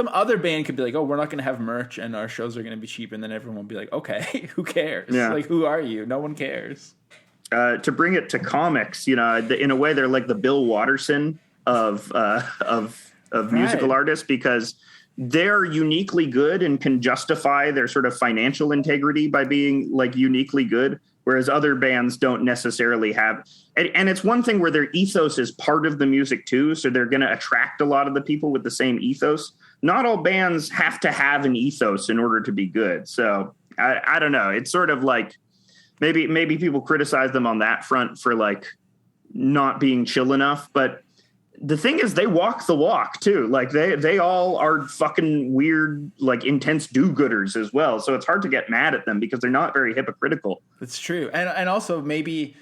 other band could be like, oh, we're not going to have merch and our shows are going to be cheap, and then everyone will be like, okay, who cares? Yeah. Like, who are you? No one cares. To bring it to comics, you know, in a way, they're like the Bill Watterson of musical artists because they're uniquely good and can justify their sort of financial integrity by being like uniquely good. Whereas other bands don't necessarily have. And it's one thing where their ethos is part of the music too. So they're going to attract a lot of the people with the same ethos. Not all bands have to have an ethos in order to be good. So I don't know. It's sort of like maybe people criticize them on that front for like not being chill enough. But the thing is, they walk the walk too. Like they all are fucking weird, like intense do-gooders as well. So it's hard to get mad at them because they're not very hypocritical. That's true. And also maybe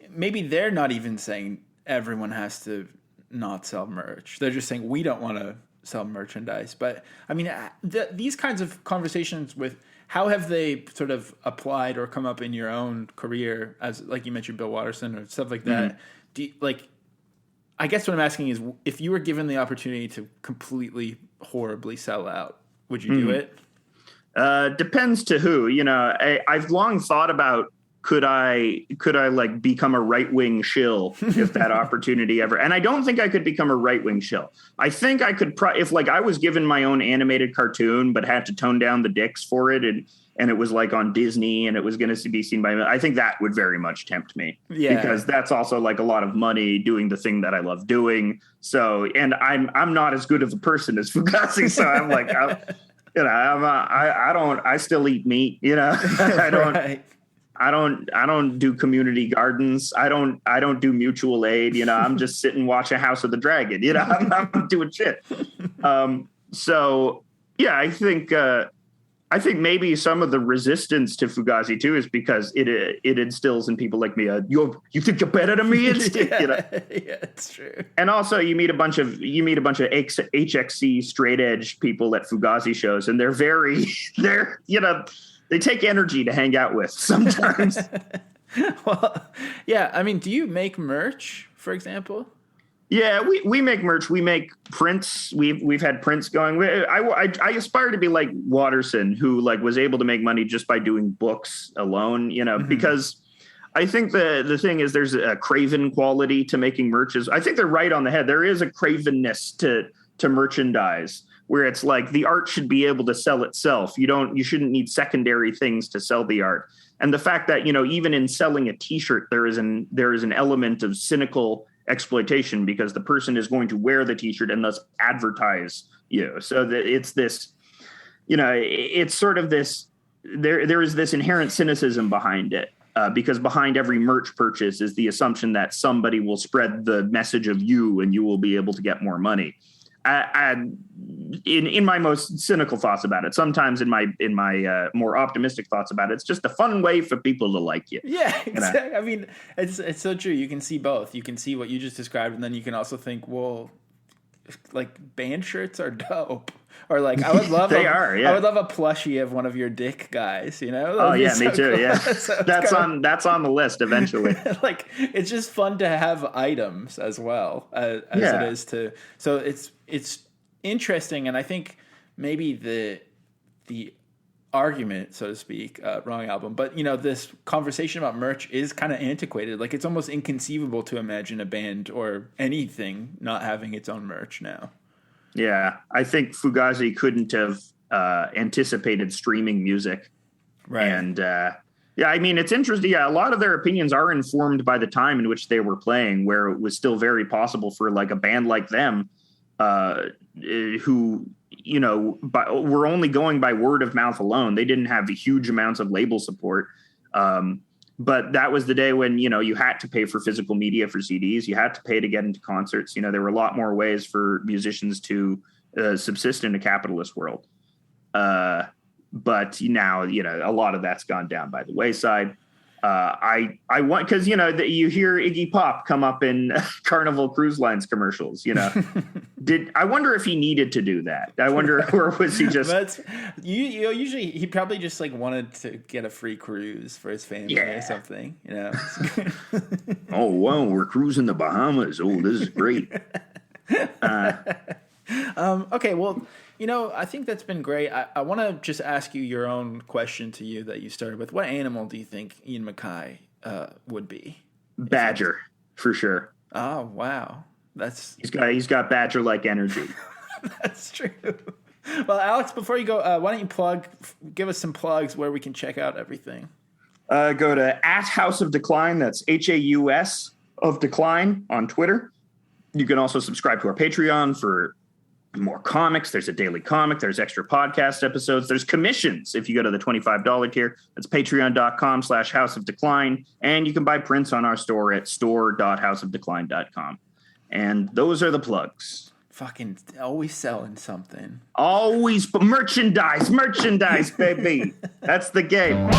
they're not even saying everyone has to not sell merch. They're just saying we don't want to sell merchandise. But I mean, these kinds of conversations with how have they sort of applied or come up in your own career as like you mentioned, Bill Watterson or stuff like that. I guess what I'm asking is if you were given the opportunity to completely horribly sell out, would you do it? Depends to who. You know, I've long thought about could I like become a right-wing shill if that opportunity ever. And I don't think I could become a right-wing shill. I think I could if like I was given my own animated cartoon but had to tone down the dicks for it and it was like on Disney and it was going to be seen by, I think that would very much tempt me. Yeah. Because that's also like a lot of money doing the thing that I love doing. So, and I'm not as good of a person as Fugazi. So I'm like, I still eat meat, you know, I don't do community gardens. I don't do mutual aid. You know, I'm just sitting watching House of the Dragon, you know, I'm doing shit. So yeah, I think maybe some of the resistance to Fugazi too is because it instills in people like me you think you're better than me? Yeah, you know? Yeah, it's true. And also you meet a bunch of HXC straight edge people at Fugazi shows, and they're you know, they take energy to hang out with sometimes. Well, yeah. I mean, do you make merch, for example? Yeah, we make merch. We make prints. We've had prints going. I aspire to be like Watterson, who like was able to make money just by doing books alone. You know, because I think the thing is there's a craven quality to making merches. I think they're right on the head. There is a cravenness to merchandise where it's like the art should be able to sell itself. You shouldn't need secondary things to sell the art. And the fact that, you know, even in selling a T-shirt, there is an element of cynical exploitation because the person is going to wear the T-shirt and thus advertise you. So that it's this it's sort of this. There is this inherent cynicism behind it. Because behind every merch purchase is the assumption that somebody will spread the message of you and you will be able to get more money. In my most cynical thoughts about it, sometimes in my more optimistic thoughts about it, it's just a fun way for people to like you. Yeah, exactly. I mean, it's so true. You can see both. You can see what you just described, and then you can also think, well, like band shirts are dope. Or like I would love I would love a plushie of one of your dick guys, Oh yeah, me too. Cool. Yeah. that's on the list eventually. Like it's just fun to have items as well as it is to. So it's interesting, and I think maybe the argument, so to speak, wrong album, but this conversation about merch is kind of antiquated. Like it's almost inconceivable to imagine a band or anything not having its own merch now. Yeah, I think Fugazi couldn't have anticipated streaming music. Right. And I mean, it's interesting. Yeah, a lot of their opinions are informed by the time in which they were playing, where it was still very possible for like a band like them who, were only going by word of mouth alone. They didn't have huge amounts of label support. But that was the day when, you had to pay for physical media for CDs. You had to pay to get into concerts. There were a lot more ways for musicians to subsist in a capitalist world. But now, a lot of that's gone down by the wayside. I want, because, you hear Iggy Pop come up in Carnival Cruise Lines commercials, I wonder if he needed to do that. I wonder, or was he just... usually he probably just like wanted to get a free cruise for his family or something, Oh, wow, we're cruising the Bahamas. Oh, this is great. Okay, well, I think that's been great. I want to just ask you your own question to you that you started with. What animal do you think Ian MacKaye would be? Badger, for sure. Oh, wow. He's got badger-like energy. That's true. Well, Alex, before you go, why don't you give us some plugs where we can check out everything? Go to @House of Decline. That's HAUS of Decline on Twitter. You can also subscribe to our Patreon for more comics. There's a daily comic. There's extra podcast episodes. There's commissions if you go to the $25 tier. That's patreon.com/House of Decline. And you can buy prints on our store at store.houseofdecline.com. And those are the plugs. Fucking always selling something. Always merchandise, baby. That's the game.